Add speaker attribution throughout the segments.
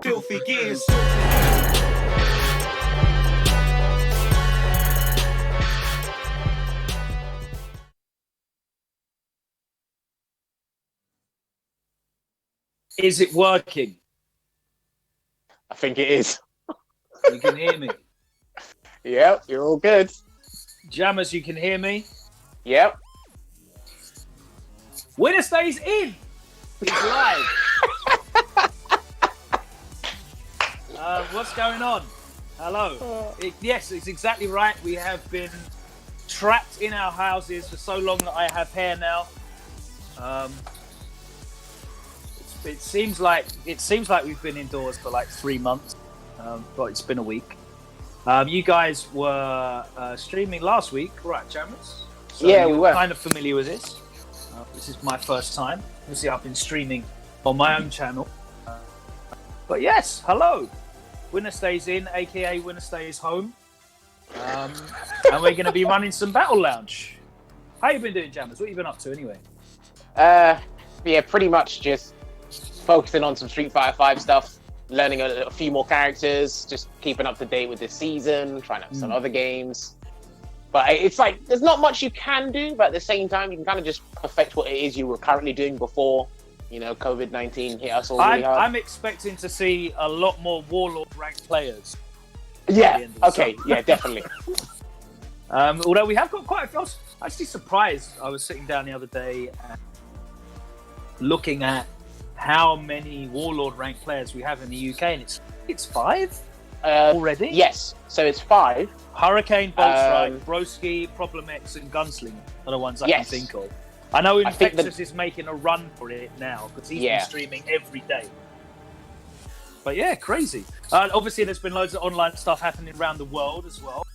Speaker 1: filthy gears. Is it working?
Speaker 2: I think it is.
Speaker 1: You can hear me?
Speaker 2: Yep, you're all good.
Speaker 1: Jammers, you can hear me?
Speaker 2: Yep.
Speaker 1: Winner Stays In! It's live. What's going on? Hello. Yes, it's exactly right. We have been trapped in our houses for so long that I have hair now. It seems like we've been indoors for like 3 months, but it's been a week. You guys were streaming last week, right, Jammers? So
Speaker 2: yeah, we were
Speaker 1: kind of familiar with this. This is my first time. Obviously, I've been streaming on my own channel. But yes, hello. Winner Stays In, aka Winner Stays Home. And we're going to be running some Battle Lounge. How you been doing, Jammers? What have you been up to anyway?
Speaker 2: Yeah, pretty much just focusing on some Street Fighter 5 stuff, learning a few more characters, just keeping up to date with this season, trying out some other games. But it's like, there's not much you can do, but at the same time, you can kind of just perfect what it is you were currently doing before. COVID-19 hit us all really hard.
Speaker 1: I'm expecting to see a lot more Warlord ranked players.
Speaker 2: Yeah. Okay. Yeah, definitely.
Speaker 1: Although we have got quite a few. I was actually surprised. I was sitting down the other day and looking at how many Warlord ranked players we have in the UK, and it's 5 already.
Speaker 2: Yes. So it's 5.
Speaker 1: Hurricane, Boltstrike, Broski, Problem X, and Gunslinger are the ones I can think of. I know Infectious is making a run for it now because he's been streaming every day. But yeah, crazy. Obviously, there's been loads of online stuff happening around the world as well.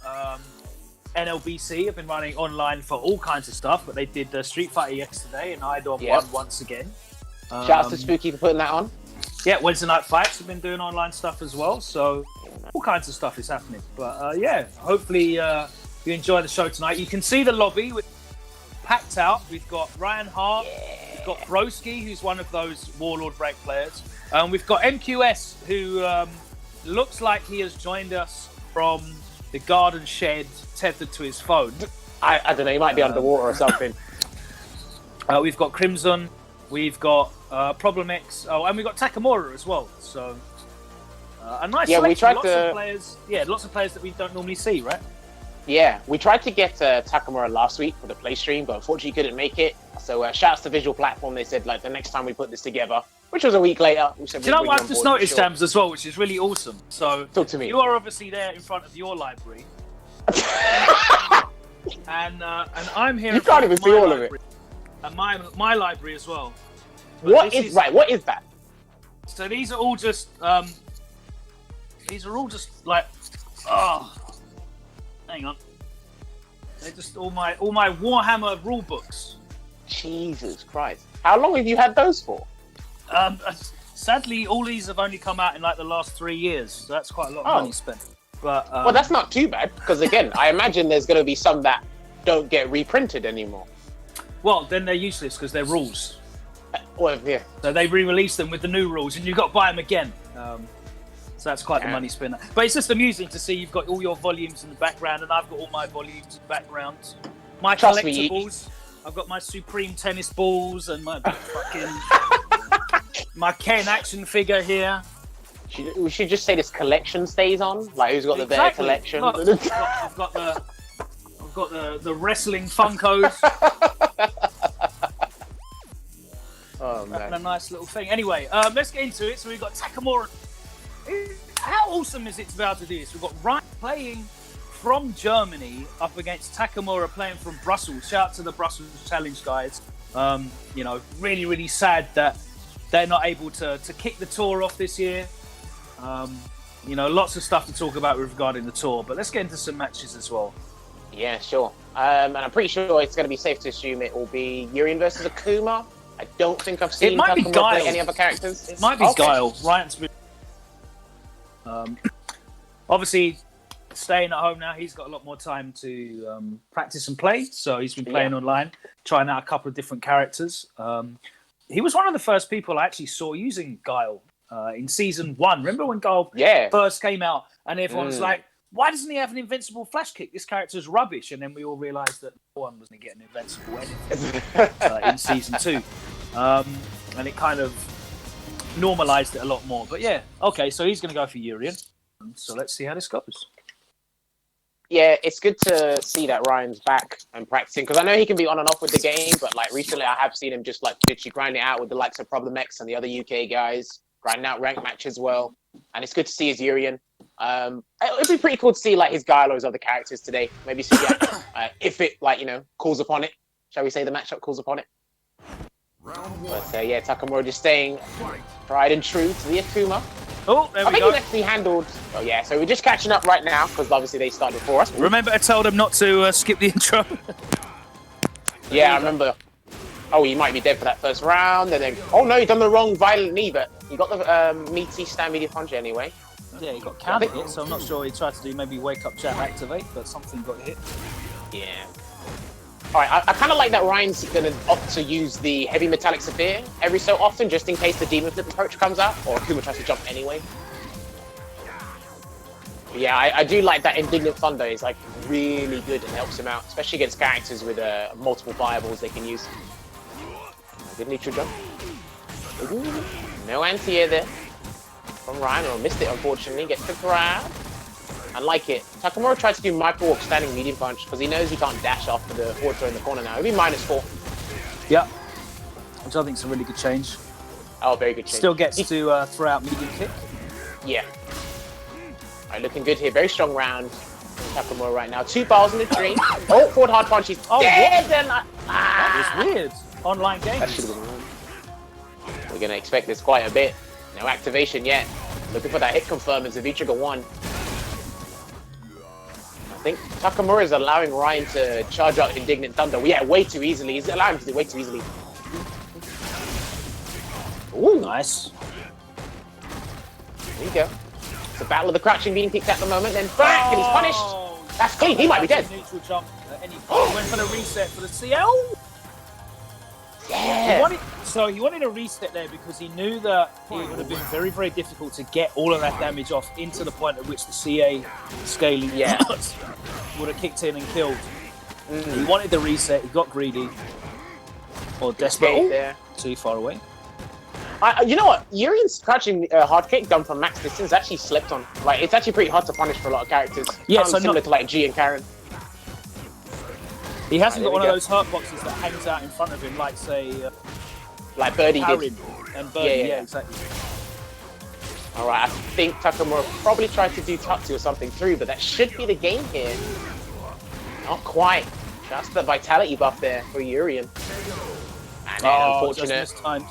Speaker 1: NLBC have been running online for all kinds of stuff, but they did Street Fighter yesterday, and IDOM won once again.
Speaker 2: Shout out to Spooky for putting that on.
Speaker 1: Yeah, Wednesday Night Fights have been doing online stuff as well, so all kinds of stuff is happening. But yeah, hopefully you enjoy the show tonight. You can see the lobby with packed out. We've got Ryan Hart, we've got Broski, who's one of those Warlord break players. We've got MQS, who looks like he has joined us from the garden shed tethered to his phone.
Speaker 2: I don't know, he might be underwater or something.
Speaker 1: We've got Crimson, we've got Problem X, and we've got Takamura as well. So a nice selection. Of players. Yeah, lots of players that we don't normally see, right?
Speaker 2: Yeah, we tried to get Takamura last week for the play stream, but unfortunately couldn't make it. So shouts to Visual Platform. They said like the next time we put this together, which was a week later. We said,
Speaker 1: do you know what I've just noticed, Jams, as well, which is really awesome? So
Speaker 2: talk to me.
Speaker 1: You are obviously there in front of your library, and I'm here.
Speaker 2: You can't even see all of it.
Speaker 1: And my library as well.
Speaker 2: But what is that?
Speaker 1: So these are all just like hang on. They're just all my Warhammer rule books.
Speaker 2: Jesus Christ. How long have you had those for?
Speaker 1: Sadly, all these have only come out in like the last 3 years, so that's quite a lot of money spent. But
Speaker 2: well, that's not too bad, because again, I imagine there's going to be some that don't get reprinted anymore.
Speaker 1: Well, then they're useless because they're rules.
Speaker 2: Well, yeah.
Speaker 1: So they re-release them with the new rules, and you've got to buy them again. So that's quite the money spinner. But it's just amusing to see you've got all your volumes in the background, and I've got all my volumes in the background. My collectibles. I've got my Supreme tennis balls and my fucking my Ken action figure here.
Speaker 2: We should just say this collection stays on. Like, who's got the better collection?
Speaker 1: Look, I've got the wrestling Funkos.
Speaker 2: Oh man!
Speaker 1: And a nice little thing. Anyway, let's get into it. So we've got Takamura. How awesome is it to be able to do this? We've got Ryan playing from Germany up against Takamura playing from Brussels. Shout out to the Brussels Challenge guys. Really, really sad that they're not able to kick the tour off this year. Lots of stuff to talk about regarding the tour, but let's get into some matches as well.
Speaker 2: Yeah, sure. And I'm pretty sure it's going to be safe to assume it will be Urian versus Akuma. I don't think I've seen Takamura play any other characters.
Speaker 1: It might be Guile. Ryan's been obviously staying at home now. He's got a lot more time to practice and play, so he's been playing online, trying out a couple of different characters. He was one of the first people I actually saw using Guile in season 1. Remember when Guile first came out and everyone was like, why doesn't he have an invincible flash kick? This character's rubbish. And then we all realised that no one wasn't getting invincible anything in season 2. And it kind of normalised it a lot more. But yeah, okay, so he's going to go for Urian. So let's see how this goes.
Speaker 2: Yeah, it's good to see that Ryan's back and practicing, because I know he can be on and off with the game, but like recently I have seen him just like literally grind it out with the likes of Problem X and the other UK guys, grinding out ranked matches well. And it's good to see his Urian. It'd be pretty cool to see like his Guile or his other characters today. Maybe see if it calls upon it. Shall we say the matchup calls upon it? But yeah, Takamura just staying tried and true to the Akuma.
Speaker 1: Oh, there we go.
Speaker 2: I think he's actually handled. Oh yeah, so we're just catching up right now because obviously they started before us.
Speaker 1: Remember to tell them not to skip the intro.
Speaker 2: Yeah, I remember. Oh, he might be dead for that first round, and then no, he done the wrong violent knee, but he got the meaty stand media punch anyway.
Speaker 1: Yeah, he got counted hit, so I'm not sure he tried to do maybe wake up chat activate, but something got hit.
Speaker 2: Yeah. All right, I kind of like that Ryan's going to opt to use the heavy metallic sphere every so often, just in case the demon flip approach comes out, or Akuma tries to jump anyway. But yeah, I do like that Indignant Thunder is like really good and helps him out, especially against characters with multiple fireballs they can use. Good neutral jump. Ooh, no anti-air there from Ryan, or missed it unfortunately. Gets the grab. I like it. Takamura tried to do micro walk standing medium punch because he knows he can't dash after the forward throw in the corner now. It'll be -4.
Speaker 1: Yeah. Which I think is a really good change.
Speaker 2: Oh, very good change.
Speaker 1: Still gets to throw out medium kick.
Speaker 2: Yeah. All right, looking good here. Very strong round from Takamura right now. 2 bars in the tree. Oh, forward hard punch. He's dead.
Speaker 1: That was weird. Online
Speaker 2: That
Speaker 1: games.
Speaker 2: should have been wrong. We're going to expect this quite a bit. No activation yet. Looking for that hit confirm as the V-Trigger 1. I think Takamura is allowing Ryan to charge out Indignant Thunder. Yeah, way too easily. He's allowing him to do way too easily. Ooh,
Speaker 1: Nice.
Speaker 2: There you go. It's a battle of the crouching being kicked at the moment. Then back, and he's punished. That's clean. He might be dead.
Speaker 1: Neutral jump at any point. He went for the reset for the CL.
Speaker 2: Yeah.
Speaker 1: He wanted a reset there because he knew that it would have been very, very difficult to get all of that damage off into the point at which the CA scaling would have kicked in and killed. He wanted the reset. He got greedy. Or desperate.
Speaker 2: There.
Speaker 1: Too far away.
Speaker 2: You know what? Urian's crouching hard kick done from max distance actually slept on. Like, it's actually pretty hard to punish for a lot of characters.
Speaker 1: Yeah,
Speaker 2: so similar to like G and Karen.
Speaker 1: He hasn't got one of those hurt boxes that hangs out in front of him, like say,
Speaker 2: like Birdie
Speaker 1: Karen
Speaker 2: did.
Speaker 1: and Birdie. Yeah, exactly.
Speaker 2: All right, I think Takamura probably tried to do Tutsu or something through, but that should be the game here. Not quite. Just the vitality buff there for Urian. And then unfortunate.
Speaker 1: Just mistimed.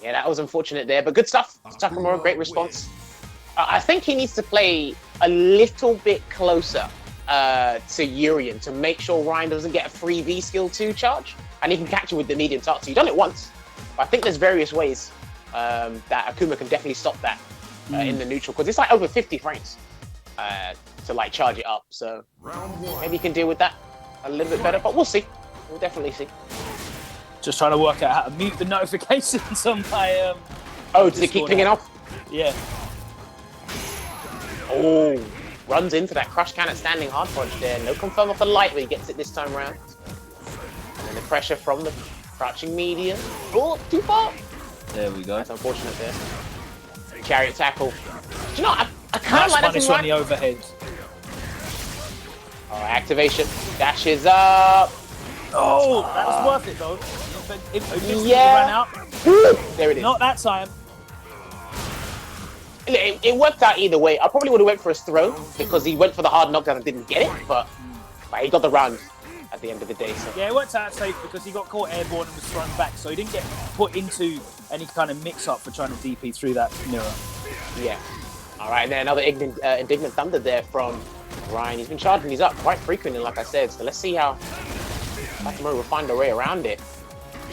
Speaker 2: Yeah, that was unfortunate there, but good stuff. Takamura, great response. I think he needs to play a little bit closer to Urian to make sure Ryan doesn't get a free V skill 2 charge, and he can catch him with the medium Tatsu. He's done it once, but I think there's various ways that Akuma can definitely stop that in the neutral, because it's like over 50 frames to like charge it up. So maybe he can deal with that a little bit better, but we'll see. We'll definitely see.
Speaker 1: Just trying to work out how to mute the notifications on my.
Speaker 2: Oh, does it keep pinging off?
Speaker 1: Yeah.
Speaker 2: Oh, runs into that crush cannon standing hard punch there. No confirm off the light, but he gets it this time around. And then the pressure from the crouching medium. Oh, too far.
Speaker 1: There we go.
Speaker 2: That's unfortunate there. Chariot tackle. Do you know, I kind of
Speaker 1: Nice
Speaker 2: like that
Speaker 1: punish
Speaker 2: from
Speaker 1: on the overhead.
Speaker 2: All right, activation. Dashes up.
Speaker 1: Oh, that was worth it though. If ran out.
Speaker 2: There it is.
Speaker 1: Not that time.
Speaker 2: It worked out either way. I probably would have went for his throw because he went for the hard knockdown and didn't get it, but he got the round at the end of the day. So.
Speaker 1: Yeah, it worked out safe because he got caught airborne and was thrown back, so he didn't get put into any kind of mix-up for trying to DP through that mirror.
Speaker 2: Yeah. All right, and then another Indignant Thunder there from Ryan. He's been charging these up quite frequently, like I said, so let's see how Takamura will find a way around it.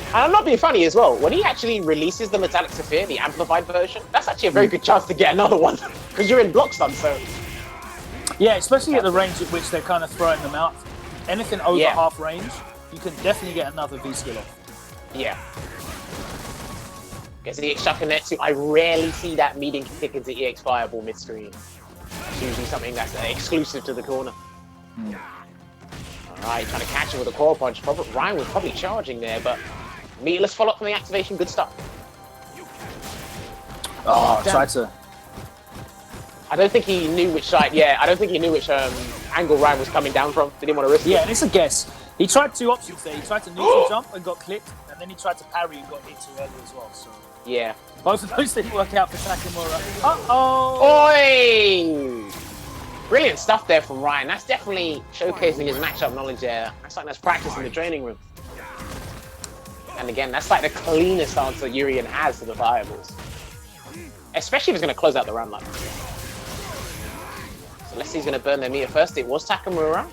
Speaker 2: And I'm not being funny as well. When he actually releases the Metallic Sphere, the amplified version, that's actually a very good chance to get another one because you're in block stun. So
Speaker 1: yeah, especially at the range at which they're kind of throwing them out. Anything over half range, you can definitely get another V skill off.
Speaker 2: Yeah. Gets the Shakunetsu. I rarely see that medium kick into EX Fireball mid-screen. It's usually something that's exclusive to the corner. Alright, trying to catch him with a core punch. Ryan was probably charging there, but meatless follow-up from the activation. Good stuff.
Speaker 1: Oh, tried to.
Speaker 2: I don't think he knew which side. Yeah, I don't think he knew which angle Ryan was coming down from. Didn't want to risk it.
Speaker 1: Yeah, and it's a guess. He tried two options there. He tried to neutral jump and got clipped, and then he tried to parry and got hit too early as well. So
Speaker 2: yeah,
Speaker 1: both of those didn't work out for Takamura.
Speaker 2: Oi! Brilliant stuff there from Ryan. That's definitely showcasing his matchup knowledge there. That's like that's practice in the training room. And again, that's like the cleanest answer Urian has to the fireballs. Especially if he's going to close out the round like that. So let's see who's going to burn their meter first. It was Takamura.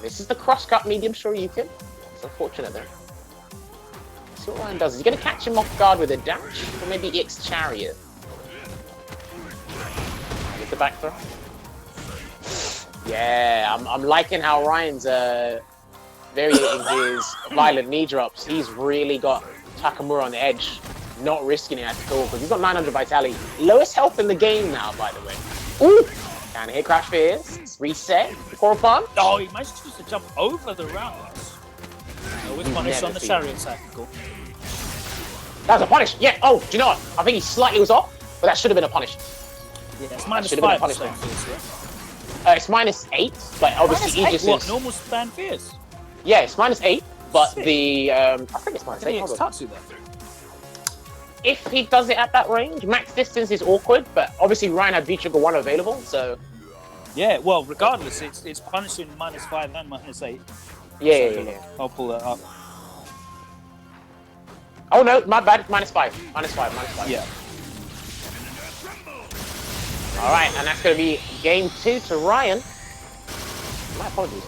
Speaker 2: This is the cross-cut medium Shoryuken. It's unfortunate there. See what Ryan does. Is he going to catch him off guard with a dash? Or maybe EX Chariot? With the back throw. Yeah, I'm liking how Ryan's varying his violent knee drops. He's really got Takamura on the edge, not risking it at all because he's got 900 vitality. Lowest health in the game now, by the way. Ooh! Can hit crash fears. Reset. Core punch.
Speaker 1: Oh, he managed to jump over the rounds. With punish on the chariot tackle.
Speaker 2: That was a punish. Yeah. Oh, do you know what? I think he slightly was off, but that should have been a punish.
Speaker 1: Yeah, it's minus
Speaker 2: should have been a
Speaker 1: 5.
Speaker 2: punishment.
Speaker 1: Fierce, yeah?
Speaker 2: It's -8, but obviously
Speaker 1: -8?
Speaker 2: Aegis
Speaker 1: What?
Speaker 2: is...
Speaker 1: Normal span fierce?
Speaker 2: Yeah, it's -8, but
Speaker 1: Sick.
Speaker 2: the... I think it's -8.
Speaker 1: It's Tatsu then.
Speaker 2: If he does it at that range, max distance is awkward, but obviously Ryan had V-Trigger 1 available, so...
Speaker 1: Yeah, well, regardless, it's punishing -5 and -8.
Speaker 2: Yeah.
Speaker 1: I'll pull that up.
Speaker 2: Oh no, my bad, -5. -5.
Speaker 1: Yeah.
Speaker 2: Alright, and that's going to be game 2 to Ryan. My apologies.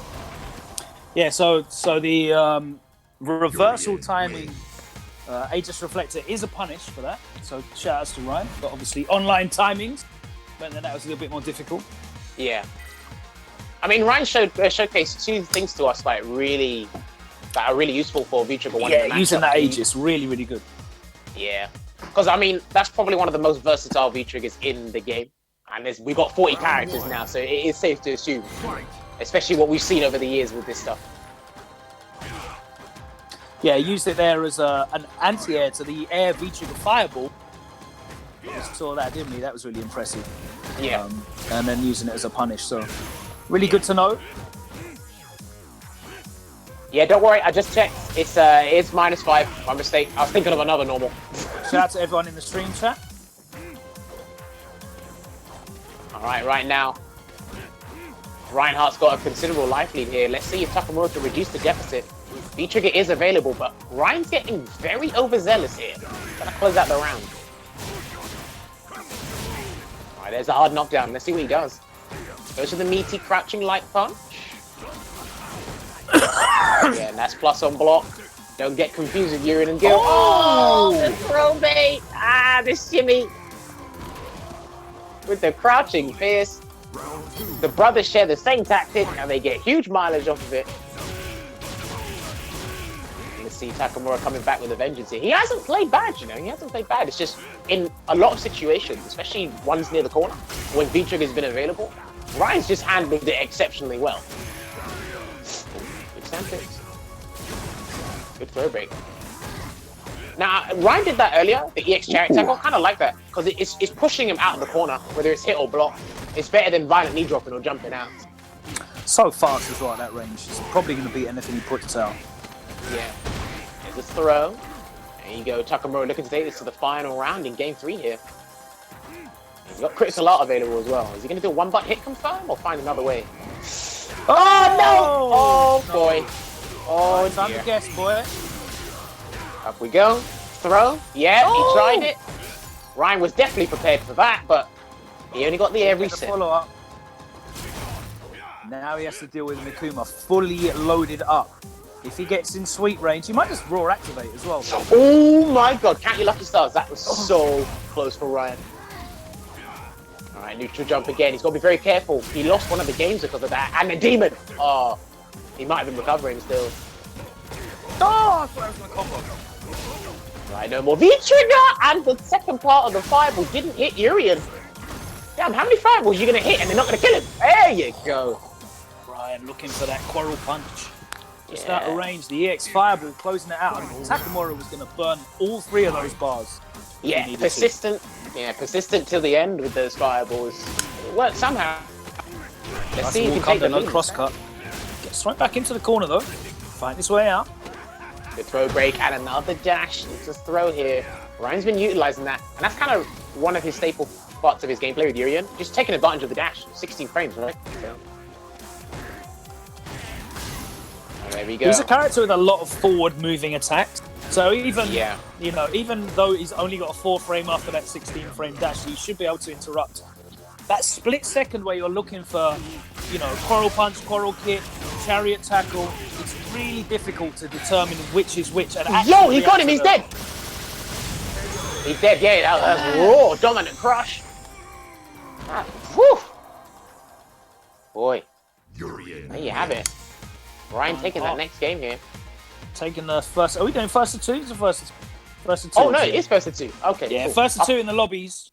Speaker 1: Yeah, so the reversal timing Aegis Reflector is a punish for that. So shout outs to Ryan. But obviously online timings meant that was a little bit more difficult.
Speaker 2: Yeah. I mean, Ryan showcased 2 things to us that are really useful for V-Trigger 1.
Speaker 1: Yeah, using that Aegis, really, really good.
Speaker 2: Yeah. Because, I mean, that's probably one of the most versatile V-Triggers in the game. And we got 40 characters now, so it is safe to assume. Especially what we've seen over the years with this stuff.
Speaker 1: Yeah, used it there as an anti-air to the air V-Trigger Fireball. We saw that, didn't we? That was really impressive.
Speaker 2: Yeah.
Speaker 1: And then using it as a punish, so really good to know.
Speaker 2: Yeah, don't worry, I just checked. It's -5, my mistake. I was thinking of another normal.
Speaker 1: Shout out to everyone in the stream chat.
Speaker 2: Alright, right now, Reinhardt's got a considerable life lead here. Let's see if Takamura can reduce the deficit. V-Trigger is available, but Ryan's getting very overzealous here. Gonna close out the round. Alright, there's a hard knockdown. Let's see what he does. Goes to the meaty crouching light punch. Yeah, and that's plus on block. Don't get confused with Urine and Gil. Oh, the throw bait! Ah, the shimmy. With the crouching fierce. The brothers share the same tactic and they get huge mileage off of it. Let's see Takamura coming back with a vengeance here. He hasn't played bad, you know. He hasn't played bad. It's just in a lot of situations, especially ones near the corner, when V-Trigger's been available, Ryan's just handled it exceptionally well. Good sandpits. Good throw break. Now, Ryan did that earlier, the EX chariot tackle. I kind of like that, because it's pushing him out of the corner, whether it's hit or block. It's better than violent knee dropping or jumping out.
Speaker 1: So fast as well at that range. It's probably going to beat anything he puts out.
Speaker 2: Yeah. There's a throw. There you go. Takamura looking to take this to the final round in game 3 here. He's got critical art available as well. Is he going to do a one-butt hit confirm or find another way? Oh, no! Oh, boy. Oh,
Speaker 1: time to guess, boy.
Speaker 2: Up we go. Throw. Yeah, he tried it. Ryan was definitely prepared for that, but he only got the air reset.
Speaker 1: Follow up. Now he has to deal with Mikuma fully loaded up. If he gets in sweet range, he might just raw activate as well.
Speaker 2: Oh my god, count your lucky stars. That was so close for Ryan. Alright, neutral jump again. He's got to be very careful. He lost one of the games because of that. And the demon. Oh, he might have been recovering still.
Speaker 1: Oh, I thought I was going to combo.
Speaker 2: Right, no more V-Trigger! And the second part of the fireball didn't hit Urian. Damn, how many fireballs are you going to hit and they're not going to kill him? There you go.
Speaker 1: Ryan looking for that quarrel punch. Just out of range, the EX fireball closing it out. Takamura was going to burn all 3 of those bars.
Speaker 2: Yeah, persistent. Yeah, persistent till the end with those fireballs. It worked somehow. Let's see if he can take the lead.
Speaker 1: Crosscut. Gets right back into the corner though. Fighting his way out.
Speaker 2: Good throw break and another dash. It's a throw here. Ryan's been utilising that. And that's kind of one of his staple parts of his gameplay with Urian. Just taking advantage of the dash. 16 frames, right? So. There we go.
Speaker 1: He's a character with a lot of forward-moving attacks. So even though he's only got a 4 frame after that 16 frame dash, he should be able to interrupt. That split second where you're looking for, quarrel punch, quarrel kick, chariot tackle, it's really difficult to determine which is which. And
Speaker 2: yo, he got him, he's dead! He's dead, yeah, that was raw, dominant crush. Whew. Boy, there you have it. Ryan taking that next game here.
Speaker 1: Taking the first. Are we doing first to 2? It's the first to 2.
Speaker 2: Oh no, it is first to 2. Okay.
Speaker 1: Yeah,
Speaker 2: cool.
Speaker 1: first to 2 in the lobbies.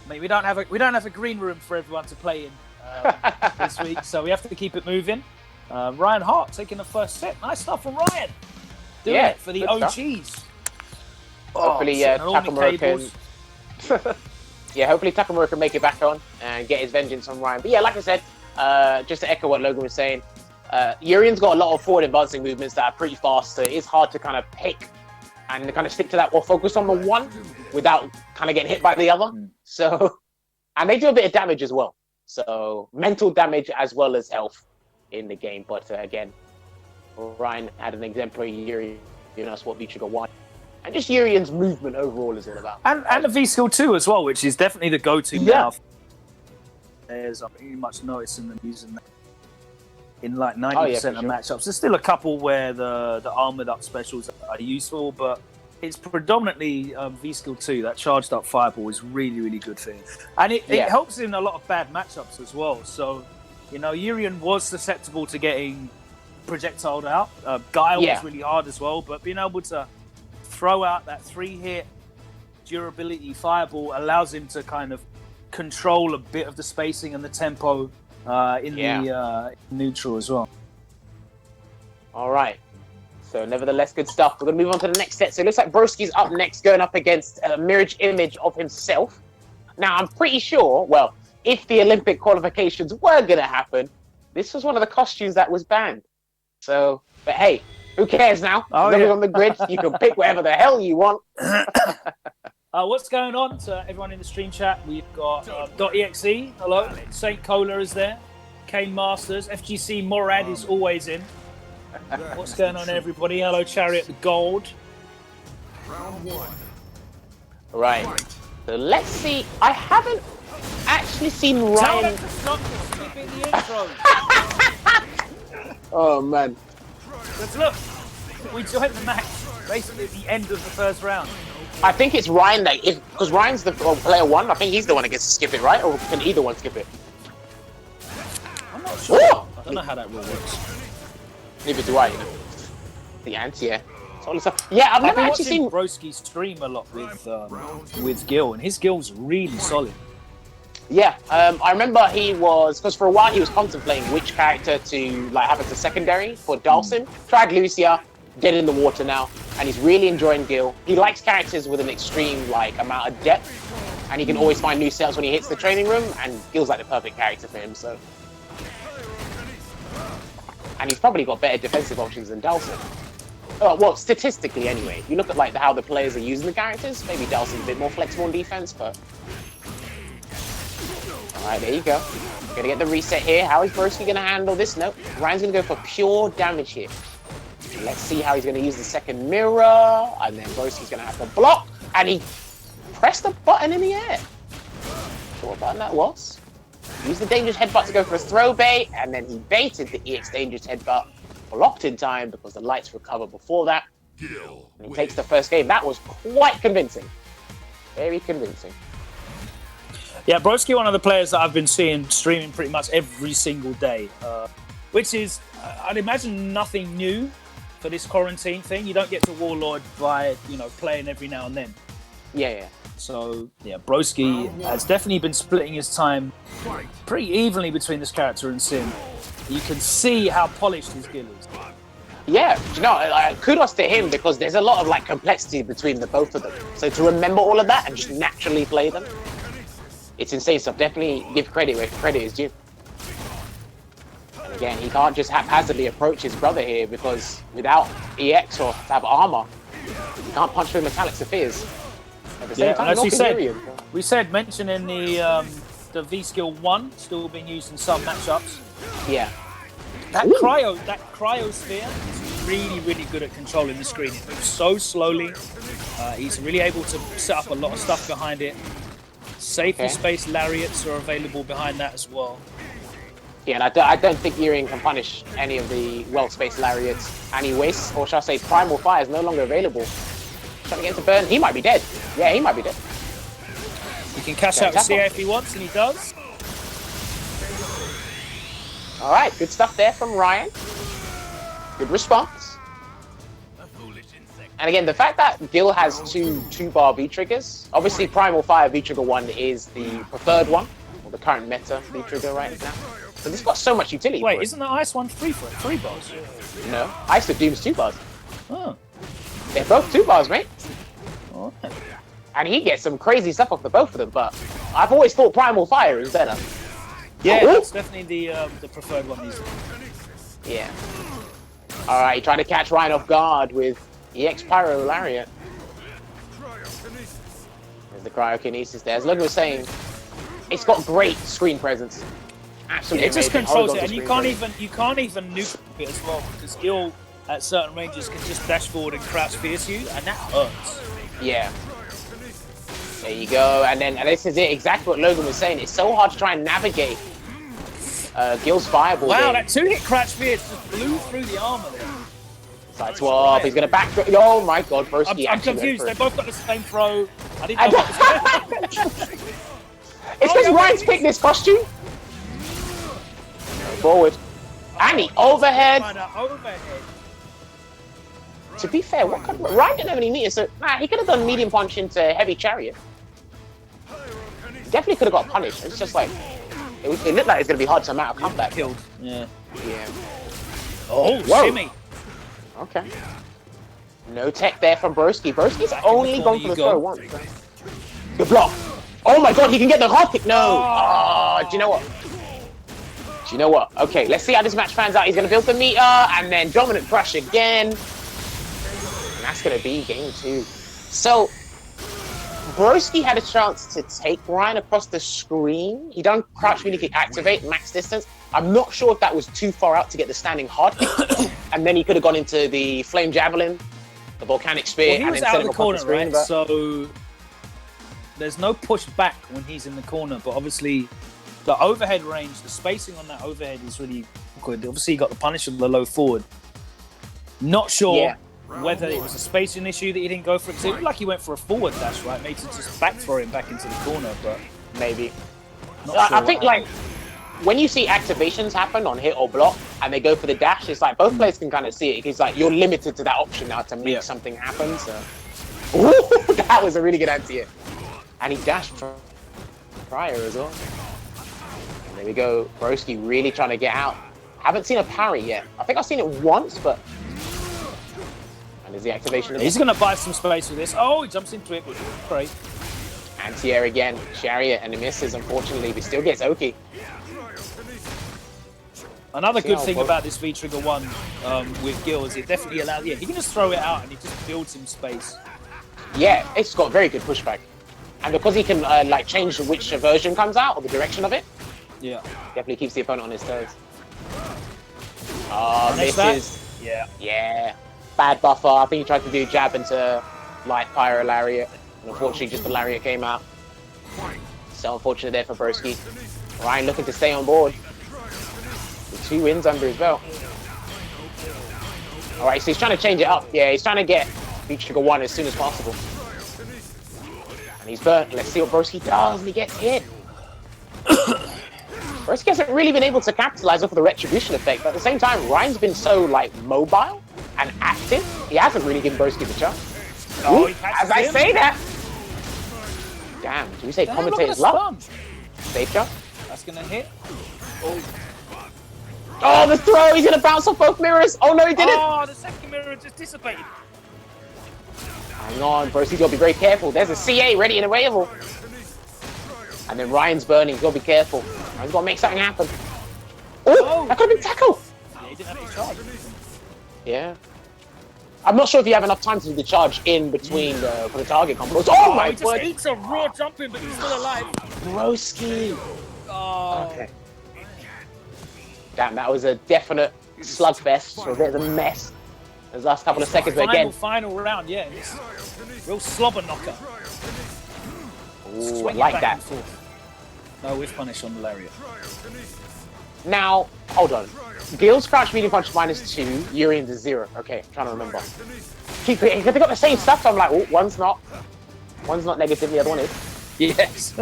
Speaker 1: Mate, we don't have a green room for everyone to play in this week, so we have to keep it moving. Ryan Hart taking the first set. Nice stuff from Ryan. Doing it for the OGs.
Speaker 2: Hopefully,
Speaker 1: sitting on all my
Speaker 2: Takamura
Speaker 1: cables.
Speaker 2: can. Yeah, hopefully Takamura can make it back on and get his vengeance on Ryan. But yeah, like I said, just to echo what Logan was saying, Urian's got a lot of forward advancing movements that are pretty fast, so it is hard to kind of pick and kind of stick to that or focus on the one without kind of getting hit by the other. So, and they do a bit of damage as well. So mental damage as well as health in the game. But again, Ryan had an exemplary Urian, that's what V-Trigger won. And just Urian's movement overall is all about.
Speaker 1: And the V-Skill 2 as well, which is definitely the go-to now. I'm pretty much noticing them using that in like 90% of matchups. There's still a couple where the armored up specials are useful, but it's predominantly V-Skill 2. That charged up fireball is really, really good for him. And it helps in a lot of bad matchups as well. So, Urian was susceptible to getting projectiled out. Guile was really hard as well, but being able to throw out that 3-hit durability fireball allows him to kind of control a bit of the spacing and the tempo in the neutral as well.
Speaker 2: All right. So nevertheless, good stuff. We're going to move on to the next set. So it looks like Broski's up next, going up against a mirror image of himself. Now, I'm pretty sure, well, if the Olympic qualifications were going to happen, this was one of the costumes that was banned. So, but hey, who cares now? Nothing on the grid. You can pick whatever the hell you want.
Speaker 1: What's going on to everyone in the stream chat? We've got .exe, hello. Saint Cola is there. Kane Masters. FGC Morad is always in. What's going on, everybody? Hello, Chariot the Gold.
Speaker 3: Round 1.
Speaker 2: Right. So let's see. I haven't actually seen Ryan.
Speaker 1: Tell them to stop skipping the intro.
Speaker 2: Oh, man.
Speaker 1: Because look, we joined the match basically at the end of the first round.
Speaker 2: I think it's Ryan that, because Ryan's the player one, I think he's the one that gets to skip it, right? Or can either one skip it?
Speaker 1: I'm not sure. I don't know how that rule works.
Speaker 2: Neither do I, The ants, yeah. Yeah, I've never actually seen
Speaker 1: Broski stream a lot with Gil, and his Gil's really solid.
Speaker 2: Yeah, I remember he was, because for a while he was contemplating which character to have as a secondary for Dalsin. Tried Lucia, dead in the water now, and he's really enjoying Gil. He likes characters with an extreme amount of depth, and he can always find new setups when he hits the training room, and Gil's like the perfect character for him. So, and he's probably got better defensive options than Dalsin. Well, statistically anyway. If you look at how the players are using the characters, maybe Dalsin's a bit more flexible in defense, but. Alright, there you go. Gonna get the reset here. How is Broski gonna handle this? Nope. Ryan's gonna go for pure damage here. Let's see how he's gonna use the second mirror. And then Broski's gonna have to block. And he pressed the button in the air. Sure what button that was. Used the dangerous headbutt to go for a throw bait. And then he baited the EX dangerous headbutt. Blocked in time because the lights recover before that. And he takes the first game. That was quite convincing. Very convincing.
Speaker 1: Yeah, Broski, one of the players that I've been seeing streaming pretty much every single day, which is, I'd imagine, nothing new for this quarantine thing. You don't get to Warlord by, playing every now and then.
Speaker 2: Yeah.
Speaker 1: So, yeah, Broski has definitely been splitting his time pretty evenly between this character and Sim. You can see how polished his skill is.
Speaker 2: Yeah, kudos to him because there's a lot of complexity between the both of them. So to remember all of that and just naturally play them, it's insane stuff. Definitely give credit where credit is due. And again, he can't just haphazardly approach his brother here because without EX or to have armor, he can't punch through metallic spheres. At the same time,
Speaker 1: as we said, mentioning the V-Skill 1 still being used in some matchups.
Speaker 2: Yeah.
Speaker 1: That cryosphere is really, really good at controlling the screen. It moves so slowly. He's really able to set up a lot of stuff behind it. Safely spaced lariats are available behind that as well.
Speaker 2: Yeah, and I don't think Urian can punish any of the well-spaced lariats. And he wastes, or shall I say, Primal Fire is no longer available. Trying to get to burn. He might be dead. Yeah, he might be dead.
Speaker 1: He can cash out with CA if he wants, and he does.
Speaker 2: All right, good stuff there from Ryan. Good response. And again, the fact that Gil has two bar V-triggers, obviously Primal Fire V-trigger 1 is the preferred one, or the current meta V-trigger right now. So this got so much utility.
Speaker 1: Wait, isn't the Ice one 3 bars?
Speaker 2: No, Ice of Doom's 2 bars.
Speaker 1: Oh.
Speaker 2: They're both 2 bars, mate.
Speaker 1: Oh, Right.
Speaker 2: And he gets some crazy stuff off the both of them, but I've always thought Primal Fire is better.
Speaker 1: Yeah,
Speaker 2: Oh,
Speaker 1: that's definitely the preferred one these days.
Speaker 2: yeah. Alright, he tried to catch Ryan off guard with EX Pyro Lariat. There's the cryokinesis there. As Logan was saying, it's got great screen presence. Absolutely
Speaker 1: It just
Speaker 2: amazing.
Speaker 1: controls it,
Speaker 2: Horizontal
Speaker 1: and you
Speaker 2: screen
Speaker 1: can't even nuke it as well, because Gil at certain ranges can just dash forward and crouch pierce you, and that hurts.
Speaker 2: Yeah. There you go, and this is it, exactly what Logan was saying. It's so hard to try and navigate Gil's fireball.
Speaker 1: Wow,
Speaker 2: game.
Speaker 1: that 2-hit crouch pierce just blew through the armor there.
Speaker 2: Side swap, he's gonna back throw. Oh my god, Broski.
Speaker 1: I'm confused, they both got the same throw. I didn't know what was
Speaker 2: It's because Ryan's picked this costume. Forward. And the overhead.
Speaker 1: Overhead.
Speaker 2: To be fair, Ryan didn't have any meters, so he could have done medium punch into heavy chariot. He definitely could have got punished. It's just like it looked like it's gonna be hard to mount a comeback.
Speaker 1: Killed. Yeah.
Speaker 2: Yeah.
Speaker 1: Oh,
Speaker 2: whoa.
Speaker 1: shimmy.
Speaker 2: Okay. No tech there from Broski. Broski's only gone for the throw once. Good block. Oh my god, he can get the hard kick. No. Oh, do you know what? Do you know what? Okay, let's see how this match pans out. He's gonna build the meter and then dominant crush again. And that's gonna be game 2. So Broski had a chance to take Ryan across the screen. He done crouch really kick activate, max distance. I'm not sure if that was too far out to get the standing hard kick. And then he could have gone into the flame javelin, the volcanic spear,
Speaker 1: Well, he
Speaker 2: and
Speaker 1: was
Speaker 2: then
Speaker 1: out
Speaker 2: set
Speaker 1: of
Speaker 2: him
Speaker 1: the
Speaker 2: across
Speaker 1: corner,
Speaker 2: screen,
Speaker 1: right?
Speaker 2: but-
Speaker 1: So there's no push back when he's in the corner, but obviously the overhead range, the spacing on that overhead is really good. Obviously, you got the punish of the low forward. Not sure whether it was a spacing issue that he didn't go for it. 'Cause it looked like he went for a forward dash, right? Maybe to just back throw him back into the corner, but
Speaker 2: maybe.
Speaker 1: not sure
Speaker 2: I think
Speaker 1: what
Speaker 2: like when you see activations happen on hit or block and they go for the dash, it's like both players can kind of see it. It's like you're limited to that option now to make something happen. So ooh, that was a really good anti-hit. And he dashed prior as well. And there we go. Broski really trying to get out. Haven't seen a parry yet. I think I've seen it once, but... And there's the activation again.
Speaker 1: He's going to buy some space with this. Oh, he jumps into it. Great.
Speaker 2: Anti-air again. Chariot, and he misses, unfortunately, but still gets Oki.
Speaker 1: Another good thing about this V-Trigger 1 with Gil is it definitely allows... Yeah, he can just throw it out and it just builds him space.
Speaker 2: Yeah, it's got very good pushback. And because he can like change which version comes out or the direction of it, definitely keeps the opponent on his toes. Oh, misses. Yeah. Bad buffer. I think he tried to do jab into light pyro lariat, and unfortunately, just the lariat came out. So unfortunate there for Broski. Ryan looking to stay on board with 2 wins under his belt. All right, so he's trying to change it up. Yeah, he's trying to get V-Trigger 1 as soon as possible. And he's burnt. Let's see what Broski does, and he gets hit. Broski hasn't really been able to capitalize off of the retribution effect, but at the same time, Ryan's been so like mobile and active, he hasn't really given Broski the chance.
Speaker 1: Oh,
Speaker 2: Ooh, as I say that, damn, do we say commentator's luck? Safe jump.
Speaker 1: That's gonna hit.
Speaker 2: Oh, the throw! He's gonna bounce off both mirrors. Oh no, he didn't.
Speaker 1: Oh, the second mirror just dissipated.
Speaker 2: Hang on, Broski's gotta be very careful. There's a CA ready and available. And then Ryan's burning. He's gotta be careful. Ryan's gotta make something happen. Oh, that could have been tackle.
Speaker 1: Yeah, he didn't have to charge.
Speaker 2: Yeah. I'm not sure if you have enough time to do the charge in between for the target combos. Oh my
Speaker 1: god!
Speaker 2: god!
Speaker 1: He just eats a raw jumping, but he's still alive.
Speaker 2: Broski.
Speaker 1: Oh.
Speaker 2: Okay. Damn, that was a definite slugfest. So there's a mess. Those last couple of seconds, but again.
Speaker 1: Final round, yeah. It's real slobber knocker.
Speaker 2: Ooh, I like that.
Speaker 1: No whiff punish on the lariat.
Speaker 2: Now, hold on. Gil's crouch medium punch -2, Urian's is 0. Okay, I'm trying to remember. Keep it, because they got the same stuff, so I'm like, oh, one's not negative, the other one is.
Speaker 1: Yes.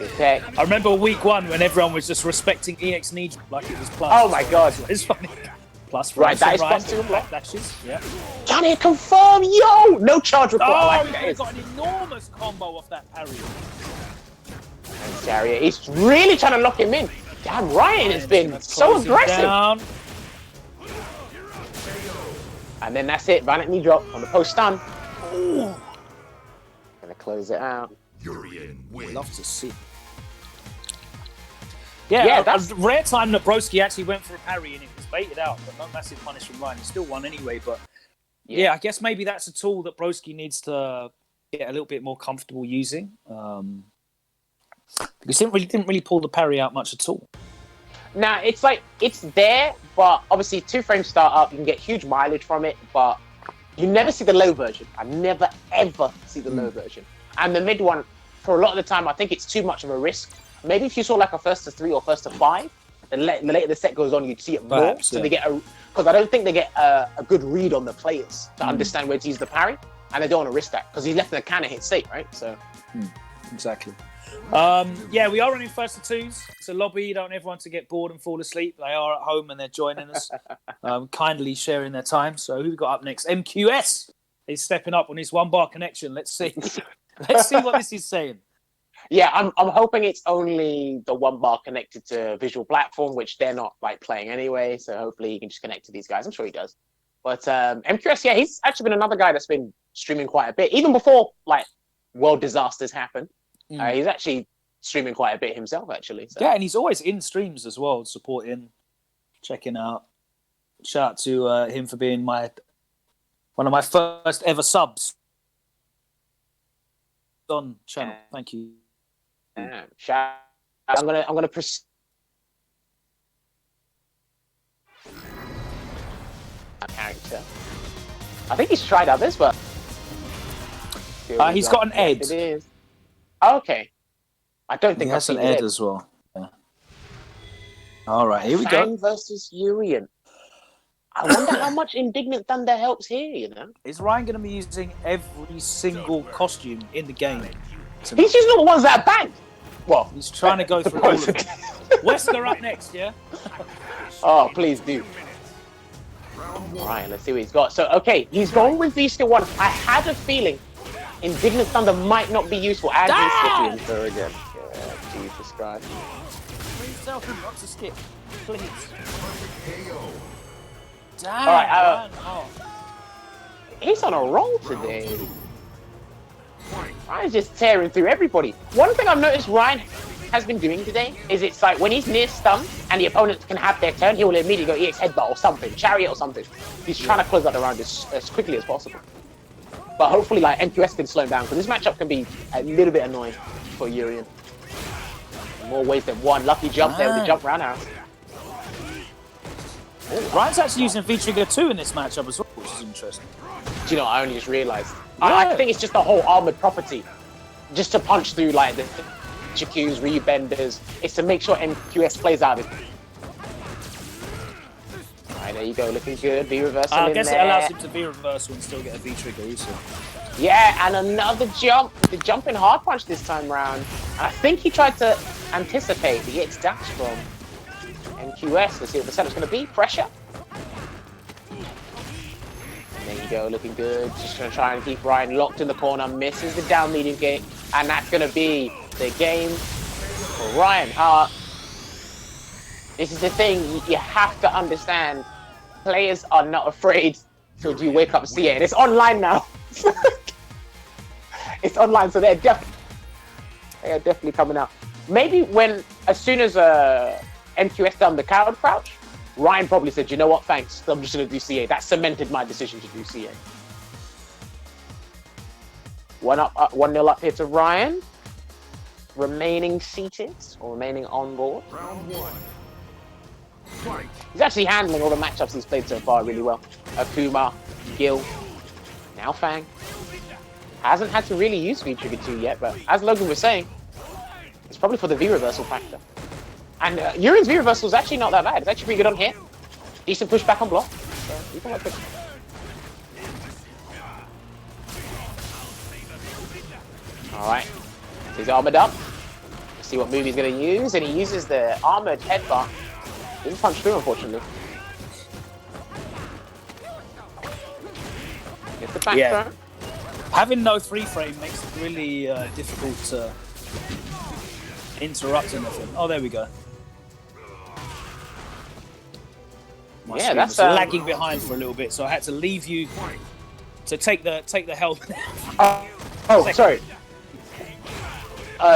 Speaker 2: Okay.
Speaker 1: I remember week 1 when everyone was just respecting EX knee like it was plus.
Speaker 2: Oh my god.
Speaker 1: It's funny. Plus
Speaker 2: right, that is
Speaker 1: Ryan,
Speaker 2: plus 2 block.
Speaker 1: dashes. Yeah.
Speaker 2: Can it confirm? Yo! No charge report.
Speaker 1: Oh,
Speaker 2: like
Speaker 1: he got an enormous combo off that parry.
Speaker 2: And Chariot, he's really trying to lock him in. Damn, Ryan has been so aggressive.
Speaker 1: Down.
Speaker 2: And then that's it. Valiant knee drop on the post stun.
Speaker 1: Ooh.
Speaker 2: close it out.
Speaker 3: Urian wins.
Speaker 1: Love to see.
Speaker 2: Yeah,
Speaker 1: Yeah,
Speaker 2: that's-
Speaker 1: a rare time that Broski actually went for a parry and it was baited out, but no massive punish from Ryan. He still won anyway, but yeah, I guess maybe that's a tool that Broski needs to get a little bit more comfortable using. Because he didn't really pull the parry out much at all.
Speaker 2: Now, it's like, it's there, but obviously 2-frame startup, you can get huge mileage from it, but you never see the low version. I never, ever see the low version. And the mid one, for a lot of the time, I think it's too much of a risk. Maybe if you saw like a first to 3 or first to 5, then the later the set goes on, you'd see it more.
Speaker 1: Perhaps,
Speaker 2: so they get because I don't think they get a good read on the players to understand where to use the parry, and they don't want to risk that because he's left in a can of hit state, right? So
Speaker 1: Exactly. Yeah, we are running first to 2s. It's a lobby. You don't want everyone to get bored and fall asleep. They are at home and they're joining us, kindly sharing their time. So who we got up next? MQS is stepping up on his 1-bar connection. Let's see. Let's see what this is saying.
Speaker 2: yeah, I'm hoping it's only the 1-bar connected to visual platform, which they're not like playing anyway. So hopefully he can just connect to these guys. I'm sure he does. But MQS, yeah, he's actually been another guy that's been streaming quite a bit, even before like world disasters happen. He's actually streaming quite a bit himself, actually. So.
Speaker 1: Yeah, and he's always in streams as well, supporting, checking out. Shout out to him for being one of my first ever subs on channel. Thank you.
Speaker 2: Shout. I'm gonna proceed. Character. I think he's tried others, but
Speaker 1: he's got an Ed.
Speaker 2: It is. Okay. I don't think
Speaker 1: He has an
Speaker 2: I've seen
Speaker 1: Ed as well. Yeah. All right, here we go.
Speaker 2: Fang versus Urian. I wonder how much Indignant Thunder helps here, you know?
Speaker 1: Is Ryan going to be using every single costume in the game?
Speaker 2: He's using the ones that are banned. Well,
Speaker 1: he's trying to go through all of them. Wesker up next, yeah?
Speaker 2: Oh, please do. All right, let's see what he's got. So, okay, he's going with these still one. I had a feeling Indignant Thunder might not be useful. And he's skipping there again. Yeah, Jesus Christ.
Speaker 1: Please tell him not to skip. Please.
Speaker 3: KO.
Speaker 1: Damn,
Speaker 2: All right,
Speaker 1: Ryan. Oh.
Speaker 2: He's on a roll today. Ryan's just tearing through everybody. One thing I've noticed Ryan has been doing today is it's like when he's near stun and the opponent can have their turn, he will immediately go EX headbutt or something, chariot or something. He's trying to close that around as quickly as possible. But hopefully, like, MQS can slow him down, because this matchup can be a little bit annoying for Urian. In more ways than one. Lucky jump there with the jump roundhouse.
Speaker 1: Ryan's actually using V-Trigger 2 in this matchup as well, which is interesting.
Speaker 2: Do you know, I only just realised. I think it's just the whole armoured property. Just to punch through, like, the Shaquille's, Ryu Benders. It's to make sure MQS plays out of it. Alright, there you go, looking good. V-reversal in there.
Speaker 1: I guess it allows him to V-reversal and still get a V-Trigger also.
Speaker 2: Yeah, and another jump. The jumping hard punch this time round. And I think he tried to anticipate the EX dash from MQS. Let's see what the setup's going to be. Pressure. And there you go, looking good. Just going to try and keep Ryan locked in the corner. Misses the down medium kick. And that's going to be the game for Ryan Hart. This is the thing, you have to understand. Players are not afraid till you wake up and see it. It's online now. It's online, so they are definitely coming out. Maybe as soon as MQS done the coward crouch, Ryan probably said, you know what, thanks, I'm just going to do CA. That cemented my decision to do CA. 1-0 up here to Ryan. Remaining seated, or remaining on board.
Speaker 3: Round 1. Fight.
Speaker 2: He's actually handling all the matchups he's played so far really well. Akuma, Gil, now Fang. Hasn't had to really use V-Trigger 2 yet, but as Logan was saying, it's probably for the V-reversal factor. And Urian's V-reversal is actually not that bad. It's actually pretty good on here. Decent pushback on block. So you can work with it. Alright, he's armored up. Let's see what move he's going to use, and he uses the armored headbutt. Didn't punch through, unfortunately. Get the back throw.
Speaker 1: Having no free frame makes it really difficult to interrupt anything. Oh, there we go. My screen was lagging behind for a little bit, so I had to leave you to take the helmet.
Speaker 2: Oh, sorry.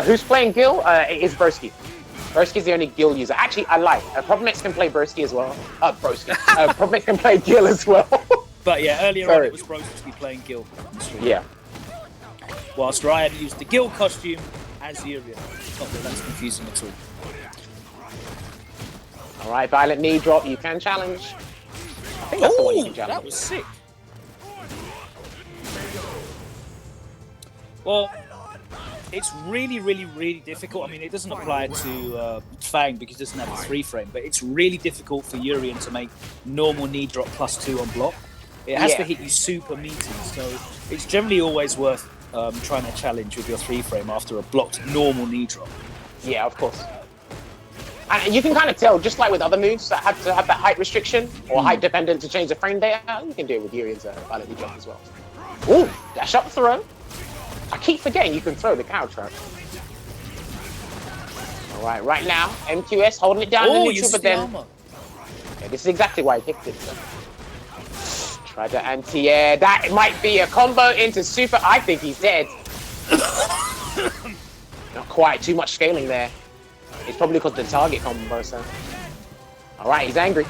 Speaker 2: Who's playing Gil? It is Broski. Broski's the only Gil user. Actually, I lie. Problemix can play Broski as well. Broski. Problemix can play Gil as well.
Speaker 1: But yeah, earlier on it was Broski playing Gil.
Speaker 2: Yeah.
Speaker 1: Whilst Ryan used the Gil costume as Urian. Not that that's confusing at all.
Speaker 2: Alright, Violent Knee Drop, you can challenge. I think that's the one you can challenge.
Speaker 1: That was sick. Well, it's really, really, really difficult. I mean, it doesn't apply to Fang because it doesn't have a 3-frame, but it's really difficult for Urian to make normal knee drop +2 on block. It has to hit you super meaty, so it's generally always worth trying to challenge with your 3-frame after a blocked normal knee drop.
Speaker 2: Yeah, of course. And you can kind of tell, just like with other moves that have to have that height restriction or height dependent to change the frame data, you can do it with Urian's Violent Knee Drop as well. Ooh, dash up throw. I keep forgetting you can throw the cow trap. Alright, right now, MQS holding it down in the neutral, but then... Yeah, this is exactly why I picked it. So. Try to anti-air. That might be a combo into super... I think he's dead. Not quite, too much scaling there. It's probably because the target combo, so... Alright, he's angry.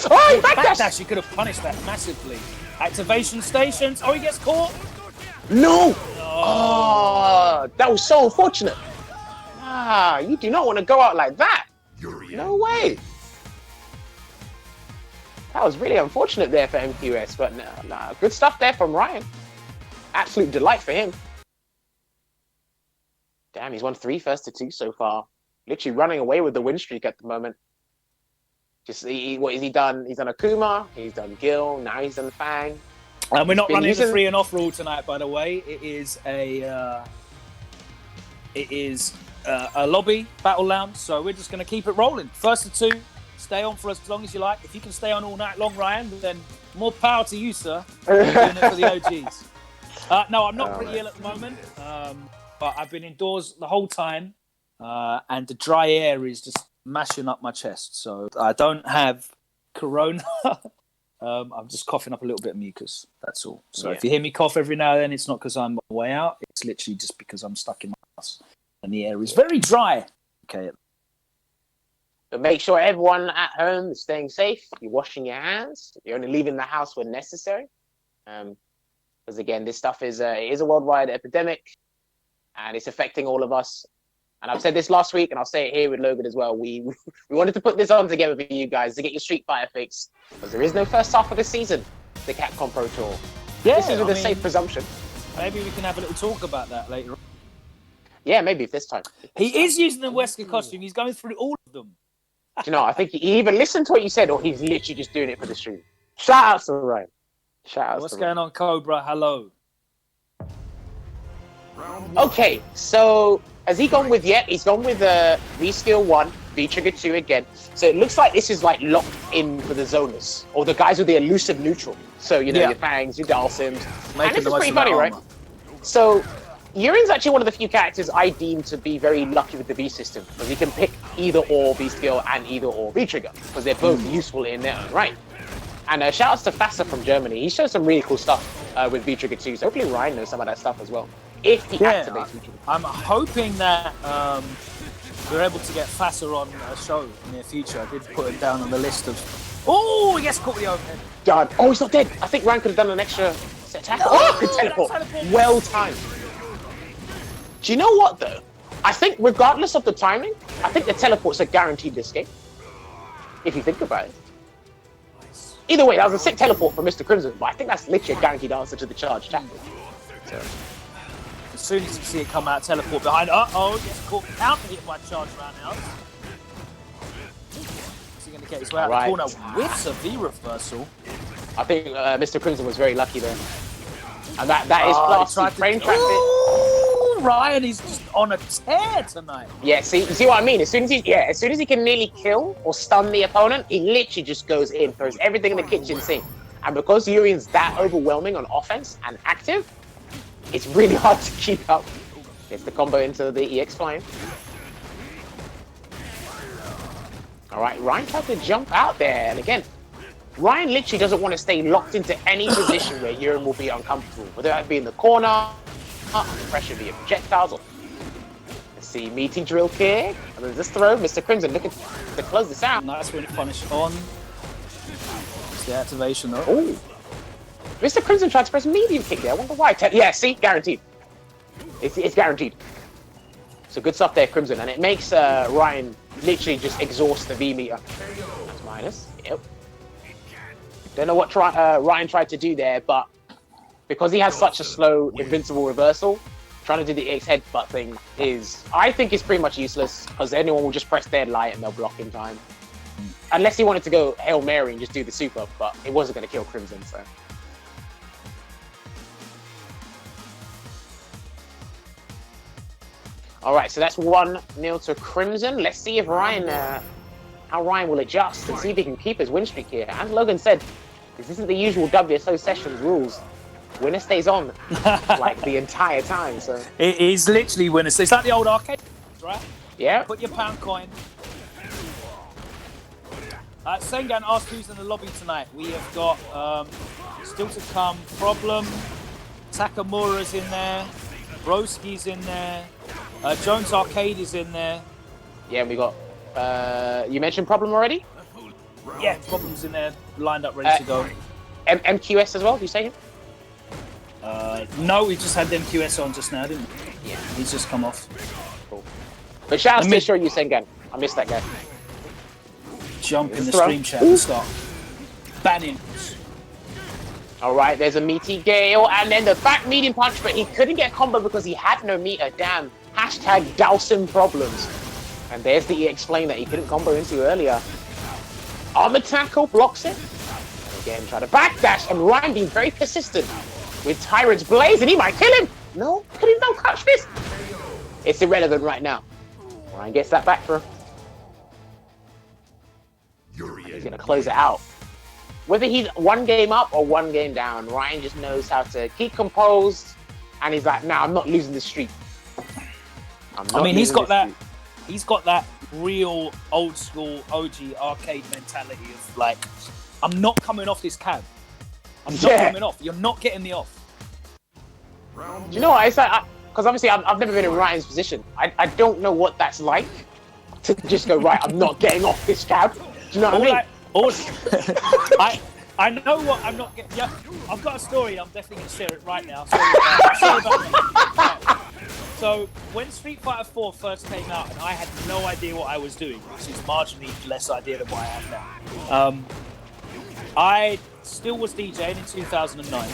Speaker 2: Oh, he backdash!
Speaker 1: You could have punished that massively. Activation stations. Oh, he gets caught.
Speaker 2: No! Oh, that was so unfortunate. Ah, you do not want to go out like that. No way. That was really unfortunate there for MQS, but nah, good stuff there from Ryan. Absolute delight for him. Damn, he's won 3 first to 2 so far. Literally running away with the win streak at the moment. Just what has he done? He's done Akuma, he's done Gil, now he's done Fang.
Speaker 1: And we're not running the 3 and off rule tonight, by the way. It is a lobby battle lounge, so we're just going to keep it rolling. First to 2, stay on for as long as you like. If you can stay on all night long, Ryan, then more power to you, sir. You're doing it for the OGs. No, I'm not pretty ill at the moment, but I've been indoors the whole time, and the dry air is just mashing up my chest. So I don't have corona. I'm just coughing up a little bit of mucus. That's all. So if you hear me cough every now and then, it's not because I'm on my way out. It's literally just because I'm stuck in my house and the air is very dry. Okay.
Speaker 2: But make sure everyone at home is staying safe. You're washing your hands. You're only leaving the house when necessary. Because again, this stuff is a worldwide epidemic, and it's affecting all of us. And I've said this last week, and I'll say it here with Logan as well. We wanted to put this on together for you guys to get your Street Fighter fix, because there is no first half of the season, the Capcom Pro Tour.
Speaker 1: Yeah,
Speaker 2: this is with a safe presumption.
Speaker 1: Maybe we can have a little talk about that later on.
Speaker 2: Yeah, maybe if this time.
Speaker 1: He is using the Wesker costume. He's going through all of them.
Speaker 2: Do you know, I think he either listened to what you said, or he's literally just doing it for the stream. Shout out to Ryan. Shout out.
Speaker 1: What's going on, Cobra? Hello.
Speaker 2: Okay, so has he gone with He's gone with V-Skill 1, V-Trigger 2 again. So it looks like this is like locked in for the zoners, or the guys with the elusive neutral. So, you know, your Fangs, your Dalsims. And this is pretty funny, right? So Urian's actually one of the few characters I deem to be very lucky with the V system, because he can pick either or V-Skill and either or V-Trigger, because they're both useful in their own right. And shout outs to Fassa from Germany. He shows some really cool stuff with V-Trigger 2, so hopefully Ryan knows some of that stuff as well. If he activates V-Trigger.
Speaker 1: I'm hoping that we're able to get Fassa on a show in the near future. I did put him down on the list of... Oh, he gets caught with the overhead.
Speaker 2: Done. Oh, he's not dead. I think Ryan could have done an extra set tackle. Oh, good teleport. Well timed. Do you know what, though? I think regardless of the timing, I think the teleport's a guaranteed escape. If you think about it. Either way, that was a sick teleport from Mr. Crimson, but I think that's literally a guaranteed answer to the charge tackle. So.
Speaker 1: As soon as you see it come out, teleport behind. Uh-oh, gets caught counter hit by charge round out. Is he going to get his way out the corner with a V reversal?
Speaker 2: I think Mr. Crimson was very lucky there. And that is classy frame traffic.
Speaker 1: Ooh, Ryan is just on a tear tonight.
Speaker 2: Yeah, see what I mean? As soon as he can nearly kill or stun the opponent, he literally just goes in, throws everything in the kitchen sink. And because Urian's that overwhelming on offense and active, it's really hard to keep up. Gets the combo into the EX flying. Alright, Ryan tried to jump out there, and again, Ryan literally doesn't want to stay locked into any position where Urian will be uncomfortable, whether that be in the corner, Pressure via projectiles. Let's see, meaty drill kick. And then this throw, Mr. Crimson looking to close this out.
Speaker 1: Nice win punish on. It's the activation though.
Speaker 2: Oh, Mr. Crimson tried to press medium kick there. I wonder why. Yeah, see, guaranteed. It's guaranteed. So good stuff there, Crimson, and it makes Ryan literally just exhaust the V meter. That's minus. Yep. Don't know what Ryan tried to do there, but because he has such a slow invincible reversal, trying to do the X headbutt thing I think is pretty much useless, because anyone will just press dead light and they'll block in time. Unless he wanted to go Hail Mary and just do the super, but it wasn't going to kill Crimson, so. All right, so that's 1-0 to Crimson. Let's see if how Ryan will adjust and see if he can keep his win streak here. As Logan said, this isn't the usual WSO Sessions rules. Winner stays on like the entire time. So
Speaker 1: it is literally winner. It's like the old arcade, right?
Speaker 2: Yeah.
Speaker 1: Put your pound coin. Sengan asked who's in the lobby tonight. We have got still to come. Problem. Takamura's in there. Broski's in there. Jones Arcade is in there.
Speaker 2: Yeah, we got. You mentioned Problem already?
Speaker 1: Yeah, Problem's in there, lined up, ready to go.
Speaker 2: MQS as well? Did you say him?
Speaker 1: No, we just had the MQS on just now, didn't we?
Speaker 2: Yeah.
Speaker 1: He's just come off.
Speaker 2: Cool. But shout out to Sure You Sengan. I missed that guy.
Speaker 1: Jump in the stream chat and start banning.
Speaker 2: All right, there's a meaty Gale, and then the back medium punch, but he couldn't get a combo because he had no meter. Damn. Hashtag Dowsing problems. And there's the explain that he couldn't combo into earlier. Armor tackle blocks it. And again, try to backdash, and Ryan being very persistent with Tyrant's Blaze, and he might kill him. No, couldn't no catch this. It's irrelevant right now. Ryan gets that back for him. He's gonna close it out. Whether he's 1 game up or 1 game down, Ryan just knows how to keep composed, and he's like, "Nah, I'm not losing this streak."
Speaker 1: I mean, he's got that real old school OG arcade mentality of like, I'm not coming off this cab. I'm not coming off. You're not getting me off.
Speaker 2: Do you know what? It's like, because obviously I've never been in Ryan's position. I don't know what that's like to just go, right, I'm not getting off this cab. Do you know what I mean?
Speaker 1: I know what I'm not getting. Yeah, I've got a story. I'm definitely going to share it right now. Sorry about that. So when Street Fighter 4 first came out, and I had no idea what I was doing, which is marginally less idea than what I have now. I still was DJing in 2009,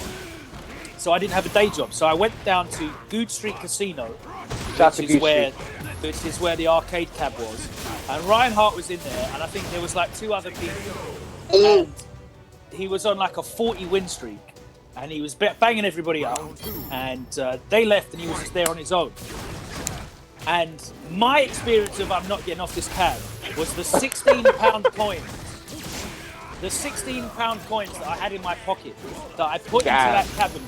Speaker 1: so I didn't have a day job. So I went down to Good Street Casino, which is where the arcade cab was, and Ryan Hart was in there, and I think there was like 2 other people, and he was on like a 40 win streak, and he was banging everybody up, and they left, and he was just there on his own. And my experience of I'm not getting off this cab was the £16 coins. The £16 coins that I had in my pocket that I put into that cabinet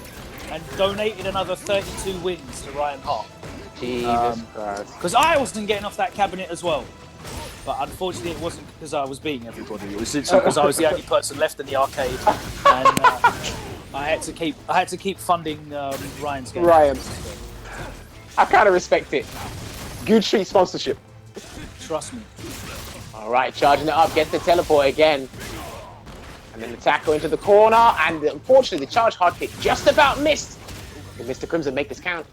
Speaker 1: and donated another 32 wins to Ryan Hart.
Speaker 2: Jesus Christ.
Speaker 1: Because I wasn't getting off that cabinet as well. But unfortunately, it wasn't because I was beating everybody. It was because I was the only person left in the arcade, and I had to keep funding Ryan's game.
Speaker 2: Ryan, I kind of respect it. Good Street sponsorship.
Speaker 1: Trust me.
Speaker 2: All right, charging it up, gets the teleport again, and then the tackle into the corner, and unfortunately, the charge hard kick just about missed. Will Mr. Crimson make this count?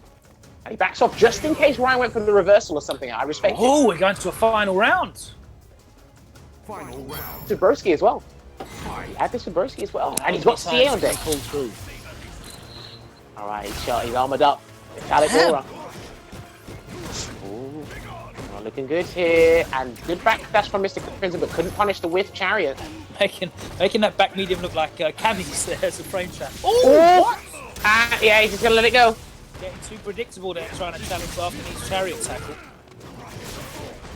Speaker 2: And he backs off just in case Ryan went for the reversal or something. I respect it.
Speaker 1: Oh, we're going to a final round.
Speaker 3: Final round.
Speaker 2: To Broski as well. He had this with Broski as well. And he's got CA on deck. All right, he's armored up. Metallic aura. Ooh, well, looking good here. And good backdash from Mr. Crimson, but couldn't punish the whiff chariot.
Speaker 1: Making that back medium look like Cammy's there as a frame trap. Oh, what?
Speaker 2: Yeah, he's just going to let it go.
Speaker 1: Getting too predictable there, trying to challenge after his chariot tackle.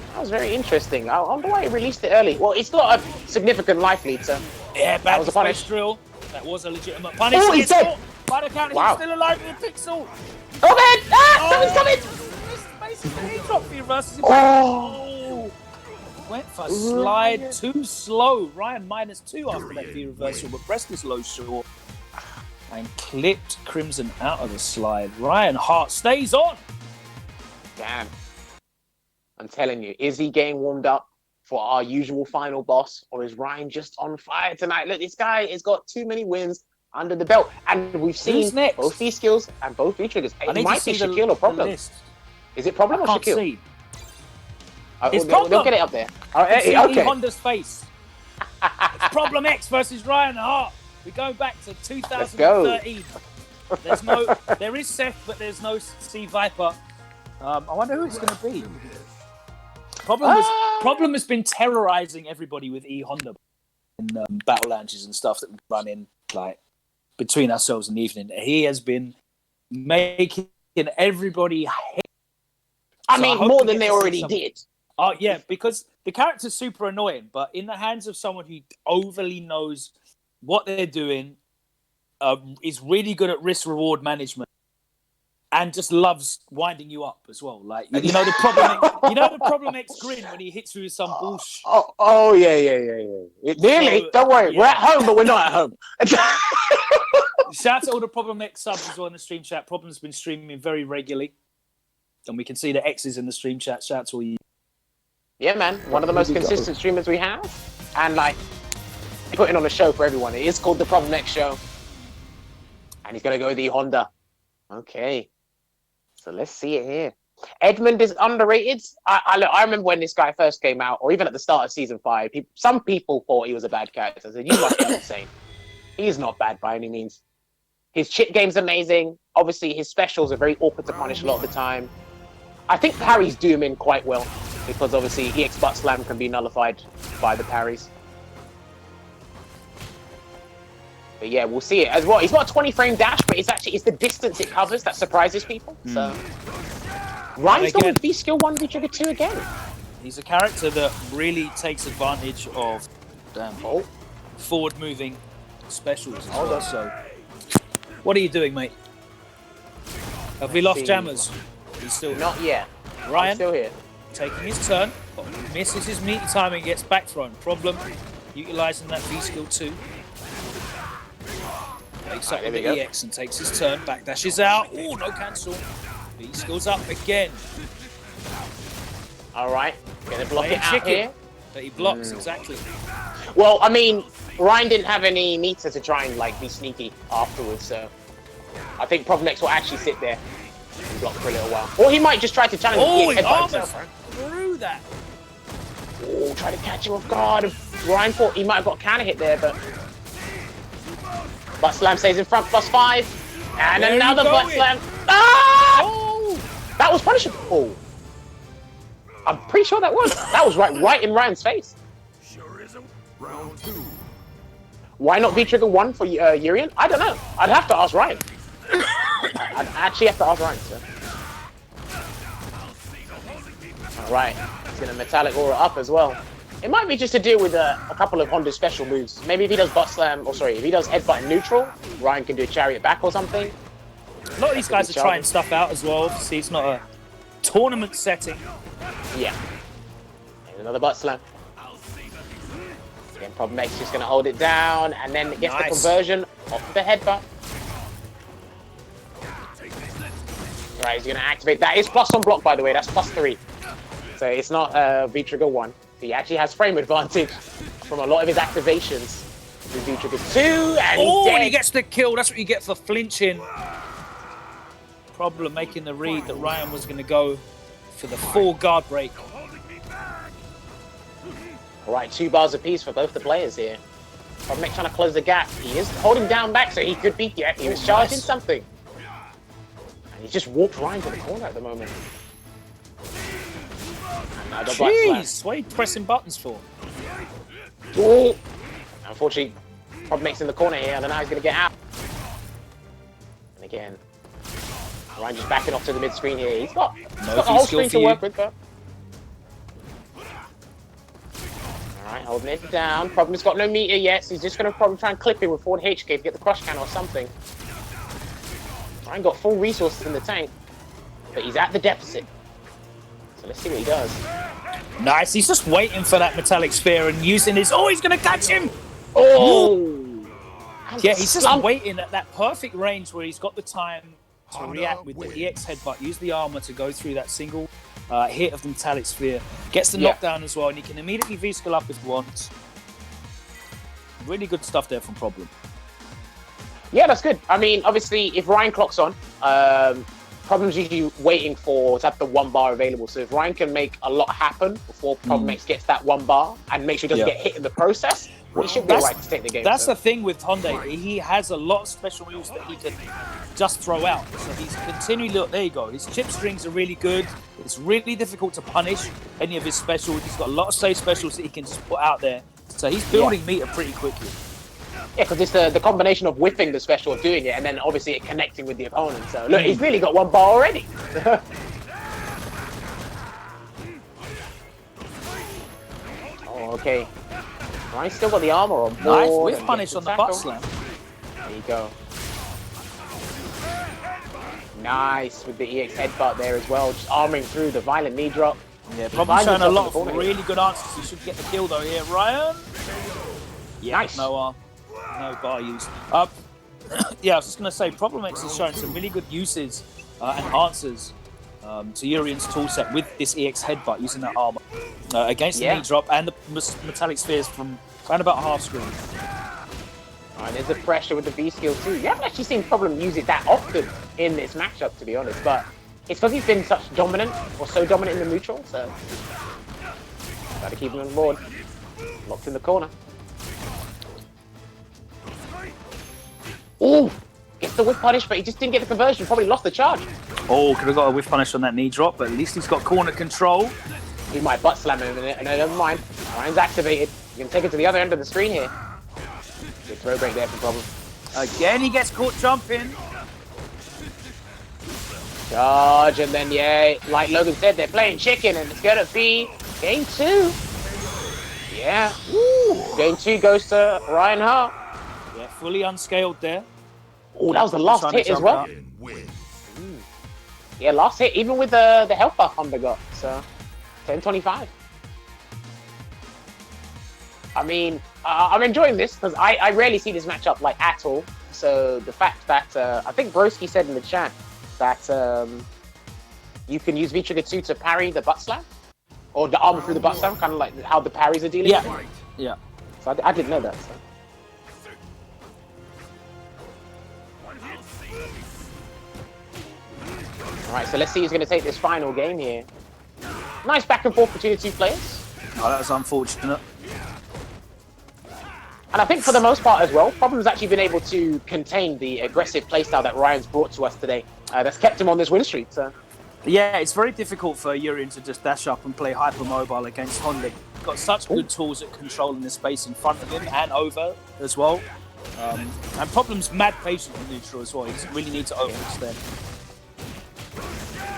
Speaker 2: That was very interesting. I wonder why he released it early. Well, it's not a significant life lead, so...
Speaker 1: Yeah,
Speaker 2: that was a punish
Speaker 1: drill. That was a legitimate punish.
Speaker 2: Oh, he's dead!
Speaker 1: By the count, he's still alive with a pixel.
Speaker 2: Oh, man! Ah, someone's coming!
Speaker 1: Basically, he dropped the reverses.
Speaker 2: Oh!
Speaker 1: Went for slide too slow. Ryan -2 after that V reversal, but Broski's low short. and clipped Crimson out of the slide. Ryan Hart stays on.
Speaker 2: Damn. I'm telling you, is he getting warmed up for our usual final boss, or is Ryan just on fire tonight? Look, this guy has got too many wins under the belt, and we've seen both these skills and both these triggers. It might be Shaquille or Problem. Is it Problem or Shaquille?
Speaker 1: See.
Speaker 2: It's Problem. They'll get it up there. Okay.
Speaker 1: Honda's face. It's Problem X versus Ryan Hart. We're going back to 2013. There is Seth, but there's no C Viper. I wonder who it's going to be. Problem has been terrorizing everybody with E Honda in battle lounges and stuff that we run in like between ourselves in the evening. He has been making everybody hate.
Speaker 2: I mean, more than they already did.
Speaker 1: Oh yeah, because the character's super annoying, but in the hands of someone who overly knows what they're doing, is really good at risk-reward management, and just loves winding you up as well. Like you know the Problem X grin when he hits you with some bullshit.
Speaker 2: Oh yeah. Nearly. Don't worry, we're at home, but we're not at home.
Speaker 1: Shout out to all the Problem X subs as well in the stream chat. Problem's been streaming very regularly, and we can see the X's in the stream chat. Shout out to all you.
Speaker 2: Yeah, man. One of the most consistent streamers we have. And, like, putting on a show for everyone. It is called the Problem X Show. And he's going to go with the Honda. Okay. So let's see it here. Edmund is underrated. I remember when this guy first came out, or even at the start of Season 5, some people thought he was a bad character. I said, you must be insane. He's not bad by any means. His chip game's amazing. Obviously, his specials are very awkward to punish a lot of the time. I think parries do him in quite well, because obviously EX butt slam can be nullified by the parries. But yeah, we'll see it as well. He's got a 20 frame dash, but it's the distance it covers that surprises people. So Ryan's going to be skill 1, V trigger 2 again.
Speaker 1: He's a character that really takes advantage of forward moving specials as well. So what are you doing, mate? Have we lost Jammers? He's still
Speaker 2: not yet.
Speaker 1: Ryan
Speaker 2: still here.
Speaker 1: Taking his turn, misses his meaty timing, gets back thrown. Problem, utilising that V skill 2. Makes up with the EX and takes his turn, back dashes out. Oh, no cancel. V skills up again.
Speaker 2: Alright, gonna block it out here.
Speaker 1: But he blocks, exactly.
Speaker 2: Well, I mean, Ryan didn't have any meter to try and like be sneaky afterwards, so I think Problem X will actually sit there and block for a little while. Or he might just try to challenge the EX head by himself.
Speaker 1: Through that.
Speaker 2: Oh, try to catch him off guard. Ryan thought he might have got a counter hit there, but butt slam stays in front, +5. And there another butt slam. Ah! Oh! That was punishable. Oh. I'm pretty sure that was right in Ryan's face.
Speaker 3: Sure is a round 2.
Speaker 2: Why not V-trigger 1 for Urian? I don't know. I'd have to ask Ryan. I'd actually have to ask Ryan, sir. Alright, he's going to Metallic Aura up as well. It might be just to deal with a couple of Honda's special moves. Maybe if he does butt slam, if he does headbutt in neutral, Ryan can do a chariot back or something.
Speaker 1: A lot of these guys are trying stuff out as well. Obviously, it's not a tournament setting.
Speaker 2: Yeah. And another butt slam. Again, Problem X just going to hold it down, and then it gets the conversion off the headbutt. Right, he's going to activate. That is plus on block, by the way. That's +3. So it's not V-trigger 1. He actually has frame advantage from a lot of his activations. V-trigger 2, and he's dead.
Speaker 1: He gets the kill. That's what you get for flinching. Problem making the read that Ryan was going to go for the full guard break.
Speaker 2: All right, 2 bars apiece for both the players here. Problem X trying to close the gap. He is holding down back, so he could beat you. He was charging something. And he just walked Ryan to the corner at the moment.
Speaker 1: Jeez, what are you pressing buttons for?
Speaker 2: Oh. Unfortunately, Problem X in the corner here. I don't know how he's going to get out. And again, Ryan just backing off to the mid-screen here. He's got the whole screen to work with, but... Alright, holding it down. Problem's got no meter yet, so he's just going to probably try and clip it with forward HK to get the crush can or something. Ryan got full resources in the tank, but he's at the deficit. So let's see what he does.
Speaker 1: Nice, he's just waiting for that metallic sphere and using his... Oh, he's going to catch him!
Speaker 2: Oh!
Speaker 1: Yeah, he's just
Speaker 2: slump.
Speaker 1: waiting at that perfect range where he's got the time to react with the EX headbutt, use the armor to go through that single hit of the metallic sphere, gets the knockdown as well, and he can immediately V-skill up if he wants. Really good stuff there from Problem.
Speaker 2: Yeah, that's good. I mean, obviously, if Ryan clocks on, Problem's usually waiting to have the 1 bar available. So if Ryan can make a lot happen before Problem X gets that 1 bar and make sure he doesn't get hit in the process, well, he should be right to take the game.
Speaker 1: That's the thing with Honda. He has a lot of special moves that he can just throw out. So he's continually, there you go. His chip strings are really good. It's really difficult to punish any of his specials. He's got a lot of safe specials that he can just put out there. So he's building meter pretty quickly.
Speaker 2: Yeah, because it's the combination of whipping the special, of doing it, and then obviously it connecting with the opponent. So look, he's really got 1 bar already. Oh, okay. Ryan's still got the armor on board.
Speaker 1: Nice whiff punish on the butt slam.
Speaker 2: There you go. Nice with the EX headbutt there as well, just arming through the violent knee drop.
Speaker 1: Yeah, probably showing a lot of really good answers. He should get the kill though here, Ryan. Yeah,
Speaker 2: nice.
Speaker 1: No bar use. Yeah, I was just going to say, Problem X is showing some really good uses and answers to Urian's toolset with this EX headbutt, using that armor against the knee drop and the metallic spheres from around about half screen.
Speaker 2: Alright, there's the pressure with the V skill too. You haven't actually seen Problem use it that often in this matchup, to be honest, but it's because he's been such dominant, or so dominant in the neutral, so gotta keep him on board. Locked in the corner. Ooh! Gets the whiff punish, but he just didn't get the conversion. Probably lost the charge.
Speaker 1: Oh, could have got a whiff punish on that knee drop, but at least he's got corner control.
Speaker 2: He might butt slam him in it. No, never mind. Ryan's activated. You can take it to the other end of the screen here. Good throw break there for Problem.
Speaker 1: Again, he gets caught jumping.
Speaker 2: Charge, and then, yeah, like Logan said, they're playing chicken, and it's going to be game 2. Yeah. Woo. Game 2 goes to Ryan Hart.
Speaker 1: Yeah, fully unscaled there.
Speaker 2: Oh, that was the last hit as well. Yeah, last hit, even with the health buff Honda got. So, 10-25. I mean, I'm enjoying this because I rarely see this matchup like at all. So the fact that I think Broski said in the chat that you can use V-Trigger 2 to parry the butt slam or the armor through the butt slam, kind of like how the parries are dealing.
Speaker 1: Yeah, yeah.
Speaker 2: So I didn't know that. So. All right, so let's see who's going to take this final game here. Nice back and forth between the two players.
Speaker 1: Oh, that was unfortunate.
Speaker 2: And I think for the most part as well, Problem's actually been able to contain the aggressive playstyle that Ryan's brought to us today. That's kept him on this win streak. So.
Speaker 1: Yeah, it's very difficult for Urian to just dash up and play hypermobile against Honda. He's got such good tools at controlling the space in front of him and over as well. And Problem's mad patient in neutral as well. He doesn't really need to overextend.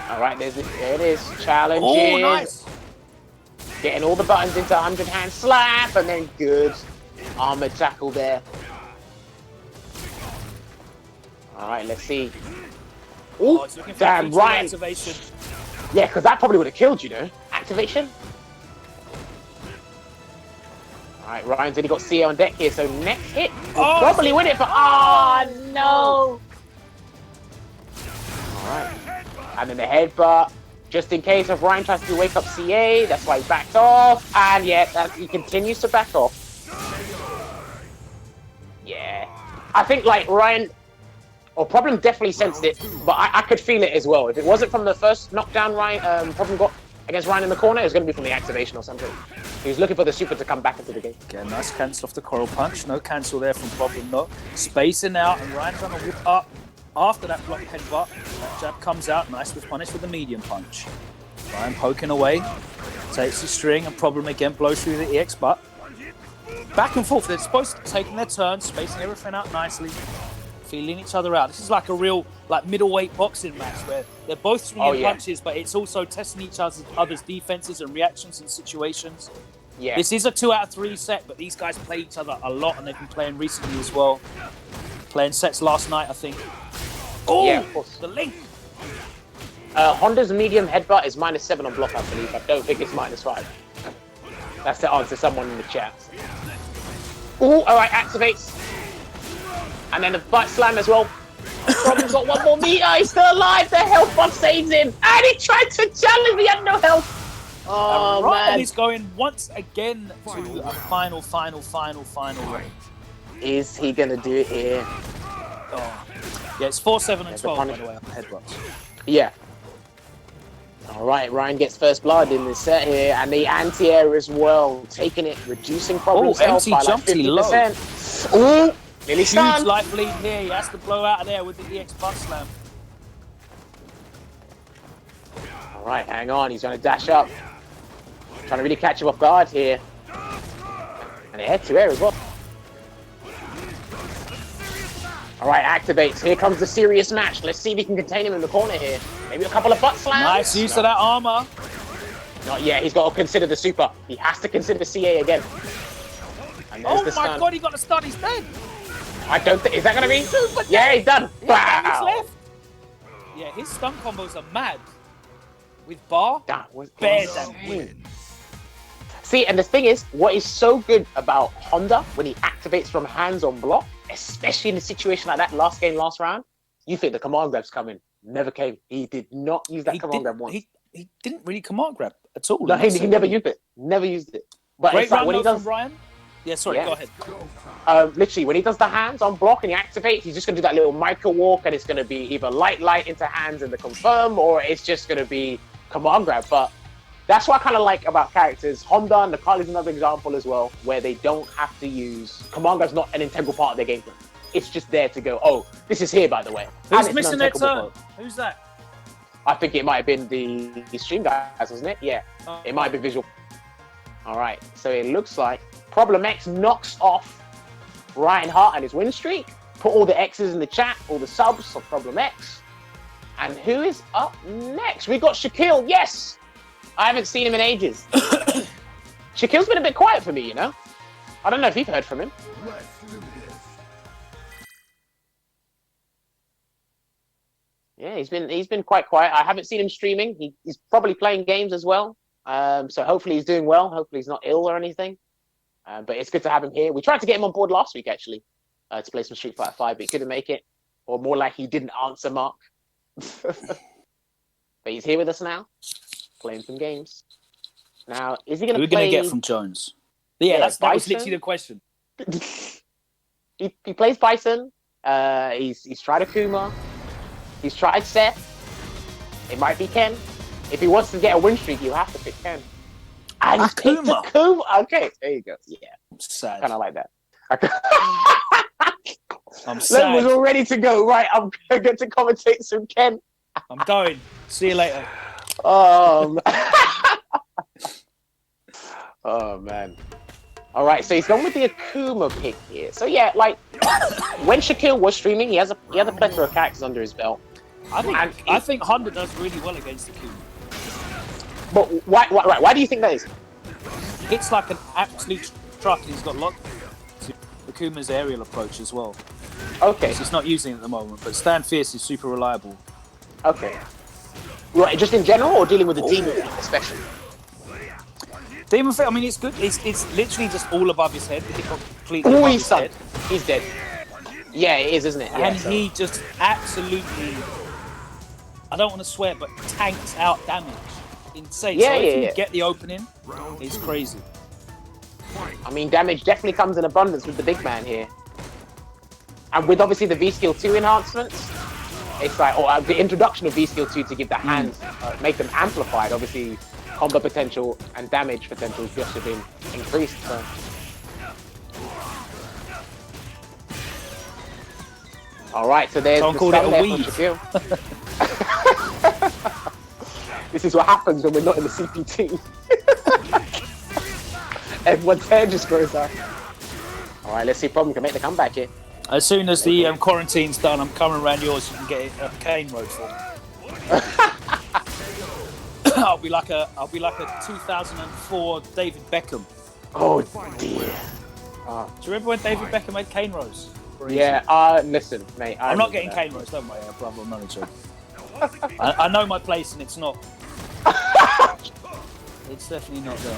Speaker 2: All right, there it is. Challenges.
Speaker 1: Oh, nice.
Speaker 2: Getting all the buttons into 100-hand slap, and then good armored tackle there. All right, let's see. Ooh, damn, Ryan.
Speaker 1: Activation.
Speaker 2: Yeah, because that probably would have killed you, know? Activation. All right, Ryan's already got CA on deck here, so next hit will probably win it for... Oh, no! All right. And then the headbutt, just in case if Ryan tries to wake up CA, that's why he backed off. And yeah, he continues to back off. Yeah. I think like Ryan, or Problem definitely sensed it, but I could feel it as well. If it wasn't from the first knockdown Ryan, Problem got against Ryan in the corner, it was going to be from the activation or something. He was looking for the super to come back into the game.
Speaker 1: Again, nice cancel off the coral punch. No cancel there from Problem, no. Spacing out, and Ryan trying to whip up. After that block headbutt, that jab comes out, nice with punish with the medium punch. Ryan poking away, takes the string, and Problem again blows through the EX butt. Back and forth, they're supposed to be taking their turns, spacing everything out nicely, feeling each other out. This is like a real like middleweight boxing match where they're both swinging punches, but it's also testing each other's defenses and reactions and situations.
Speaker 2: Yeah.
Speaker 1: This is a 2 out of 3 set, but these guys play each other a lot, and they've been playing recently as well. Playing sets last night, I think. Oh,
Speaker 2: yeah, of course.
Speaker 1: The link.
Speaker 2: Honda's medium headbutt is -7 on block, I believe. I don't think it's -5. That's the answer someone in the chat. Oh, all right, activates. And then the butt slam as well. Problem's got one more meter. He's still alive. The health buff saves him. And he tried to challenge. He had no health. Oh,
Speaker 1: Ryan
Speaker 2: man.
Speaker 1: is going once again to a final round.
Speaker 2: Is he going to do it here?
Speaker 1: Oh. Yeah, it's 4-7 and 12, by the way, on the headbutts.
Speaker 2: Yeah. All right, Ryan gets first blood in this set here, and the anti-air as well, taking it, reducing problems health by like 50%. Ooh, nearly
Speaker 1: Huge
Speaker 2: stunned.
Speaker 1: life lead here. He has to blow out of there with the EX butt slam.
Speaker 2: All right, hang on. He's trying to dash up. Trying to really catch him off guard here. And head to air as well. All right, activates. Here comes the serious match. Let's see if he can contain him in the corner here. Maybe a couple of butt slams.
Speaker 1: Nice use of that armor.
Speaker 2: Not yet. He's got to consider the super. He has to consider the CA again. And there's
Speaker 1: Oh
Speaker 2: the
Speaker 1: my
Speaker 2: stun.
Speaker 1: god, he got the stun. He's dead.
Speaker 2: I don't think... Is that going to be... Yeah, he's done.
Speaker 1: Yeah, he's
Speaker 2: Wow.
Speaker 1: left. Yeah, his stun combos are mad. With bar,
Speaker 2: That was
Speaker 1: bare
Speaker 2: insane.
Speaker 1: damage.
Speaker 2: See, and the thing is, what is so good about Honda when he activates from hands on block, especially in a situation like that, last game, last round, you think the command grab's coming. Never came. He did not use that command grab once.
Speaker 1: He didn't really command grab at all.
Speaker 2: No, he never used it. Never used it. But
Speaker 1: Great
Speaker 2: it's like
Speaker 1: round
Speaker 2: when he
Speaker 1: though
Speaker 2: does...
Speaker 1: from Ryan. Yeah, sorry,
Speaker 2: Yeah.
Speaker 1: go ahead.
Speaker 2: Literally, when he does the hands on block and he activates, he's just going to do that little micro walk, and it's going to be either light into hands in the confirm, or it's just going to be command grab. But that's what I kind of like about characters. Honda and Nakali is another example as well, where they don't have to use command grab's not an integral part of their gameplay. It's just there to go, oh, this is here, by the way. And
Speaker 1: Who's
Speaker 2: it's
Speaker 1: missing
Speaker 2: an
Speaker 1: their
Speaker 2: integral
Speaker 1: turn?
Speaker 2: part.
Speaker 1: Who's that?
Speaker 2: I think it might have been the stream guys, wasn't it? Yeah,
Speaker 1: Oh.
Speaker 2: it might be visual. All right, so it looks like Problem X knocks off Ryan Hart and his win streak. Put all the X's in the chat, all the subs of Problem X. And who is up next? We got Shaquille. Yes! I haven't seen him in ages. Shaquille's been a bit quiet for me, you know? I don't know if you've heard from him.
Speaker 3: Let's do this.
Speaker 2: Yeah, he's been quite quiet. I haven't seen him streaming. He's probably playing games as well. So hopefully he's doing well. Hopefully he's not ill or anything. But it's good to have him here. We tried to get him on board last week, actually, to play some Street Fighter 5, but he couldn't make it. Or more like he didn't answer Mark. But he's here with us now, playing some games. Now, is he going to play...
Speaker 1: Who are we going to get from Jones? Yeah, that was
Speaker 2: Bison?
Speaker 1: literally the question.
Speaker 2: he plays Bison. He's tried Akuma. He's tried Seth. It might be Ken. If he wants to get a win streak, you have to pick Ken. And he's picked
Speaker 1: Akuma.
Speaker 2: Akuma. Okay, there you go. Yeah,
Speaker 1: Sad.
Speaker 2: kind of like that.
Speaker 1: I'm
Speaker 2: Len
Speaker 1: sad.
Speaker 2: was all ready to go. Right, I'm going to get to commentate some Ken.
Speaker 1: I'm going. See you later.
Speaker 2: Oh, man. All right, so he's gone with the Akuma pick here. So, yeah, like, when Shaquille was streaming, he had a plethora of characters under his belt.
Speaker 1: I think Honda does really well against the Akuma.
Speaker 2: But why do you think that is?
Speaker 1: It's like an absolute truck. He's got locked to Akuma's aerial approach as well.
Speaker 2: Okay,
Speaker 1: He's not using it at the moment, but Stand Fierce is super reliable.
Speaker 2: okay. Right, just in general, or dealing with the demon thing especially?
Speaker 1: Demon Fit, I mean, it's good. It's literally just all above his head. It's completely
Speaker 2: Oh,
Speaker 1: above
Speaker 2: he's
Speaker 1: his
Speaker 2: stunned.
Speaker 1: head.
Speaker 2: He's dead. Yeah, it is, isn't it? Yeah,
Speaker 1: And he just absolutely, I don't want to swear, but tanks out damage. Insane.
Speaker 2: Yeah,
Speaker 1: so if
Speaker 2: yeah.
Speaker 1: you get the opening, it's crazy.
Speaker 2: I mean, damage definitely comes in abundance with the big man here. And with obviously the V-Skill 2 enhancements, it's like, or the introduction of V-Skill 2 to give the hands, make them amplified. Obviously, combo potential and damage potential has just been increased. So. All right, so there's
Speaker 1: Someone
Speaker 2: the
Speaker 1: called it
Speaker 2: stun
Speaker 1: a
Speaker 2: there
Speaker 1: weave.
Speaker 2: from Shaquille. This is what happens when we're not in the CPT. Everyone's hair just grows out. All right, let's see if Problem can make the comeback here.
Speaker 1: As soon as the quarantine's done, I'm coming around yours. You can get a cane road for me. I'll be like a 2004 David Beckham.
Speaker 2: Oh dear.
Speaker 1: Do you remember when David Beckham had cane rows?
Speaker 2: Yeah. Listen, mate.
Speaker 1: I'm not getting cane rows, don't worry, brother. I'm not joking. I know my place, and it's not. It's definitely not there.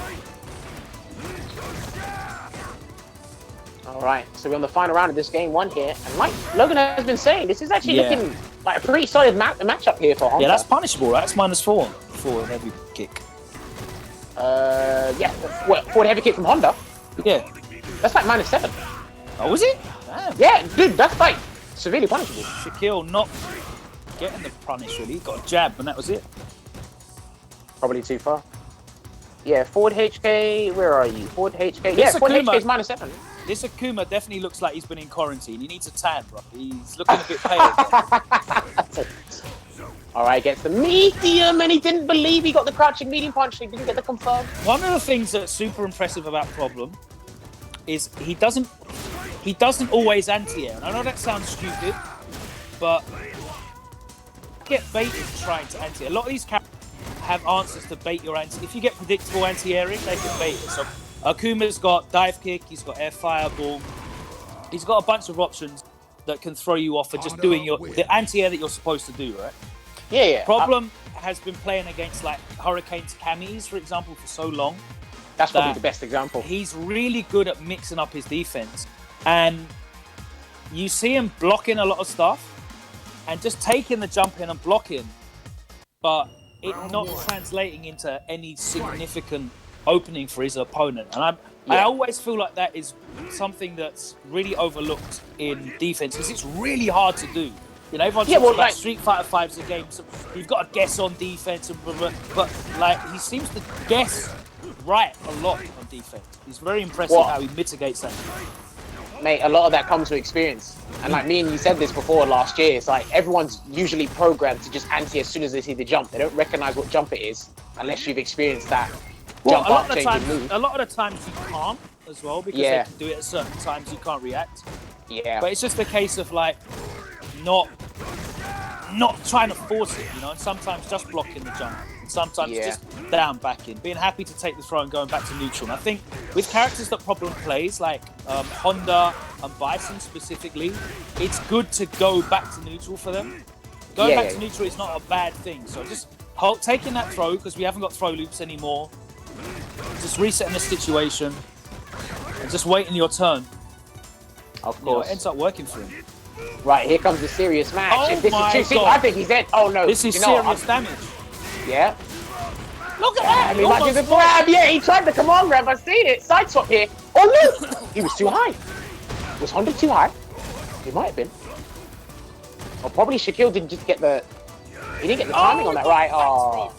Speaker 2: All right, so we're on the final round of this game one here, and like Logan has been saying, this is actually looking like a pretty solid matchup here for Honda.
Speaker 1: Yeah, that's punishable, right? That's -4 for a heavy kick.
Speaker 2: Yeah, for the heavy kick from Honda.
Speaker 1: Yeah.
Speaker 2: That's like -7.
Speaker 1: Oh, was it? Damn.
Speaker 2: Yeah, dude, that's like severely punishable.
Speaker 1: Shaquille not getting the punish, really. He got a jab, and that was it.
Speaker 2: Probably too far. Yeah, forward HK, where are you? Forward HK. Yeah, forward HK is -7.
Speaker 1: This Akuma definitely looks like he's been in quarantine. He needs a tan, bro. He's looking a bit pale again.
Speaker 2: All right, gets the medium, and he didn't believe he got the crouching medium punch. He didn't get the confirm.
Speaker 1: One of the things that's super impressive about Problem is he doesn't always anti-air. And I know that sounds stupid, but get baited trying to anti-air. A lot of these characters have answers to bait your anti. If you get predictable anti-airing, they can bait it. So Akuma's got dive kick, he's got air fireball, he's got a bunch of options that can throw you off for just doing the anti-air that you're supposed to do, right?
Speaker 2: Yeah.
Speaker 1: Problem has been playing against like Hurricane's Camis, for example, for so long.
Speaker 2: That's probably the best example.
Speaker 1: He's really good at mixing up his defense, and you see him blocking a lot of stuff and just taking the jump in and blocking, but it not translating into any significant opening for his opponent. And I always feel like that is something that's really overlooked in defense because it's really hard to do. You know, everyone talks about Street Fighter 5's a game, so you've got to guess on defense, and blah, blah, but like he seems to guess right a lot on defense. He's very impressive how he mitigates that.
Speaker 2: Mate, a lot of that comes with experience. And like me and you said this before last year, it's like everyone's usually programmed to just anti as soon as they see the jump. They don't recognize what jump it is unless you've experienced that jump up, changing move.
Speaker 1: A lot of the times you can't as well because they can do it at certain times you can't react.
Speaker 2: Yeah.
Speaker 1: But it's just a case of like not trying to force it, you know, and sometimes just blocking the jump. Sometimes just down backing, being happy to take the throw and going back to neutral. And I think with characters that Problem plays, like Honda and Bison specifically, it's good to go back to neutral for them. Going back to neutral is not a bad thing. So just taking that throw, because we haven't got throw loops anymore, just resetting the situation and just waiting your turn.
Speaker 2: Of course.
Speaker 1: You know, it ends up working for him.
Speaker 2: Right, here comes the serious match.
Speaker 1: Oh
Speaker 2: if this
Speaker 1: my
Speaker 2: is too
Speaker 1: God.
Speaker 2: I think he's dead. Oh no.
Speaker 1: This is serious damage.
Speaker 2: Yeah.
Speaker 1: Look at that!
Speaker 2: I mean, like the grab. Yeah, he tried the command grab. I've seen it. Side swap here. Oh no! He was too high. Was Honda too high? He might have been. Or probably Shaquille didn't just get the. He didn't get the timing on that, right? Oh.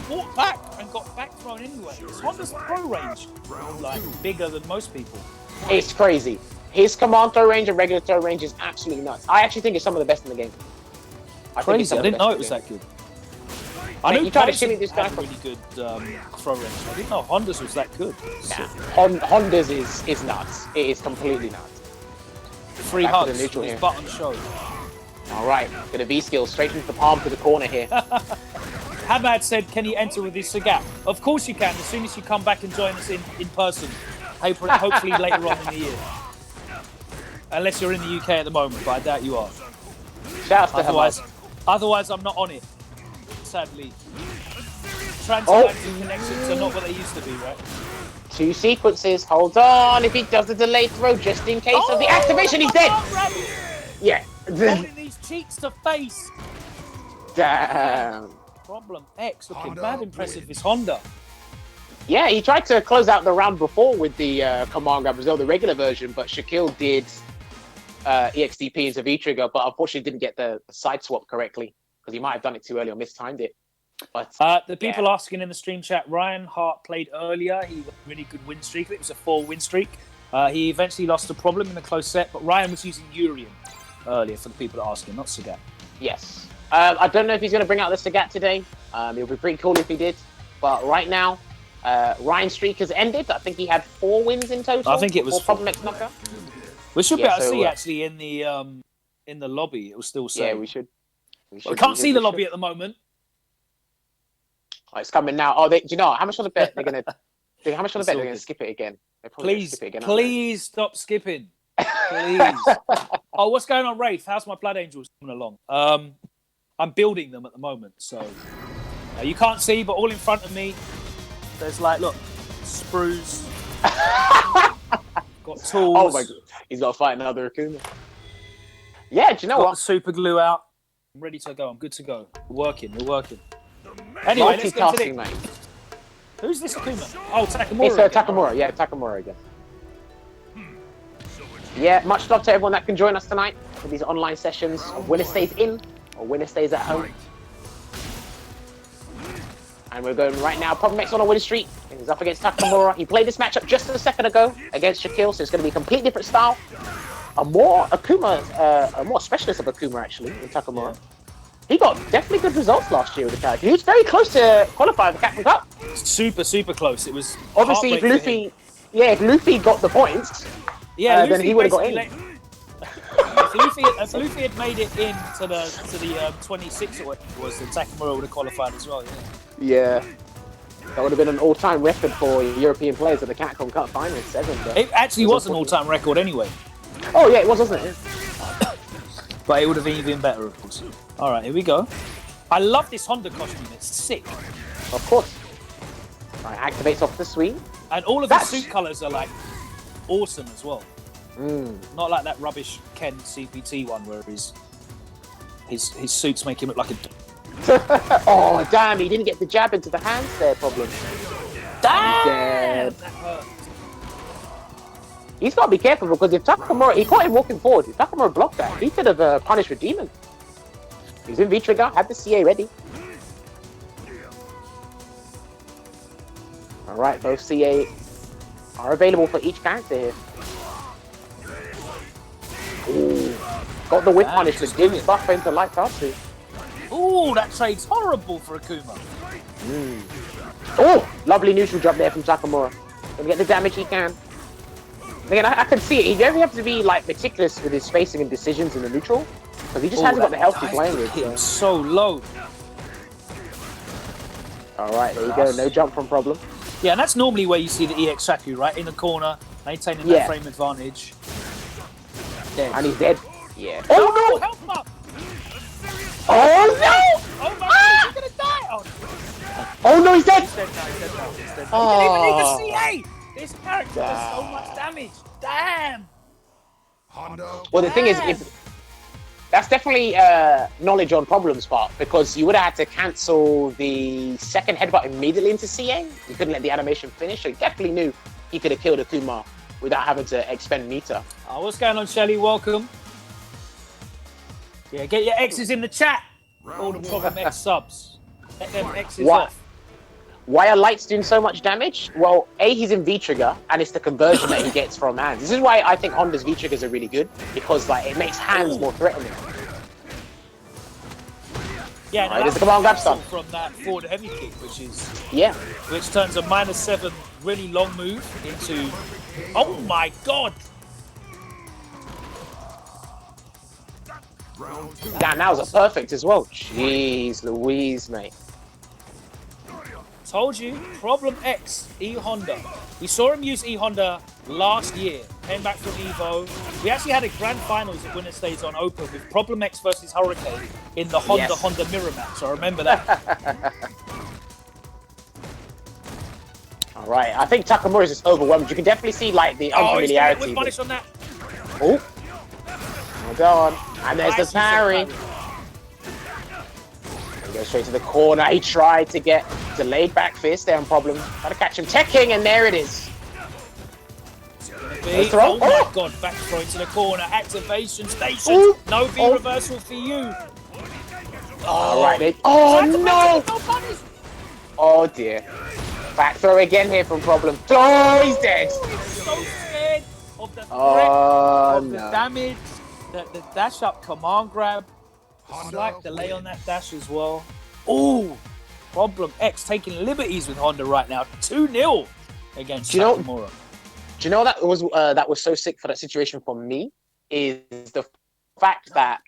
Speaker 1: He walked back and got back thrown anyway. Honda's throw range like bigger than most people.
Speaker 2: It's crazy. His command throw range and regular throw range is absolutely nuts. I actually think it's some of the best in the game.
Speaker 1: Crazy! I didn't know it was that good. I know
Speaker 2: you tried to shimmy this guy
Speaker 1: had really good throw range. I didn't know Honda's was that good.
Speaker 2: Nah, Honda's is nuts. It is completely nuts.
Speaker 1: Free hugs. His button showed.
Speaker 2: All right, gonna V skill straight into the palm to the corner here.
Speaker 1: Hamad said, "Can he enter with his Sagat?" Of course you can. As soon as you come back and join us in person, hopefully later on in the year. Unless you're in the UK at the moment, but I doubt you are.
Speaker 2: Shout out to
Speaker 1: Otherwise, I'm not on it. Sadly, transatlantic connections are not what they used to be, right?
Speaker 2: 2 sequences. Hold on. If he does the delayed throw, just in case of the activation, he's dead. Yeah.
Speaker 1: Holding these cheeks to face.
Speaker 2: Damn.
Speaker 1: Problem X looking mad impressive is Honda.
Speaker 2: Yeah, he tried to close out the round before with the command grab as well, the regular version, but Shaquille did EXDP into V-trigger, but unfortunately didn't get the side swap correctly because he might have done it too early or mistimed it. But
Speaker 1: the people asking in the stream chat, Ryan Hart played earlier. He was a really good win streak. It was a 4-win streak. He eventually lost a Problem in a close set, but Ryan was using Urian earlier for the people that are asking, not Sagat.
Speaker 2: Yes. I don't know if he's going to bring out the Sagat today. It would be pretty cool if he did. But right now, Ryan's streak has ended. I think he had 4 wins in total.
Speaker 1: I think it was 4.
Speaker 2: Problem X knockout.
Speaker 1: We should be able to see actually in the lobby. It will still say.
Speaker 2: Yeah, we should.
Speaker 1: We can't see the lobby at the moment.
Speaker 2: Oh, it's coming now. Oh, do you know how much on the bet they're gonna? How much on the bet they're gonna skip it again?
Speaker 1: Please stop skipping. Please. Oh, what's going on, Wraith? How's my Blood Angels coming along? I'm building them at the moment, so you can't see, but all in front of me, there's like, look, sprues. Got tools.
Speaker 2: Oh my god, he's got to fight another Akuma. Yeah, do you know
Speaker 1: Got
Speaker 2: what?
Speaker 1: the super glue out. I'm ready to go. I'm good to go. We're working. Anyway, let's go to
Speaker 2: Multitasking, mate.
Speaker 1: Who's this Akuma? Oh, Takamura.
Speaker 2: It's
Speaker 1: again.
Speaker 2: Takamura. Yeah, Takamura again. Yeah, much love to everyone that can join us tonight for these online sessions of Winner Stays In or Winner Stays at Home. And we're going right now. Problem X on a winning streak. He's up against Takamura. He played this matchup just a second ago against Shaquille, so it's going to be a completely different style. A more specialist of Akuma actually in Takamura. He got definitely good results last year with the character. He was very close to qualify for the Capcom Cup.
Speaker 1: Super close. It was
Speaker 2: obviously if Luffy, if Luffy got the points, then he would have got in.
Speaker 1: If Luffy had made it into the 26 or whatever it was, then Takamura would have qualified as well.
Speaker 2: Yeah. That would have been an all-time record for European players at the Capcom Cup Finals 7.
Speaker 1: It actually was an all-time record anyway.
Speaker 2: Oh yeah, it was, wasn't it?
Speaker 1: But it would have been even better, of course. All right, here we go. I love this Honda costume. It's sick.
Speaker 2: Of course. Right, activates off the swing.
Speaker 1: And all of the suit colours are like awesome as well. Not like that rubbish Ken CPT one where his suits make him look like a...
Speaker 2: Oh, damn, he didn't get the jab into the hands there, problem.
Speaker 1: Damn! That hurt.
Speaker 2: He's got to be careful because if Takamura, he caught him walking forward. If Takamura blocked that, he could have punished with Demon. He was in V-Trigger, had the CA ready. Alright, both CA are available for each character here. Ooh, got the whip punish, but didn't buff into light Tatsu.
Speaker 1: Ooh, that trade's horrible for Akuma.
Speaker 2: Oh, lovely neutral jump there from Takamura. Gonna get the damage he can. Again, I can see it. He very have to be like meticulous with his spacing and decisions in the neutral, because he just hasn't got the health he's playing with.
Speaker 1: Hit him so low.
Speaker 2: All right, there you go. No jump from problem.
Speaker 1: Yeah, and that's normally where you see the EX Shaquille, right? In the corner, maintaining that frame advantage. Dead.
Speaker 2: And he's dead. Yeah.
Speaker 1: Oh no! Help him up!
Speaker 2: Oh no!
Speaker 1: Oh my god, he's gonna die!
Speaker 2: Oh no, he's dead!
Speaker 1: He's dead now, he's dead now, he's dead now. He didn't even need the CA! This character does so much damage. Damn!
Speaker 2: Well, the thing is, that's definitely knowledge on Problem's part, because you would have had to cancel the second headbutt immediately into CA. You couldn't let the animation finish, so he definitely knew he could have killed Akuma without having to expend meter.
Speaker 1: What's going on, Shelly? Welcome. Yeah, get your X's in the chat. All the Problem X subs. Let them X's off.
Speaker 2: Why are lights doing so much damage? Well, A, he's in V-Trigger, and it's the conversion that he gets from hands. This is why I think Honda's V-Triggers are really good, because like it makes hands more threatening.
Speaker 1: Yeah,
Speaker 2: there's the command grab stun
Speaker 1: from that forward heavy kick, which is which turns a -7 really long move into. Oh my god!
Speaker 2: Damn, that was a perfect as well. Jeez Louise, mate.
Speaker 1: Told you, Problem X, E Honda. We saw him use E Honda last year. Came back from Evo. We actually had a grand finals at WinnerStaysOn Open with Problem X versus Hurricane in the Honda mirror match. I remember that.
Speaker 2: All right, I think Takamura is just overwhelmed. You can definitely see like the unfamiliarity.
Speaker 1: He's punish on that.
Speaker 2: Oh, hold on. And there's the parry. Go straight to the corner. He tried to get delayed back fist there on Problem. Try to catch him teching, and there it is.
Speaker 1: Oh my god, back throw into the corner. Activation station. No V reversal for you.
Speaker 2: All right. Oh no! Oh dear. Back throw again here from Problem. Oh, he's dead.
Speaker 1: So scared of the threat, of the damage, the dash up command grab. Slight delay on that dash as well. Oh, Problem X taking liberties with Honda right now. 2-0 against Takamura.
Speaker 2: Do you know that was so sick for that situation for me is the fact that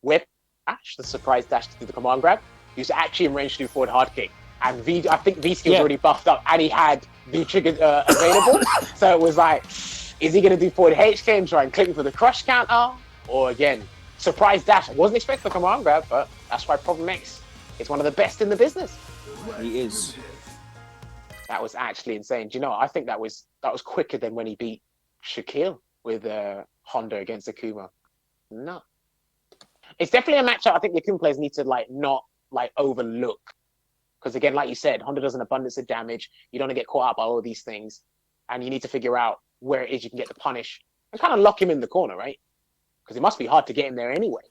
Speaker 2: Whip Dash, the surprise dash to do the command grab, he was actually in range to do forward hard kick. And I think V-Ski was already buffed up and he had V-Trigger available. So it was like, is he going to do forward HK and try and click for the crush counter? Or again, surprise dash. I wasn't expecting the command grab, but that's why Problem X is one of the best in the business.
Speaker 1: He is.
Speaker 2: That was actually insane. Do you know, I think that was quicker than when he beat Shaquille with Honda against Akuma. No. It's definitely a matchup I think the Akuma players need to not overlook. Because again, like you said, Honda does an abundance of damage. You don't want to get caught out by all of these things. And you need to figure out where it is you can get the punish and kind of lock him in the corner, right? Because it must be hard to get in there anyway.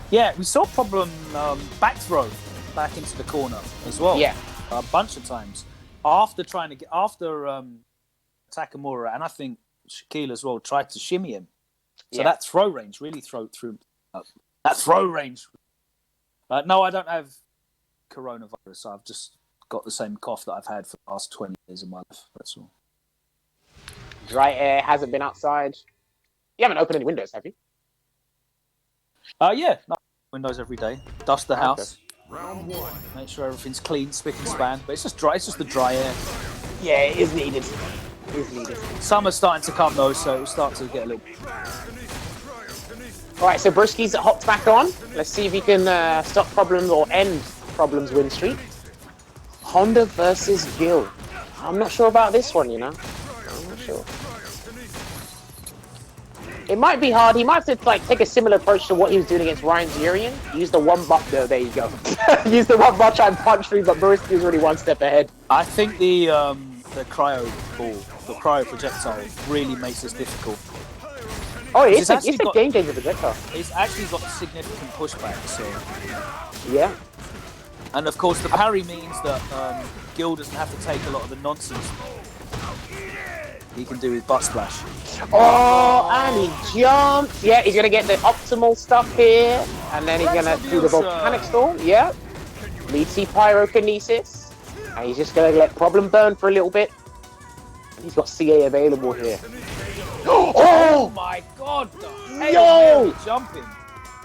Speaker 1: Yeah, we saw problem back throw back into the corner as well.
Speaker 2: Yeah.
Speaker 1: A bunch of times. After Takamura, and I think Shaquille as well, tried to shimmy him. So that throw range really through that throw range. No, I don't have coronavirus. I've just got the same cough that I've had for the last 20 years of my life. That's all.
Speaker 2: Dry air hasn't been outside. You haven't opened any windows, have you?
Speaker 1: Yeah, no, windows every day. Dust the house.
Speaker 3: Round 1.
Speaker 1: Make sure everything's clean, spick and span. But it's just dry. It's just the dry air.
Speaker 2: Yeah, it is needed. It is needed.
Speaker 1: Summer's starting to come though, so it'll start to get a little.
Speaker 2: All right, so Broski's hopped back on. Let's see if he can stop problems or end problems win streak. Honda versus Gil. I'm not sure about this one, I'm not sure. It might be hard. He might have to take a similar approach to what he was doing against Ryan Zurian. Use the one butt. There you go. Use the one butt, try and punch through, but Broski was already one step ahead.
Speaker 1: I think the cryo ball, the cryo projectile, really makes this difficult.
Speaker 2: Oh, it's a game changer projectile.
Speaker 1: It's actually got significant pushback, so
Speaker 2: yeah.
Speaker 1: And of course, the parry means that Gil doesn't have to take a lot of the nonsense. He can do his butt splash.
Speaker 2: Oh, and he jumped. Yeah, he's going to get the optimal stuff here. And then he's going to do the volcanic storm. Yeah. Meaty pyrokinesis. And he's just going to let problem burn for a little bit. And he's got CA available here.
Speaker 1: Oh my god!
Speaker 2: Yo!
Speaker 1: Jumping.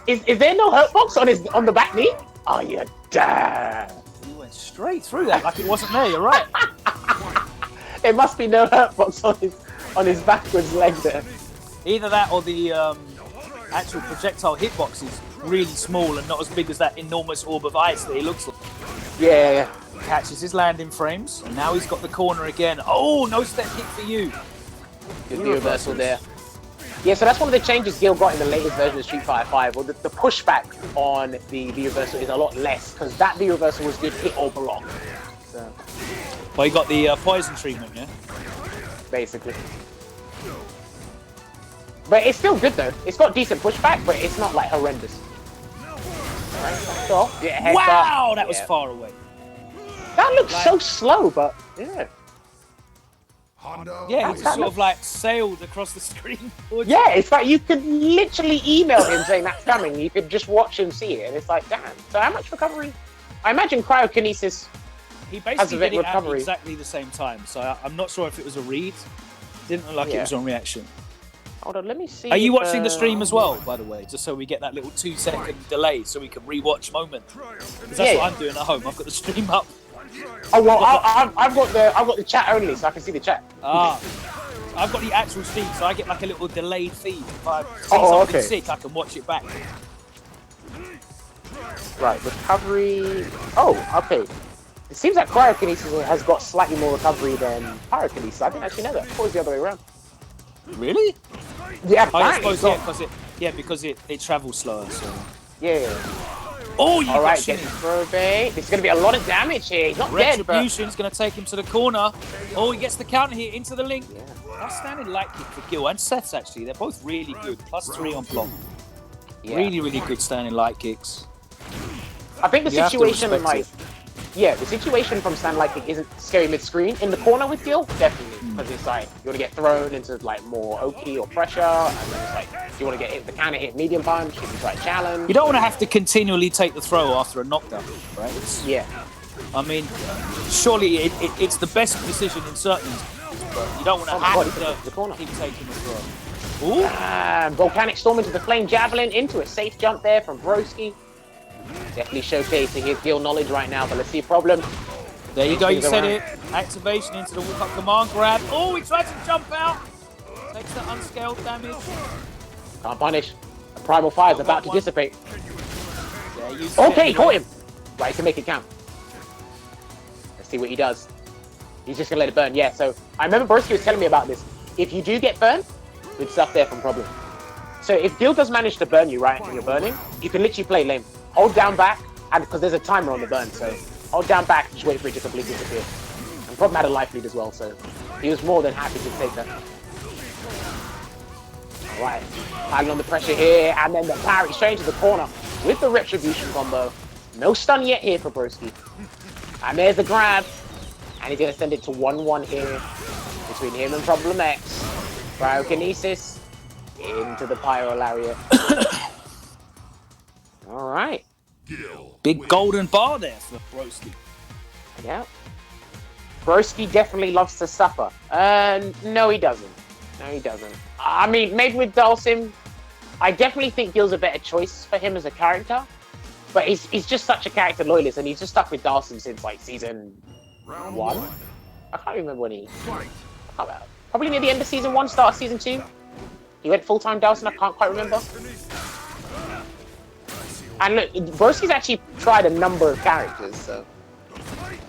Speaker 2: Is there no hurt box on the back knee? Oh, you damn.
Speaker 1: He went straight through that like it wasn't there, you're right.
Speaker 2: There must be no hurt box on his backwards leg there.
Speaker 1: Either that or the actual projectile hitbox is really small and not as big as that enormous orb of ice that he looks like.
Speaker 2: Yeah.
Speaker 1: Catches his landing frames, and now he's got the corner again. Oh, no step kick for you.
Speaker 2: Good reversal there. Yeah, so that's one of the changes Gil got in the latest version of Street Fighter 5. Well, the pushback on the V-reversal is a lot less, because that V-reversal was good hit or block. So.
Speaker 1: Well, he got the poison treatment, yeah?
Speaker 2: Basically. But it's still good, though. It's got decent pushback, but it's not, horrendous. Right, yeah,
Speaker 1: wow, that was far away.
Speaker 2: That looks so slow, but yeah.
Speaker 1: Yeah, he just sort of sailed across the screen.
Speaker 2: Yeah, it's like you could literally email him saying that's coming. You could just watch him see it, and it's like, damn. So how much recovery? I imagine cryokinesis.
Speaker 1: He basically did it at exactly the same time, so I'm not sure if it was a read. Didn't look like it was on reaction.
Speaker 2: Hold on, let me see.
Speaker 1: Are you watching the stream as well, by the way? Just so we get that little 2-second delay, so we can rewatch moment. Because that's what I'm doing at home. I've got the stream up.
Speaker 2: Oh well, I've got the chat only, so I can see the chat.
Speaker 1: I've got the actual stream, so I get a little delayed feed. If I see something sick, I can watch it back.
Speaker 2: Right, recovery. Oh, okay. It seems like cryokinesis has got slightly more recovery than pyrokinesis. I didn't actually know that. I thought it was the other way around.
Speaker 1: Really?
Speaker 2: Yeah,
Speaker 1: I suppose because it travels slower. So.
Speaker 2: Yeah.
Speaker 1: Oh, you
Speaker 2: Alright, get the throw bait. This is going to be a lot of damage here. He's not dead, but...
Speaker 1: Retribution's going to take him to the corner. Oh, he gets the counter here into the link. Yeah. That's standing light kick for Gil and Seth's, actually. They're both really good. +3 on block. Yeah. Really, really good standing light kicks.
Speaker 2: I think the situation, the situation from stand light kick isn't scary mid-screen. In the corner with Gil, definitely. Because it's you want to get thrown into more Oki or pressure, and then it's you want to get hit the counter hit medium punch, you can try challenge.
Speaker 1: You don't want to have to continually take the throw after a knockdown, right?
Speaker 2: Yeah.
Speaker 1: I mean, surely it's the best decision in certain instances, but you don't want to have to keep taking the throw. Ooh.
Speaker 2: Volcanic Storm into the Flame Javelin, into a safe jump there from Broski. Definitely showcasing his Gil knowledge right now, but let's see a problem.
Speaker 1: There you go, you said it. Activation into the walk-up command grab. Oh, he tried to jump out. Takes the unscaled damage.
Speaker 2: Can't punish. The Primal Fire is about to dissipate.
Speaker 1: Yeah,
Speaker 2: okay, caught him. Right, he can make it count. Let's see what he does. He's just going to let it burn. Yeah, so I remember Broski was telling me about this. if you do get burned, good stuff there from Problem. So if Gil does manage to burn you right when you're burning, you can literally play lame. Hold down back, and because there's a timer on the burn, so hold down back, just wait for it to completely disappear. And Problem had a life lead as well, so he was more than happy to take that. Alright, piling on the pressure here, and then the parry straight into the corner with the Retribution combo. No stun yet here for Broski. And there's the grab, and he's going to send it to 1-1 here between him and Problem X. Cryokinesis into the Pyro Lariat. Alright.
Speaker 1: Big golden bar there for Broski.
Speaker 2: Yeah. Broski definitely loves to suffer. No, he doesn't. No, he doesn't. I mean, maybe with Dalsim, I definitely think Gil's a better choice for him as a character. But he's just such a character loyalist, and he's just stuck with Dalsim since like season 1. I can't remember when he... Probably near the end of season 1, start of season 2. He went full-time Dalsim, I can't quite remember. And look, Broski's actually tried a number of characters, so...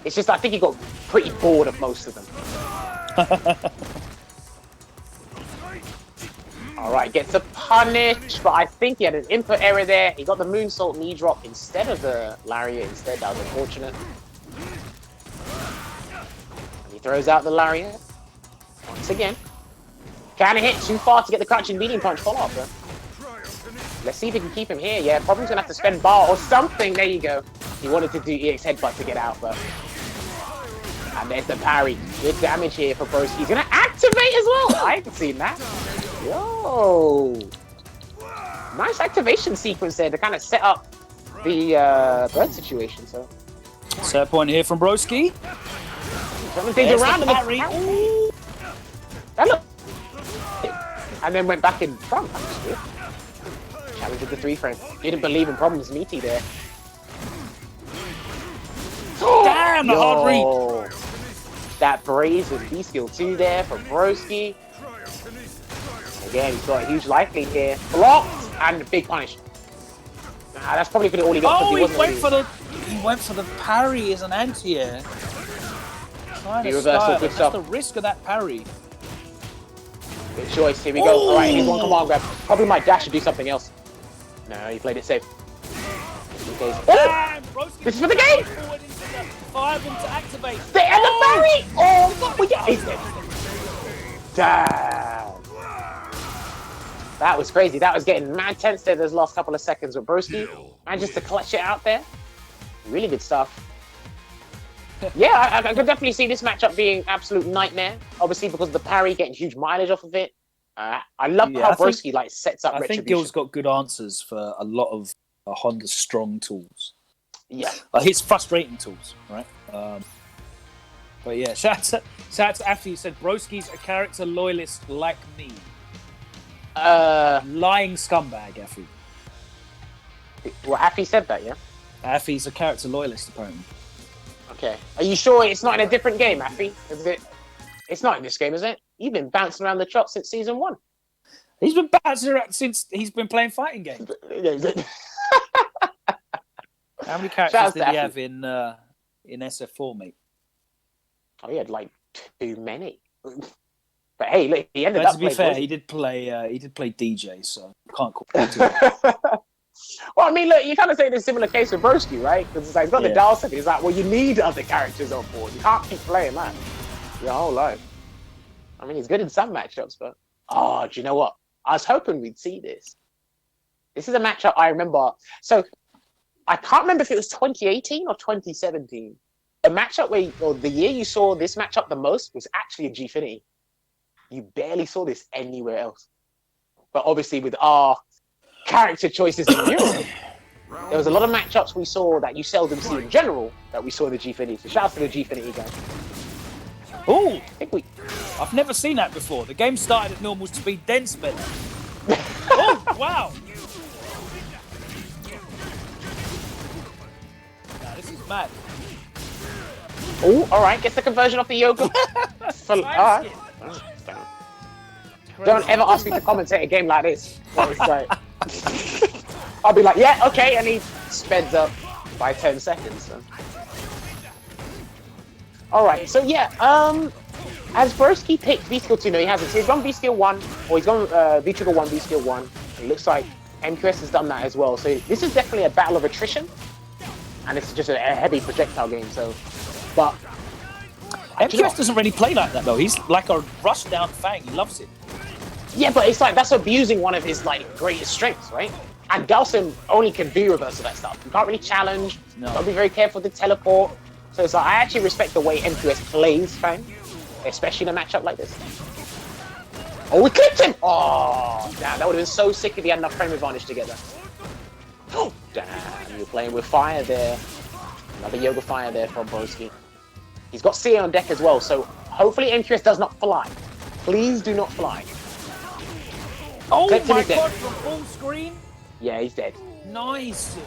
Speaker 2: It's just, I think he got pretty bored of most of them. Alright, gets a punish, but I think he had an input error there. He got the moonsault knee drop instead of the lariat instead. That was unfortunate. And he throws out the lariat. Once again. Can hit too far to get the crouching medium punch follow-up, though. Let's see if he can keep him here. Yeah, Problem's going to have to spend bar or something. There you go. He wanted to do EX headbutt to get out, but... And there's the parry. Good damage here for Broski. He's going to activate as well. I haven't seen that. Yo! Nice activation sequence there to kind of set up the bird situation. So
Speaker 1: set point here from Broski.
Speaker 2: Turning things around and that looked... And then went back in front. Challenge with the 3-frame. Didn't believe in Problem's meaty there.
Speaker 1: Damn, the hard read.
Speaker 2: That brazen B-skill 2 there from Broski. Again, he's got a huge life lead here. Blocked and a big punish. That's probably for all he got.
Speaker 1: Oh, he went for the parry as an anti-air. That's the risk of that parry.
Speaker 2: Good choice. Here we go. Alright, here's one command grab. Probably might dash to do something else. No, he played it safe.
Speaker 1: Damn,
Speaker 2: this is for the game!
Speaker 1: Fire them to activate.
Speaker 2: And the parry! Oh, we get it. Damn. That was crazy. That was getting mad tense there those last couple of seconds with Broski. Managed to clutch it out there. Really good stuff. Yeah, I could definitely see this matchup being absolute nightmare. Obviously, because of the parry, getting huge mileage off of it. I love how Broski like sets up Retribution.
Speaker 1: I think Gil's got good answers for a lot of Honda's strong tools.
Speaker 2: Yeah.
Speaker 1: His frustrating tools, right? But yeah, shout out to after you said Broski's a character loyalist like me. Lying scumbag, Affy.
Speaker 2: Well, Affy said that, yeah?
Speaker 1: Affy's a character loyalist, apparently.
Speaker 2: Okay. Are you sure it's not in a different game, Affy? Is it? It's not in this game, is it? You've been bouncing around the shop since season 1.
Speaker 1: He's been bouncing around since he's been playing fighting games. How many characters did he have in SF4, mate?
Speaker 2: Oh, he had like too many. But hey, look, he ended up.
Speaker 1: To be fair, he did play DJ, so can't call it.
Speaker 2: Well, I mean, look, you kind of say the similar case with Broski, right? Because it's like he's got the Dalsim. He's like, well, you need other characters on board. You can't keep playing that your whole life. I mean, he's good in some matchups, but do you know what? I was hoping we'd see this. This is a matchup I remember. So I can't remember if it was 2018 or 2017. The matchup the year you saw this matchup the most was actually in Gfinity. You barely saw this anywhere else. But obviously with our character choices in Europe, there was a lot of matchups we saw that you seldom see in general that we saw in the Gfinity. So shout out to the Gfinity guys.
Speaker 1: Oh, I've never seen that before. The game started at normal speed, then sped. Oh, wow. Nah, this is mad.
Speaker 2: Oh, all right. Gets the conversion off the yoga. All right. Don't ever ask me to commentate a game like this. I'll be like, yeah, okay, and he speds up by 10 seconds. So. All right, so yeah, Has Broski picked V-Skill 2? No, he hasn't. So he's gone V-Skill 1, or he's gone V-Trigger 1, V-Skill 1. It looks like MQS has done that as well. So this is definitely a battle of attrition. And it's just a heavy projectile game, so... But...
Speaker 1: MQS doesn't really play like that, though. He's like a rush-down Fang. He loves it.
Speaker 2: Yeah, but it's like, that's abusing one of his, like, greatest strengths, right? And Galsim only can do reverse of that stuff. You can't really challenge.
Speaker 1: No.
Speaker 2: Gotta be very careful to teleport. So it's like, I actually respect the way MQS plays Fang. Especially in a matchup like this. Oh, we clipped him! Oh, damn, that would have been so sick if he had enough frame advantage to get that. Oh, damn, you're playing with fire there. Another Yoga Fire there from Broski. He's got CA on deck as well, so hopefully MQS does not fly. Please do not fly.
Speaker 1: Oh
Speaker 2: Clipped him,
Speaker 1: my
Speaker 2: he's dead.
Speaker 1: god, from full screen?
Speaker 2: Yeah, he's dead.
Speaker 1: Nice.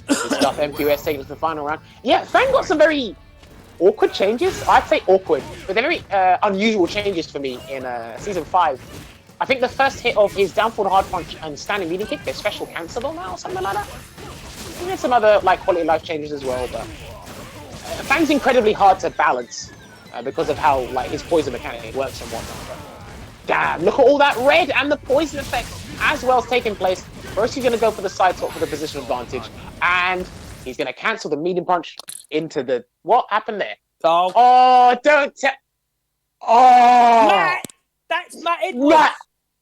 Speaker 2: Good stuff, MQS taking it to the final round. Yeah, Fang got some very awkward changes. I'd say awkward, but they're very unusual changes for me in Season 5. I think the first hit of his downfall hard punch and standing medium kick, they're special cancelable now or something like that. And there's some other like quality of life changes as well, but Fang's incredibly hard to balance because of how like his poison mechanic works and whatnot. But, damn, look at all that red and the poison effect as well as taking place. First, he's going to go for the side swap for the position advantage, and he's going to cancel the medium punch into the... What happened there? Oh, don't tell... Oh!
Speaker 1: Matt! That's Matt Edwards!
Speaker 2: Matt!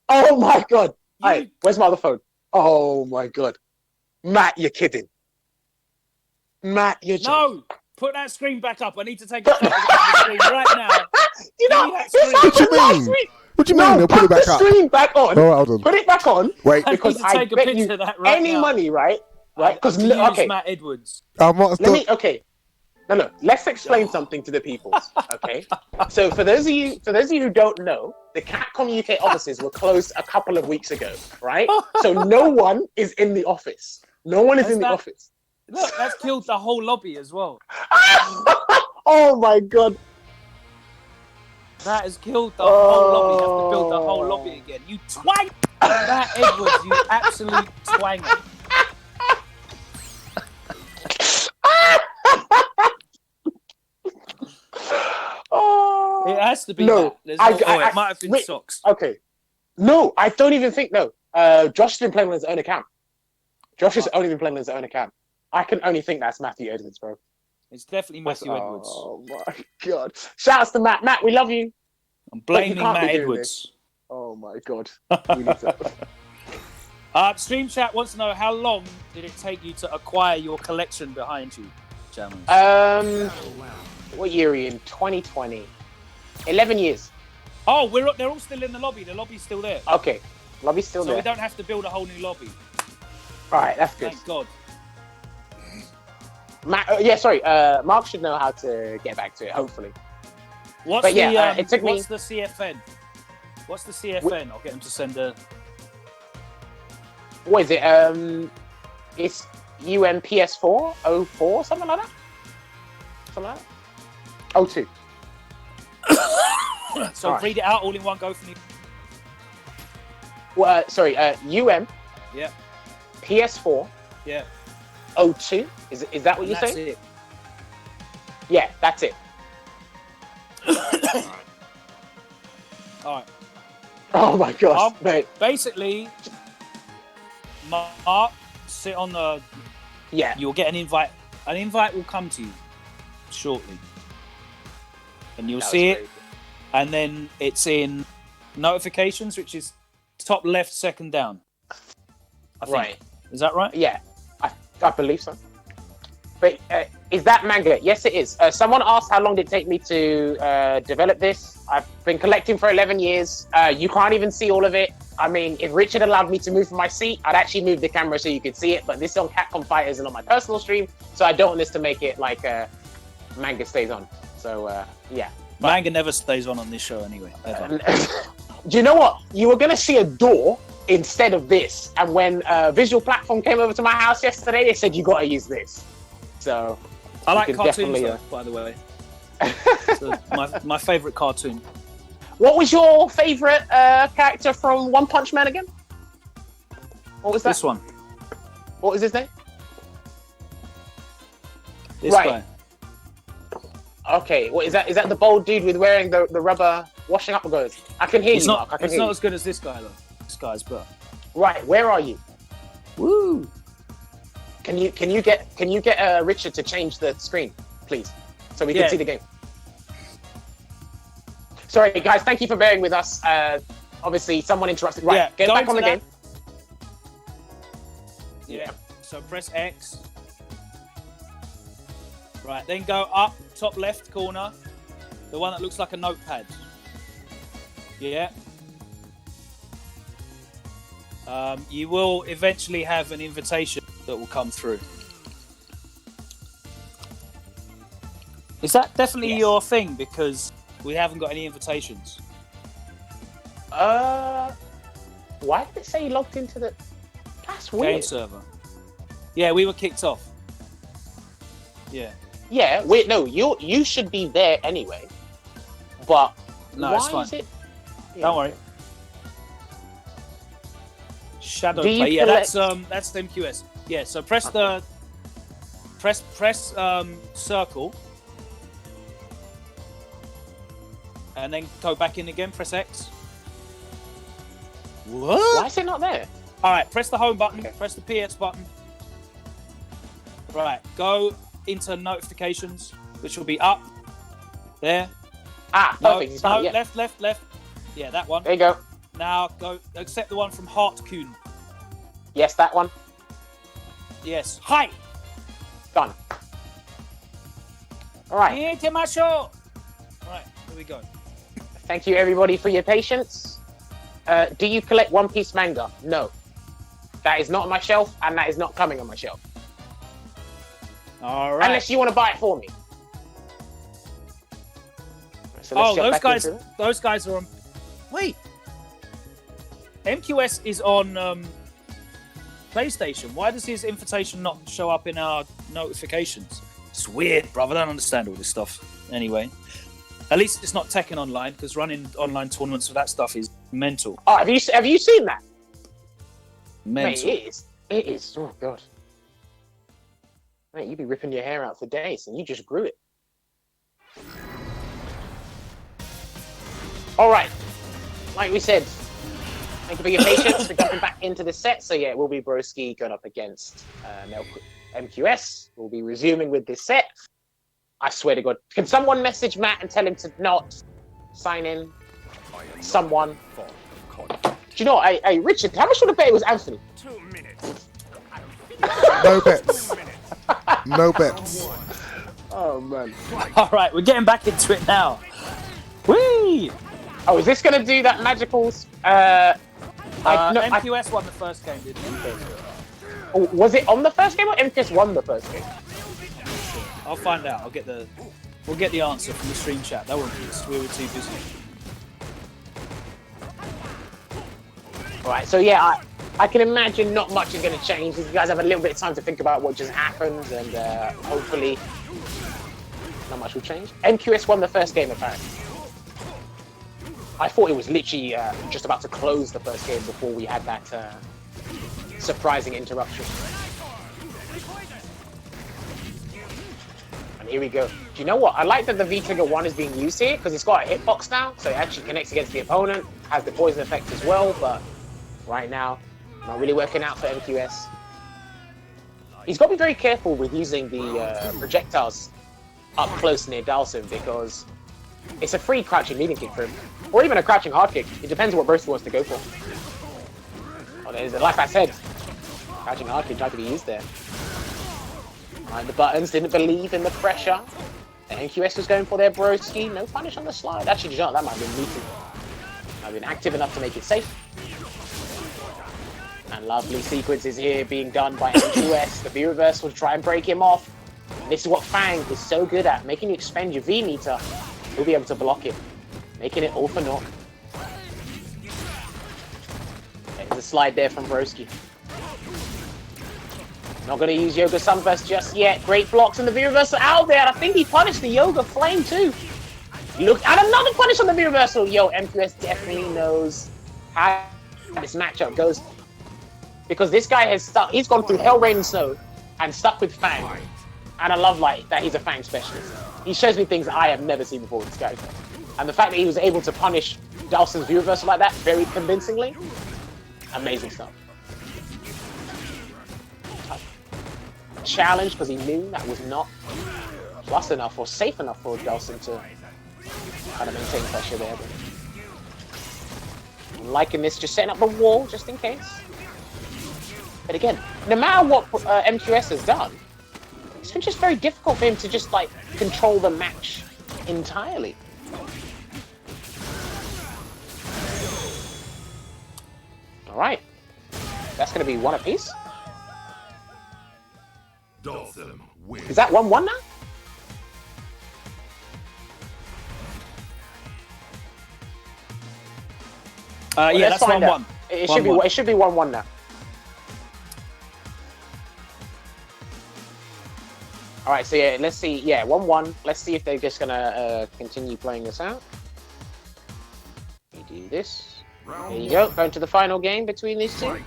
Speaker 2: Oh my god! Hey, where's my other phone? Oh my god. Matt, you're kidding. Matt, you're joking.
Speaker 1: No! Put that screen back up. I need to take a photo of the screen right now.
Speaker 2: You know,
Speaker 1: What
Speaker 4: What do you mean? What do you mean?
Speaker 2: No,
Speaker 4: Put it back
Speaker 2: the
Speaker 4: up.
Speaker 2: screen back on.
Speaker 4: All right, hold on.
Speaker 2: Put it back on.
Speaker 4: Wait.
Speaker 2: Because
Speaker 1: I
Speaker 2: I
Speaker 1: need to take a
Speaker 2: bet
Speaker 1: picture
Speaker 2: you
Speaker 1: of that right
Speaker 2: any
Speaker 1: now.
Speaker 2: money, right? Right? Because
Speaker 1: okay.
Speaker 2: okay,
Speaker 1: Matt Edwards.
Speaker 2: let me. Okay, no. Let's explain something to the people. Okay. So for those of you who don't know, the Capcom UK offices were closed a couple of weeks ago, right? So no one is in the office. No one is in the office.
Speaker 1: Look, that's killed the whole lobby as well.
Speaker 2: Oh my god.
Speaker 1: That has killed the whole lobby. You have to build the whole lobby again. You twang! Matt Edwards, you absolute twanger.
Speaker 2: Oh.
Speaker 1: It has to be
Speaker 2: No,
Speaker 1: that.
Speaker 2: it
Speaker 1: might have been
Speaker 2: wait,
Speaker 1: socks.
Speaker 2: Okay. No, I don't even think, no. Josh has been playing on his own account. Josh has only been playing on his own account. I can only think that's Matthew Edwards, bro.
Speaker 1: It's definitely Matthew Edwards.
Speaker 2: Oh my god. Shout outs to Matt. Matt, we love you.
Speaker 1: I'm blaming
Speaker 2: can't be
Speaker 1: Matt
Speaker 2: doing
Speaker 1: Edwards.
Speaker 2: Oh my god. We need to...
Speaker 1: Stream chat wants to know how long did it take you to acquire your collection behind you, gentlemen?
Speaker 2: What year are we in? 2020. 11 years.
Speaker 1: Oh, they're all still in the lobby. The lobby's still there.
Speaker 2: Okay. Lobby's still
Speaker 1: So
Speaker 2: there.
Speaker 1: we don't have to build a whole new lobby.
Speaker 2: Alright, that's good.
Speaker 1: Thank God.
Speaker 2: Matt, Mark should know how to get back to it, hopefully.
Speaker 1: What's
Speaker 2: But yeah, it took
Speaker 1: what's the CFN? What's the CFN? I'll get him to send a...
Speaker 2: What is it? It's UMPS4 04, something like that? Something like that? 02.
Speaker 1: So
Speaker 2: Right.
Speaker 1: read it out all in one go for me.
Speaker 2: Well, UM
Speaker 1: Yeah,
Speaker 2: PS4
Speaker 1: yeah.
Speaker 2: 02. Is that what you're
Speaker 1: That's
Speaker 2: saying?
Speaker 1: it.
Speaker 2: Yeah, that's it.
Speaker 1: All right.
Speaker 2: Oh my gosh, mate.
Speaker 1: Basically, Mark, sit on the...
Speaker 2: Yeah.
Speaker 1: You'll get an invite. An invite will come to you shortly. And you'll see it. And then it's in notifications, which is top left, second down. I think.
Speaker 2: Right.
Speaker 1: Is that right?
Speaker 2: Yeah, I believe so. But is that manga? Yes, it is. Someone asked how long did it take me to develop this. I've been collecting for 11 years. You can't even see all of it. I mean, if Richard allowed me to move from my seat, I'd actually move the camera so you could see it. But this is on Capcom Fighters and on my personal stream, so I don't want this to make it like manga stays on. So yeah.
Speaker 1: Manga never stays on this show anyway. Ever.
Speaker 2: Do you know what? You were going to see a door instead of this. And when Visual Platform came over to my house yesterday, they said, you got to use this. So
Speaker 1: I like
Speaker 2: can
Speaker 1: cartoons,
Speaker 2: definitely,
Speaker 1: though, by the way. So my favourite cartoon.
Speaker 2: What was your favourite character from One Punch Man again? What was that?
Speaker 1: This one.
Speaker 2: What was his name?
Speaker 1: This
Speaker 2: Right.
Speaker 1: guy.
Speaker 2: Okay, what is that? Is that the bold dude with wearing the rubber washing up goes? I can hear
Speaker 1: It's
Speaker 2: you,
Speaker 1: not.
Speaker 2: Mark. I can
Speaker 1: It's
Speaker 2: hear
Speaker 1: not
Speaker 2: you.
Speaker 1: as good as this guy though. This guy's better.
Speaker 2: Right, where are you?
Speaker 1: Woo!
Speaker 2: Can you get Richard to change the screen, please, so we can see the game? Sorry, guys. Thank you for bearing with us. Obviously, someone interrupted. Right, get
Speaker 1: go
Speaker 2: back on the
Speaker 1: into
Speaker 2: game.
Speaker 1: Yeah. So press X. Right, then go up top left corner, the one that looks like a notepad. Yeah. You will eventually have an invitation that will come through. Is that definitely your thing? Because we haven't got any invitations.
Speaker 2: Why did it say you logged into the? That's weird.
Speaker 1: Game server. Yeah, we were kicked off. Yeah.
Speaker 2: Yeah, wait, no, you should be there anyway. But
Speaker 1: No,
Speaker 2: why
Speaker 1: it's fine.
Speaker 2: is it? Yeah.
Speaker 1: Don't worry. Shadow
Speaker 2: Do you
Speaker 1: play. Yeah,
Speaker 2: collect-
Speaker 1: that's the MQS. Yeah, so press the press circle, and then go back in again. Press X. What?
Speaker 2: Why is it not there?
Speaker 1: All right, press the home button.
Speaker 2: Okay.
Speaker 1: Press the PS button. Right, go into notifications, which will be up there.
Speaker 2: Ah,
Speaker 1: No,
Speaker 2: perfect. It's found,
Speaker 1: no,
Speaker 2: yeah.
Speaker 1: left. Yeah, that one.
Speaker 2: There you go.
Speaker 1: Now go accept the one from Hart.
Speaker 2: Yes, that one.
Speaker 1: Yes. Hi.
Speaker 2: Done. All right.
Speaker 1: Right, here we go.
Speaker 2: Thank you, everybody, for your patience. Do you collect One Piece manga? No. That is not on my shelf, and that is not coming on my shelf.
Speaker 1: All right.
Speaker 2: Unless you want to buy it for me. So let's jump back into it.
Speaker 1: those guys are on. Wait. MQS is on PlayStation. Why does his invitation not show up in our notifications? It's weird, bro. I don't understand all this stuff. Anyway, at least it's not Tekken Online, because running online tournaments for that stuff is mental.
Speaker 2: Oh, have you seen that?
Speaker 1: Mental.
Speaker 2: Mate, it is. It is. Oh god. Mate, you be ripping your hair out for days, and you just grew it. All right. Like we said, thank you for your patience. We're jumping back into the set. So yeah, it will be Broski going up against MQS. We'll be resuming with this set. I swear to God, can someone message Matt and tell him to not sign in? Someone. Do you know what? Hey, Richard, how much would I bet it was Anthony?
Speaker 3: 2 minutes.
Speaker 4: No bets. No bets.
Speaker 2: Oh man.
Speaker 1: All right, we're getting back into it now. Whee!
Speaker 2: Oh, is this gonna do that magical?
Speaker 1: MQS won the first game, didn't he?
Speaker 2: Was it on the first game or MQS won the first game?
Speaker 1: I'll find out. We'll get the answer from the stream chat. That won't be us. We were too busy.
Speaker 2: Right, so yeah, I can imagine not much is going to change. You guys have a little bit of time to think about what just happened, and hopefully not much will change. MQS won the first game, apparently. I thought it was literally just about to close the first game before we had that surprising interruption. And here we go. Do you know what? I like that the V-Trigger 1 is being used here, because it's got a hitbox now, so it actually connects against the opponent, has the poison effect as well, but right now, not really working out for MQS. He's got to be very careful with using the projectiles up close near Dalsim, because it's a free crouching leading kick for him. Or even a crouching hard kick. It depends on what Broski wants to go for. Oh, there's like I said, crouching hard kick tried to be used there. Mind the buttons, didn't believe in the pressure. And MQS was going for their Broski. No punish on the slide. Actually, that might have been muted. Might have been active enough to make it safe. And lovely sequences here being done by MQS. The V reverse will try and break him off. And this is what Fang is so good at, making you expend your V meter. He'll be able to block it, making it all for naught. There's a slide there from Broski. Not going to use Yoga Sunburst just yet. Great blocks and the V reversal out there. I think he punished the Yoga Flame too. Look, and another punish on the V reversal. Yo, MQS definitely knows how this matchup goes. Because this guy has stuck, he's gone through Hell, Rain and Snow and stuck with Fang. And I love that he's a Fang specialist. he shows me things I have never seen before with this character. And the fact that he was able to punish Dawson's view reversal like that very convincingly, amazing stuff. Challenge because he knew that was not plus enough or safe enough for Dawson to kind of maintain pressure there. But I'm liking this, just setting up the wall just in case. But again, no matter what MQS has done, it's been just very difficult for him to just like control the match entirely. All right, that's going to be one apiece.
Speaker 3: Dawson wins.
Speaker 2: Is that 1-1 now? Well,
Speaker 1: yeah, that's 1-1.
Speaker 2: It should be. It should be 1-1 now. All right, so yeah, let's see. Yeah, 1-1. Let's see if they're just gonna continue playing this out. We do this. There you go. Going to the final game between these two.
Speaker 3: Fight.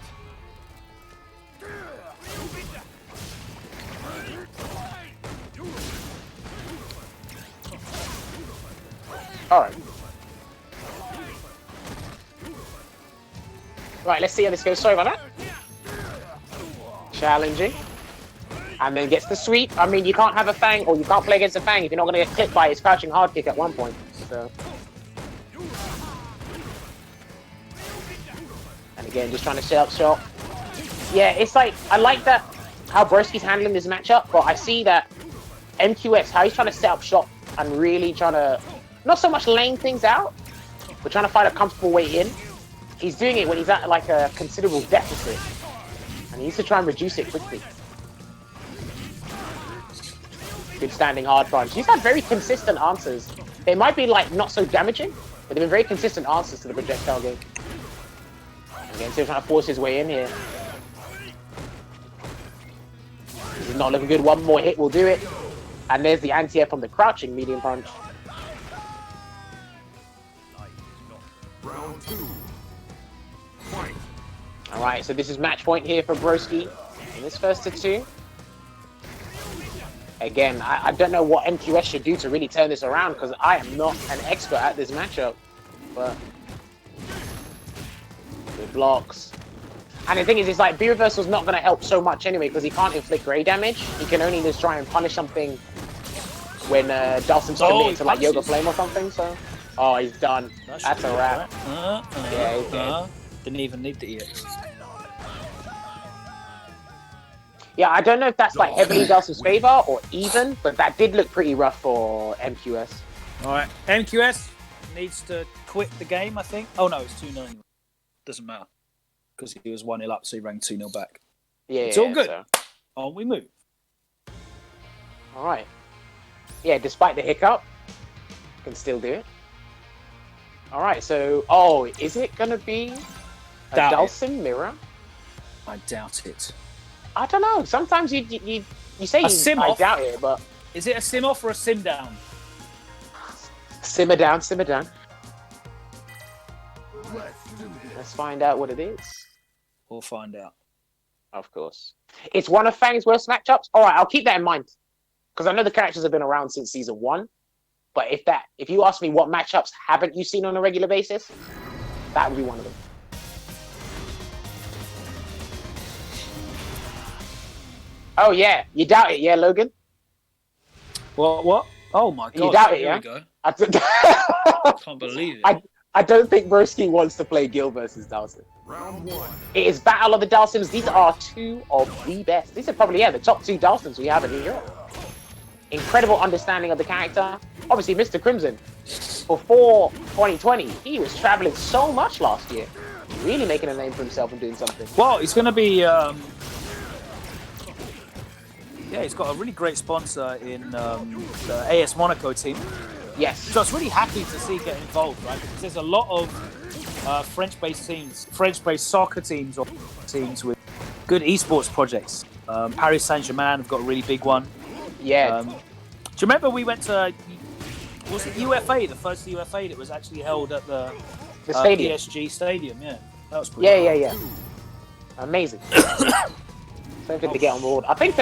Speaker 2: All right. Right, let's see how this goes. Sorry about that. Challenging. And then gets the sweep. I mean, you can't have a Fang, or you can't play against a Fang if you're not going to get clipped by his crouching hard kick at one point. So. And again, just trying to set up shot. Yeah, it's like, I like that, how Broski's handling this matchup, but I see that MQS, how he's trying to set up shop and really trying to, not so much laying things out, but trying to find a comfortable way in. He's doing it when he's at like a considerable deficit. And he needs to try and reduce it quickly. Good standing hard punch. He's had very consistent answers. They might be like not so damaging, but they've been very consistent answers to the projectile game. Again, still trying to force his way in here. This is not looking good. One more hit will do it. And there's the anti-air from the crouching medium punch.
Speaker 3: Round 2. Fight.
Speaker 2: Alright, so this is match point here for Broski in this first to two. Again, I don't know what MQS should do to really turn this around because I am not an expert at this matchup. But good blocks. And the thing is, it's like B reversal's not going to help so much anyway because he can't inflict grey damage. He can only just try and punish something when Dawson's committed to like Yoga Flame or something. So, oh, he's done. That's a wrap. Yeah, he's dead.
Speaker 1: Didn't even need the EX.
Speaker 2: Yeah, I don't know if that's like heavily Dawson's favor or even, but that did look pretty rough for MQS.
Speaker 1: All right, MQS needs to quit the game, I think. Oh no, it's 2-0. Doesn't matter because he was 1-0 up, so he rang 2-0 back.
Speaker 2: Yeah,
Speaker 1: it's all good.
Speaker 2: So.
Speaker 1: On we move.
Speaker 2: All right. Yeah, despite the hiccup, can still do it. All right. So, oh, is it gonna be a Dawson mirror?
Speaker 1: I doubt it.
Speaker 2: I don't know. Sometimes you say I doubt it, but
Speaker 1: is it a sim off or a sim down?
Speaker 2: Simmer down, simmer down. Let's find out what it is.
Speaker 1: We'll find out.
Speaker 2: Of course. It's one of Fang's worst matchups. All right, I'll keep that in mind because I know the characters have been around since season 1. But if you ask me what matchups haven't you seen on a regular basis, that would be one of them. Oh yeah, you doubt it, yeah, Logan?
Speaker 1: What? Oh my god!
Speaker 2: You doubt it,
Speaker 1: Here
Speaker 2: yeah?
Speaker 1: we go. I can't believe it.
Speaker 2: I don't think Broski wants to play Gil versus Dawson.
Speaker 3: Round 1.
Speaker 2: It is Battle of the Dawsons. These are two of the best. These are probably the top 2 Dawsons we have in Europe. Incredible understanding of the character. Obviously, Mr. Crimson. Before 2020, he was traveling so much last year, really making a name for himself and doing something.
Speaker 1: Well, he's going to be. Yeah, he's got a really great sponsor in the AS Monaco team.
Speaker 2: Yes.
Speaker 1: So I was really happy to see get involved, right? Because there's a lot of French-based teams, French-based soccer teams or teams with good esports projects. Paris Saint-Germain have got a really big one.
Speaker 2: Yeah.
Speaker 1: Do you remember we went to, was it UFA, the first UFA that was actually held at the
Speaker 2: stadium.
Speaker 1: PSG stadium? Yeah, that was pretty cool.
Speaker 2: Yeah. Amazing. Something to get on board. I think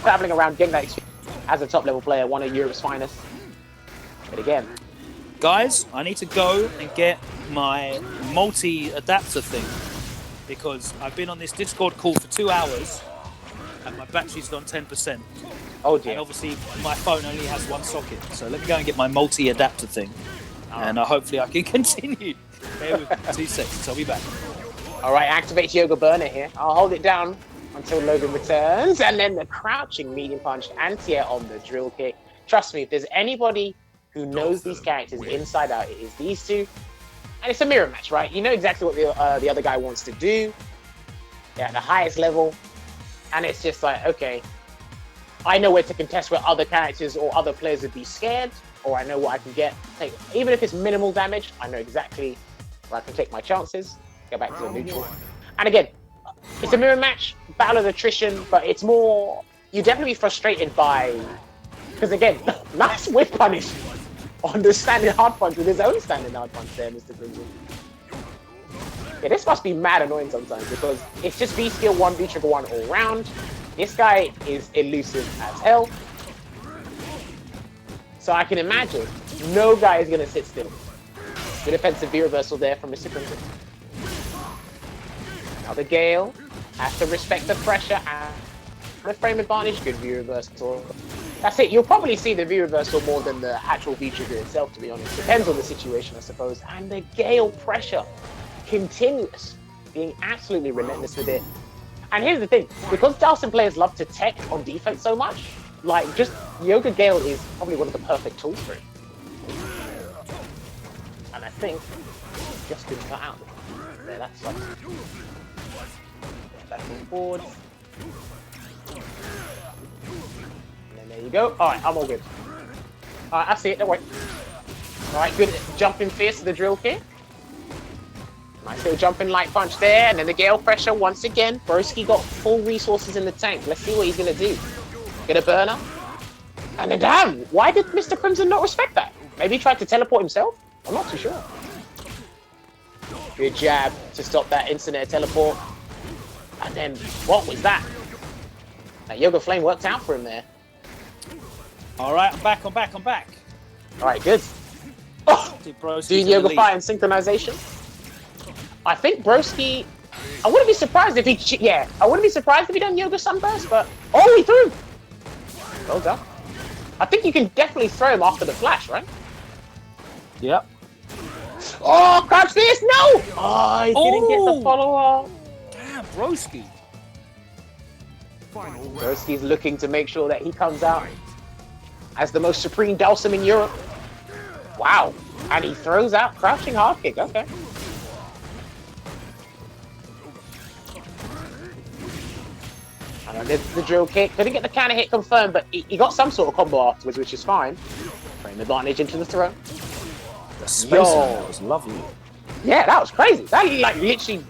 Speaker 2: traveling around getting that experience as a top level player, one of Europe's finest. But again,
Speaker 1: Guys, I need to go and get my multi-adapter thing because I've been on this Discord call for 2 hours and my battery's gone 10%.
Speaker 2: oh dear.
Speaker 1: And obviously my phone only has one socket. So let me go and get my multi-adapter thing. And hopefully I can continue. Bear with me 2 seconds, I'll be back.
Speaker 2: All right, activate Yoga Burner here. I'll hold it down until Logan returns. And then the crouching medium punch anti-air on the drill kick. Trust me, if there's anybody who knows these characters inside out, it is these two. And it's a mirror match, right? You know exactly what the other guy wants to do. They're at the highest level. And it's just like, okay, I know where to contest where other characters or other players would be scared, or I know what I can get. Even if it's minimal damage, I know exactly where I can take my chances, go back to the neutral. And again, it's a mirror match, battle of attrition, but it's more, you'd definitely be frustrated by, because again, nice whip punish on the standing hard punch with his own standing hard punch there, Mr. Crimson. Yeah, this must be mad annoying sometimes because it's just V skill 1, V trigger 1 all round. This guy is elusive as hell. So I can imagine no guy is going to sit still. Good defensive V reversal there from Mr. Crimson. Now the Gale has to respect the pressure and the frame advantage. Good V reversal. That's it. You'll probably see the V reversal more than the actual V trigger itself, to be honest. Depends on the situation, I suppose. And the Gale pressure, continuous, being absolutely relentless with it. And here's the thing, because Dalsim players love to tech on defense so much, like just Yoga Gale is probably one of the perfect tools for it. And I think just been cut out. There, that sucks. Back on board. There you go. Alright, I'm all good. Alright, I see it, don't worry. Alright, good jumping fierce to the drill kick. Nice little jumping light punch there, and then the Gale pressure once again. Broski got full resources in the tank. Let's see what he's gonna do. Get a burner. And then damn, why did Mr. Crimson not respect that? Maybe he tried to teleport himself? I'm not too sure. Good jab to stop that instant air teleport. And then, what was that? That Yoga Flame worked out for him there.
Speaker 1: Alright, I'm back.
Speaker 2: Alright, good. Oh, doing Yoga Fire and synchronization. I think Broski, I wouldn't be surprised if I wouldn't be surprised if he done Yoga Sunburst, but, oh, he threw! Well done. I think you can definitely throw him after the flash, right?
Speaker 1: Yep.
Speaker 2: Oh, crouch fierce, no! Oh, he didn't get the follow-up.
Speaker 1: Damn, Broski.
Speaker 2: Broski's looking to make sure that he comes out as the most supreme Dalsim in Europe. Wow. And he throws out crouching hard kick, okay. And the drill kick, couldn't get the counter hit confirmed, but he got some sort of combo afterwards, which is fine. Frame advantage into the throw.
Speaker 1: The space on that was lovely.
Speaker 2: Yeah, that was crazy. That like literally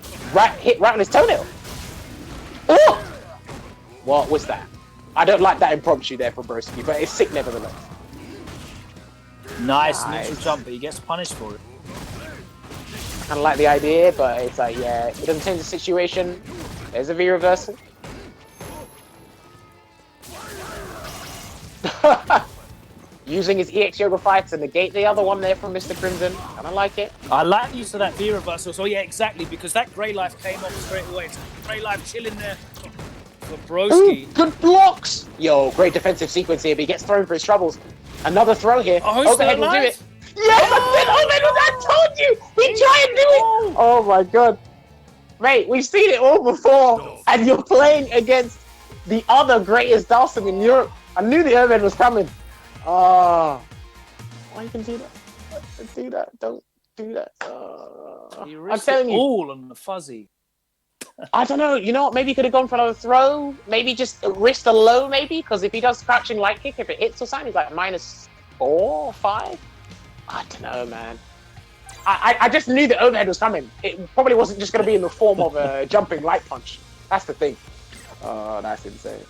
Speaker 2: hit right on his toenail. Oh! What was that? I don't like that impromptu there from Broski, but it's sick nevertheless.
Speaker 1: Nice neutral jump, but he gets punished for it.
Speaker 2: I kind of like the idea, but it's like, yeah, it doesn't change the situation. There's a V reversal. Using his EX Yoga Fire to negate the other one there from Mr. Crimson. Kind of like it.
Speaker 1: I like use of that V reversal. So yeah, exactly, because that Grey Life came off straight away. So Grey Life chilling there for Broski.
Speaker 2: Ooh, good blocks! Yo, great defensive sequence here, but he gets thrown for his troubles. Another throw here. Overhead will do it. Yes, I told you! He tried to do it! Oh my god. Mate, we've seen it all before, and you're playing against the other greatest Dalsim in Europe. I knew the overhead was coming. Oh, why you can do that? Don't do that. Don't do that. I'm telling you,
Speaker 1: all on the fuzzy.
Speaker 2: I don't know. You know what? Maybe he could have gone for another throw. Maybe just wrist a low. Maybe because if he does crouching light kick, if it hits or something, he's like -4 or 5. I don't know, man. I just knew the overhead was coming. It probably wasn't just going to be in the form of a jumping light punch. That's the thing. Oh, that's insane.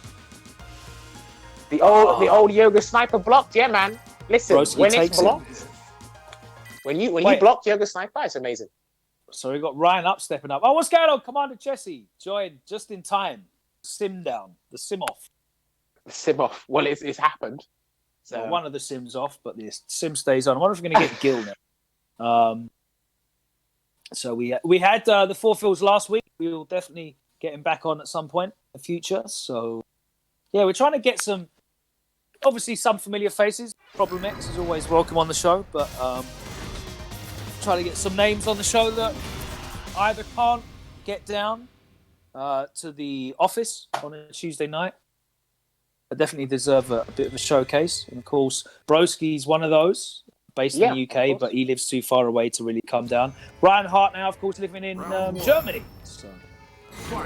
Speaker 2: The old Yoga Sniper blocked, yeah, man. Listen,
Speaker 1: Broski
Speaker 2: when it's blocked, when you block Yoga Sniper, it's amazing.
Speaker 1: So we got Ryan up stepping up. Oh, what's going on, Commander Jesse? Joined just in time. Sim down, the sim off.
Speaker 2: sim off. Well, it's happened. So
Speaker 1: Well, one of the sims off, but the sim stays on. I wonder if we're going to get Gil now. So we had the four fills last week. We will definitely get him back on at some point in the future. So yeah, we're trying to get some, obviously some familiar faces. Problem X is always welcome on the show, but trying to get some names on the show that either can't get down to the office on a Tuesday night. I definitely deserve a bit of a showcase. And of course, Broski's one of those, based in the UK, but he lives too far away to really come down. Ryan Hart now, of course, living in Germany. So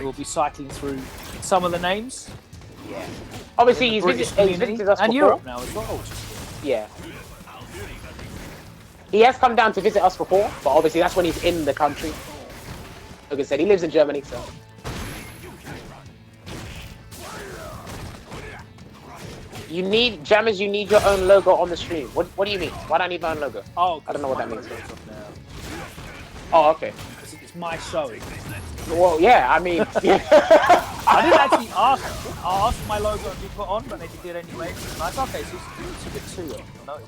Speaker 1: we'll be cycling through some of the names.
Speaker 2: Yeah. Obviously, he's visited us
Speaker 1: and
Speaker 2: before.
Speaker 1: Europe now as well.
Speaker 2: Yeah. He has come down to visit us before, but obviously that's when he's in the country. Like I said, he lives in Germany, so. You need, Jammers, you need your own logo on the stream. What do you mean? Why do I need my own logo?
Speaker 1: Oh,
Speaker 2: I don't know what that means. Oh, okay.
Speaker 1: It's my show.
Speaker 2: Well, yeah, I mean...
Speaker 1: I didn't actually ask. I asked my logo to be put on, but they did anyway. Like, okay, so it's a bit too... No.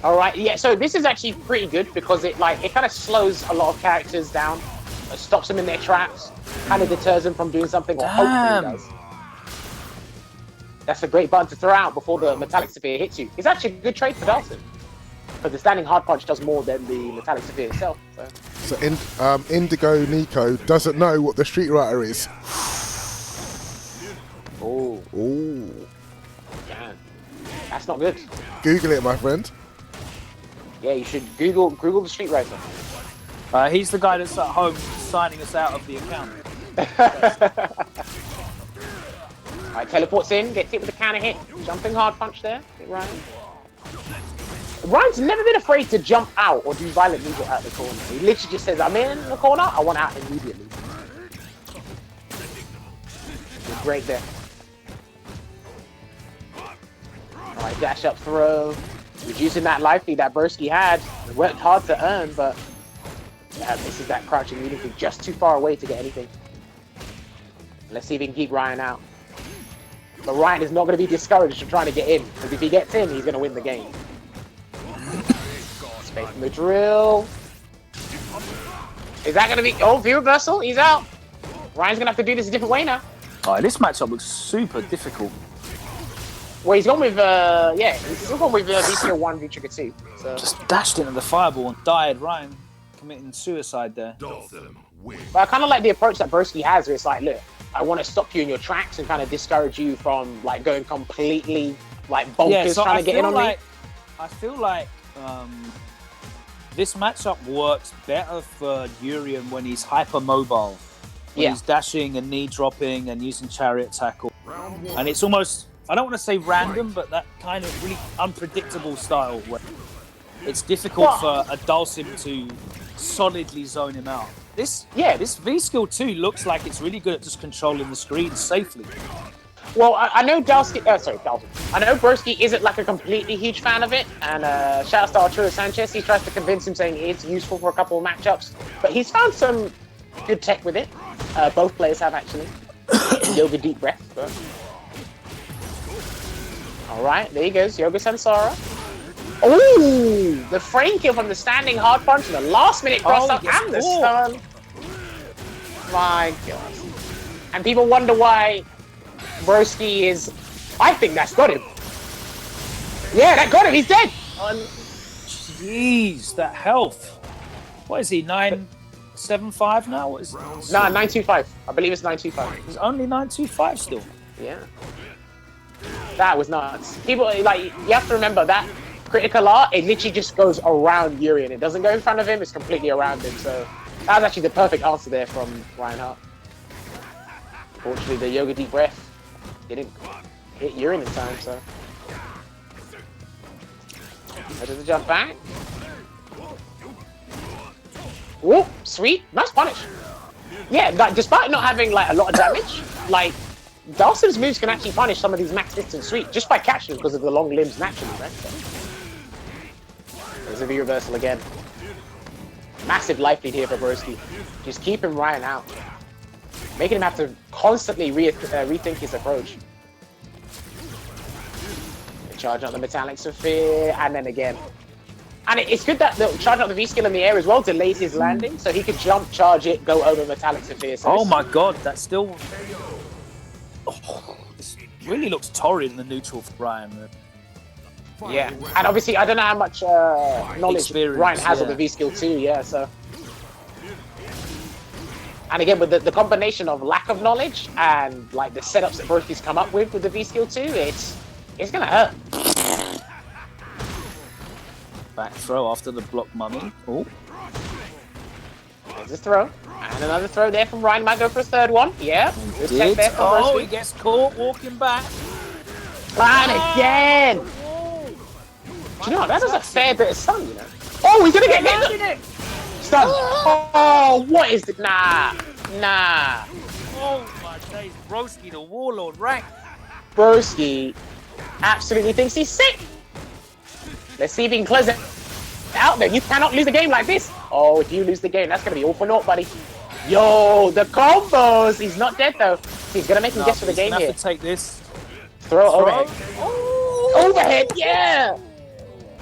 Speaker 2: All right, yeah. So this is actually pretty good because it kind of slows a lot of characters down, stops them in their tracks, kind of deters them from doing something. Or hopefully does. That's a great button to throw out before the metallic sphere hits you. It's actually a good trade for Dalton because the standing hard punch does more than the metallic sphere itself.
Speaker 4: So Indigo Nico doesn't know what the Street Writer is.
Speaker 2: Oh.
Speaker 4: Ooh.
Speaker 2: Man, that's not good.
Speaker 4: Google it, my friend.
Speaker 2: Yeah, you should Google the Street Writer.
Speaker 1: He's the guy that's at home signing us out of the account.
Speaker 2: Alright, teleports in, gets hit with a counter hit. Jumping hard punch there. Hit Ryan. Ryan's never been afraid to jump out or do violent movement out the corner. He literally just says, I'm in the corner, I want out immediately. Great there. Alright, dash up throw. Reducing that life lead that Broski had. It worked hard to earn, but yeah, misses that crouching leading thing just too far away to get anything. Let's see if he can keep Ryan out. But Ryan is not going to be discouraged from trying to get in, because if he gets in, he's going to win the game. Space from the drill. Is that going to be... Oh, view reversal. He's out. Ryan's going to have to do this a different way now.
Speaker 1: Oh, this matchup looks super difficult.
Speaker 2: Well, he's gone with, he's gone with VCO 1 V-Trigger 2. So.
Speaker 1: Just dashed into the fireball and died. Ryan committing suicide there.
Speaker 2: But I kind of like the approach that Broski has, where it's like, look, I want to stop you in your tracks and kind of discourage you from like going completely like bonkers trying to get in on me.
Speaker 1: I feel like this matchup works better for Urian when he's hyper mobile. When he's dashing and knee dropping and using chariot tackle. And it's almost, I don't want to say random, but that kind of really unpredictable style where it's difficult for a Dulcim to solidly zone him out. This V-Skill 2 looks like it's really good at just controlling the screen safely.
Speaker 2: Well, I know Dalsky, I know Broski isn't like a completely huge fan of it, and shout out to Arturo Sanchez. He tries to convince him saying it's useful for a couple of matchups, but he's found some good tech with it. Both players have actually. Yoga deep breath. But... All right, there he goes, Yoga Sansara. Ooh, the frame kill from the standing hard punch and the last minute cross up and the stun. My God. And people wonder why Broski is... I think that's got him. Yeah, that got him. He's dead.
Speaker 1: Jeez, that health. What is he, 975 now? What is it?
Speaker 2: Nah, 925. I believe it's 925.
Speaker 1: He's only 925 still.
Speaker 2: Yeah. That was nuts. People, like, you have to remember that critical art, it literally just goes around Urian. It doesn't go in front of him, it's completely around him. So that was actually the perfect answer there from Ryan Hart. Fortunately, the yoga deep breath didn't hit Urian in time, so. How does it jump back? Whoop, sweet, nice punish. Yeah, like, despite not having like a lot of damage, like Dulcim's moves can actually punish some of these max distance sweet just by catching them because of the long limbs naturally, right? So. There's a V-reversal again. Massive life lead here for Broski. Just keeping Ryan out. Making him have to constantly rethink his approach. Charging up the Metallic Sphere, and then again. And it's good that the charging up the V skill in the air as well delays his landing, so he could jump, charge it, go over Metallic Sphere. So
Speaker 1: Oh my god, that still. Oh, this really looks torrid in the neutral for Ryan.
Speaker 2: yeah, and obviously I don't know how much knowledge
Speaker 1: Experience,
Speaker 2: Ryan has of
Speaker 1: yeah.
Speaker 2: the V skill too. Yeah, so. And again, with the combination of lack of knowledge and like the setups that Broski's come up with the V skill too, it's gonna hurt.
Speaker 1: Back throw after the block mummy. Oh,
Speaker 2: There's a throw. And another throw there from Ryan. Might go for a third one. Yeah. Good tech there from
Speaker 1: oh,
Speaker 2: Broski.
Speaker 1: he gets caught walking back.
Speaker 2: And again.
Speaker 1: Oh,
Speaker 2: Do you know what? That does a fair bit of stun, you know. Oh, he's gonna get hit.
Speaker 1: it.
Speaker 2: Stun. Oh, what is it? Nah.
Speaker 1: Oh my days, Broski, the warlord rank.
Speaker 2: Broski absolutely thinks he's sick. Let's see if he can close it out there. You cannot lose a game like this. Oh, if you lose the game, that's going to be all for naught, buddy. Yo, the combos. He's not dead, though. He's going to make him guess for the game
Speaker 1: Have
Speaker 2: here.
Speaker 1: to take this.
Speaker 2: Throw overhead.
Speaker 1: Oh.
Speaker 2: Overhead, yeah.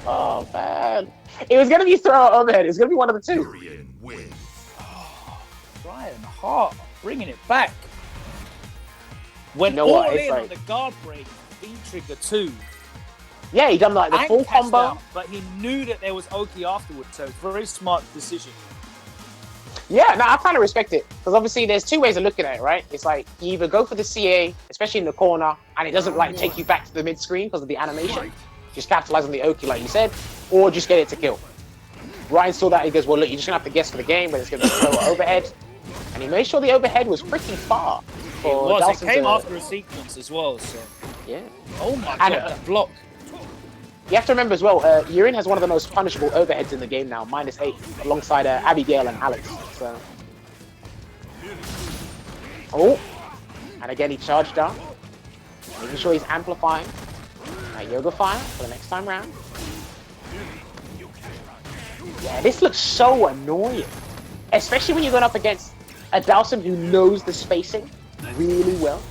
Speaker 2: Oh, man. It was going to be throw or overhead. It was going to be one of the two.
Speaker 3: Korean win.
Speaker 1: Ryan Hart bringing it back. Went
Speaker 2: You know
Speaker 1: all
Speaker 2: what? It's
Speaker 1: in
Speaker 2: like-
Speaker 1: on the guard break, V-trigger 2.
Speaker 2: Yeah, he done like the
Speaker 1: And
Speaker 2: full
Speaker 1: cashed
Speaker 2: combo.
Speaker 1: out, but he knew that there was Oki afterwards, so very smart decision.
Speaker 2: Yeah, no, I kind of respect it. Because obviously there's two ways of looking at it, right? It's like you either go for the CA, especially in the corner, and it doesn't like take you back to the mid-screen because of the animation. Just capitalize on the Oki like you said, or just get it to kill. Ryan saw that, he goes, well, look, you're just going to have to guess for the game, but it's going to be slow overhead. And he made sure the overhead was pretty far. For
Speaker 1: It
Speaker 2: Dawson
Speaker 1: came
Speaker 2: to-
Speaker 1: after a sequence as well, so...
Speaker 2: Yeah.
Speaker 1: Oh my
Speaker 2: And,
Speaker 1: god, that block.
Speaker 2: You have to remember as well, Yurin has one of the most punishable overheads in the game now, -8, alongside Abigail and Alex. So. Oh, and again he charged down, making sure he's amplifying that Yoga Fire for the next time round. Yeah, this looks so annoying, especially when you're going up against a Dawson who knows the spacing really well.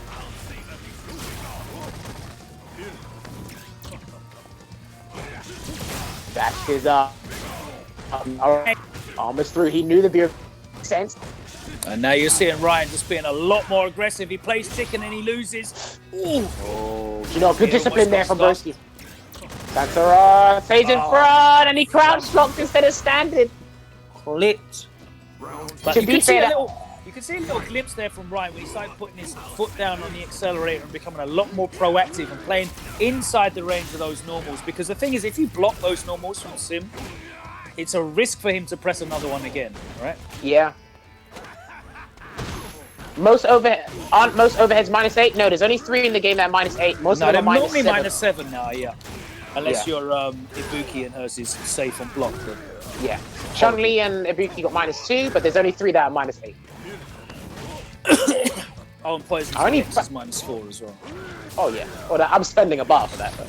Speaker 2: That's his almost through. He knew the beer sense.
Speaker 1: And now you're seeing Ryan just being a lot more aggressive. He plays chicken and he loses. Ooh.
Speaker 2: Oh, you know, good
Speaker 1: Yeah,
Speaker 2: discipline there
Speaker 1: almost
Speaker 2: from
Speaker 1: got
Speaker 2: Broski. Santara stays in front and he crouch locked instead of standing.
Speaker 1: Clipped. But
Speaker 2: To
Speaker 1: you
Speaker 2: be
Speaker 1: can see
Speaker 2: fair,
Speaker 1: you can see a little glimpse there from Ryan when he started putting his foot down on the accelerator and becoming a lot more proactive and playing inside the range of those normals. Because the thing is, if you block those normals from Sim, it's a risk for him to press another one again, right?
Speaker 2: Yeah. Aren't most overheads -8? No, there's only 3 in the game that are -8. Most
Speaker 1: No,
Speaker 2: of
Speaker 1: they're
Speaker 2: them are
Speaker 1: normally
Speaker 2: -7.
Speaker 1: -7 now, yeah. Unless
Speaker 2: Yeah.
Speaker 1: your Ibuki and hers is safe on block. But
Speaker 2: Yeah. Chun-Li and Ibuki got -2, but there's only 3 that are -8.
Speaker 1: oh, and Poison's
Speaker 2: I only
Speaker 1: is -4 as well.
Speaker 2: Oh yeah. Well, I'm spending a bar for that. Though.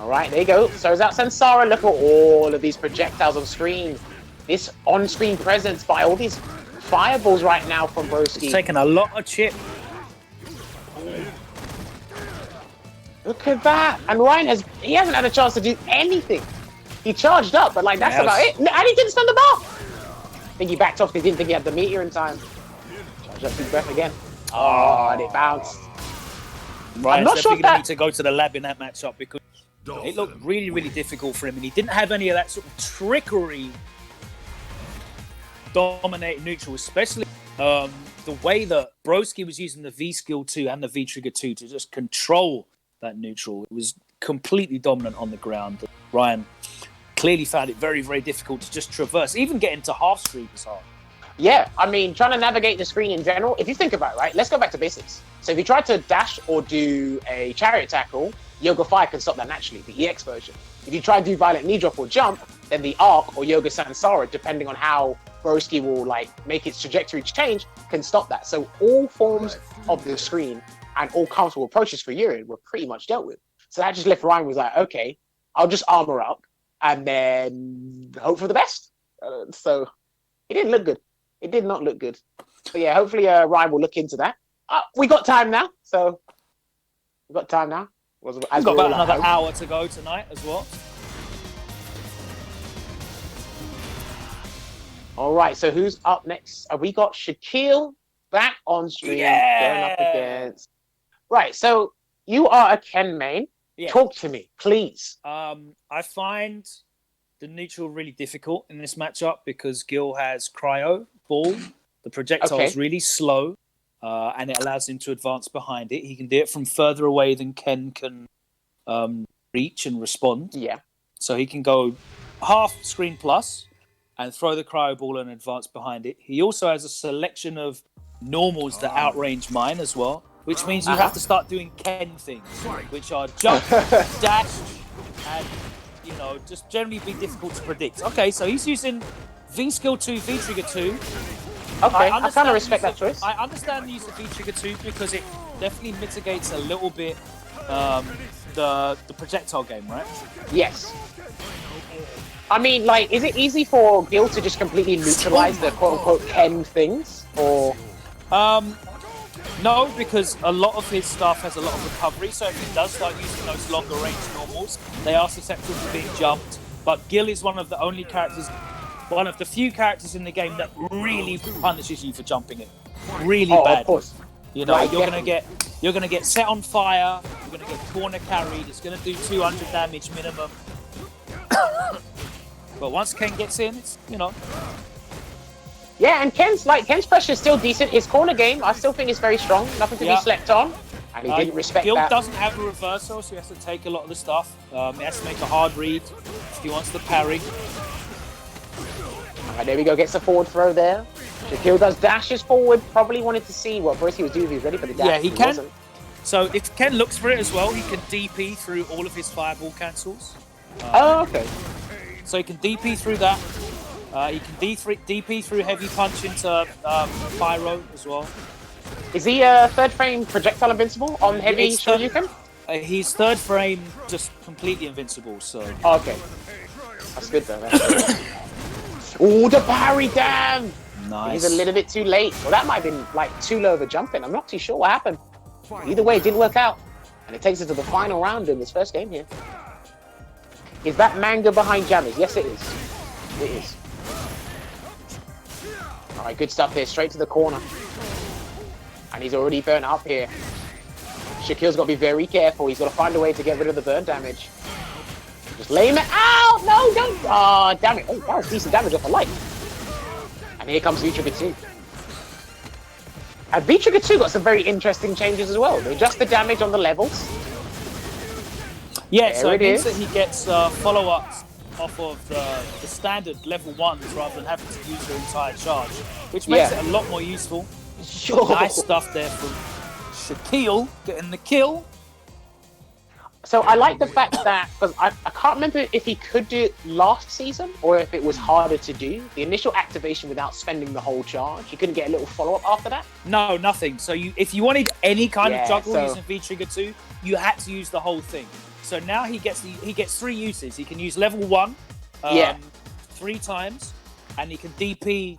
Speaker 2: All right, there you go. So is that Sansara? Look at all of these projectiles on screen. This on-screen presence by all these fireballs right now from Broski.
Speaker 1: It's taking a lot of chip.
Speaker 2: Look at that. And Ryan hasn't had a chance to do anything. He charged up, but like that's about it. And he didn't stun the bar. I think he backed off because he didn't think he had the meteor in time. Charged up his breath again. Oh, and it bounced.
Speaker 1: Ryan's
Speaker 2: not sure
Speaker 1: definitely
Speaker 2: if
Speaker 1: going to
Speaker 2: that-
Speaker 1: need to go to the lab in that matchup because it looked really, really difficult for him, and he didn't have any of that sort of trickery dominating neutral, especially the way that Broski was using the V skill 2 and the V trigger 2 to just control that neutral. It was completely dominant on the ground. Ryan clearly found it very, very difficult to just traverse. Even getting to half street was hard.
Speaker 2: Yeah, I mean, trying to navigate the screen in general, if you think about it, right, let's go back to basics. So if you try to dash or do a chariot tackle, Yoga Fire can stop that naturally, the EX version. If you try to do violent knee drop or jump, then the Arc or Yoga Sansara, depending on how Broski will like make its trajectory change, can stop that. So all forms of the screen and all comfortable approaches for Yurin were pretty much dealt with. So that just left Ryan was like, okay, I'll just armor up and then hope for the best. So it didn't look good. It did not look good. But yeah, hopefully Ryan will look into that. We got time now. So we've got time now. As
Speaker 1: We've
Speaker 2: we're
Speaker 1: got about
Speaker 2: all at
Speaker 1: another
Speaker 2: home.
Speaker 1: hour to go tonight as well.
Speaker 2: All right, so who's up next? We got Shaquille back on stream, going up
Speaker 1: Yeah.
Speaker 2: against. Right, so you are a Ken main.
Speaker 1: Yeah.
Speaker 2: Talk to me, please.
Speaker 1: I find the neutral really difficult in this matchup because Gil has cryo ball. The projectile is
Speaker 2: Okay.
Speaker 1: really slow, and it allows him to advance behind it. He can do it from further away than Ken can reach and respond.
Speaker 2: Yeah.
Speaker 1: So he can go half screen plus and throw the cryo ball and advance behind it. He also has a selection of normals that outrange mine as well, which means you have to start doing Ken things, which are jump, dash, and just generally be difficult to predict. Okay, so he's using V skill 2, V trigger 2.
Speaker 2: Okay, I kind of respect that choice.
Speaker 1: I understand the use of V trigger 2 because it definitely mitigates a little bit the projectile game, right?
Speaker 2: Yes. I mean, like, is it easy for Gil to just completely neutralize the quote-unquote Ken things? Or...
Speaker 1: No, because a lot of his stuff has a lot of recovery, so if he does start using those longer range normals, they are susceptible to being jumped. But Gil is one of the few characters in the game that really punishes you for jumping it. Really bad.
Speaker 2: Of course.
Speaker 1: You're gonna get set on fire, you're gonna get corner carried, it's gonna do 200 damage minimum. But once Ken gets in, it's
Speaker 2: Yeah, and Ken's pressure is still decent. His corner game, I still think is very strong. Nothing to be slept on. And he didn't respect
Speaker 1: Gil
Speaker 2: that.
Speaker 1: doesn't have a reversal, so he has to take a lot of the stuff. He has to make a hard read if he wants to parry.
Speaker 2: Alright, there we go. Gets a forward throw there. Shaquille does dashes forward. Probably wanted to see what Broski was doing if he was ready for the dash.
Speaker 1: Yeah, he can.
Speaker 2: Wasn't.
Speaker 1: So if Ken looks for it as well, he can DP through all of his fireball cancels.
Speaker 2: Okay.
Speaker 1: So he can DP through that. He can DP through heavy punch into pyro as well.
Speaker 2: Is he third frame projectile invincible on heavy Shoryuken?
Speaker 1: He's third frame just completely invincible, so...
Speaker 2: Okay. That's good though. Ooh, the parry, damn!
Speaker 1: Nice.
Speaker 2: He's a little bit too late. Well, that might have been like too low of a jump in. I'm not too sure what happened. Either way, it didn't work out. And it takes us to the final round in this first game here. Is that manga behind jammers? Yes, it is. It is. Alright, good stuff here. Straight to the corner. And he's already burnt up here. Shaquille's got to be very careful. He's got to find a way to get rid of the burn damage. Just lay him out. No, don't. Oh, damn it. Oh, that was decent damage off a light. And here comes V-Trigger 2. And V-Trigger 2 got some very interesting changes as well. They adjust the damage on the levels.
Speaker 1: Yeah,
Speaker 2: there
Speaker 1: so it means
Speaker 2: is.
Speaker 1: that he gets follow-ups off of the standard level 1s rather than having to use their entire charge, which makes it a lot more useful.
Speaker 2: Sure.
Speaker 1: Nice stuff there from Shaquille getting the kill.
Speaker 2: So I like the fact that, because I can't remember if he could do it last season or if it was harder to do. The initial activation without spending the whole charge, you couldn't get a little follow-up after that?
Speaker 1: No, nothing. So if you wanted any kind of juggle
Speaker 2: so...
Speaker 1: using V-Trigger 2, you had to use the whole thing. So now he gets 3 uses. He can use level 1 3 times, and he can DP,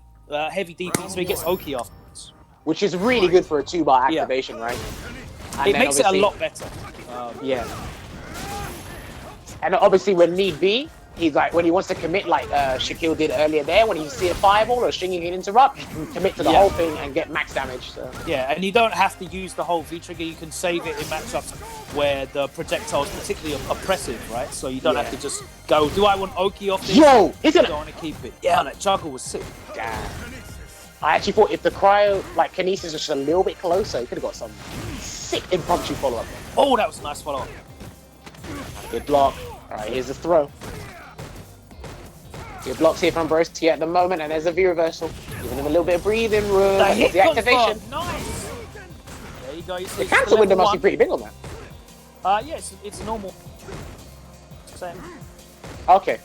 Speaker 1: heavy DP, so he gets Oki afterwards.
Speaker 2: Which is really good for a 2-bar activation, right? And
Speaker 1: it makes it a lot better.
Speaker 2: Yeah. And obviously when need be, he's like, when he wants to commit like Shaquille did earlier there, when you see a fireball or stringing an interrupt, you can commit to the whole thing and get max damage. So.
Speaker 1: Yeah, and you don't have to use the whole V-Trigger. You can save it in matchups where the projectile is particularly oppressive, right? So you don't have to just go, do I want Oki off this?
Speaker 2: Yo, isn't it?
Speaker 1: I don't want to keep it. Yeah, that juggle was sick.
Speaker 2: Damn. I actually thought if the cryo, like kinesis was just a little bit closer, he could have got some sick impromptu follow-up.
Speaker 1: Oh, that was a nice follow-up.
Speaker 2: Good block. All right, here's the throw. Good blocks here from Broski at the moment, and there's a V reversal. Giving him a little bit of breathing room. The activation.
Speaker 1: Nice. There you go. You see
Speaker 2: the cancel window must be pretty big on that.
Speaker 1: Yeah, it's normal. Same.
Speaker 2: Okay.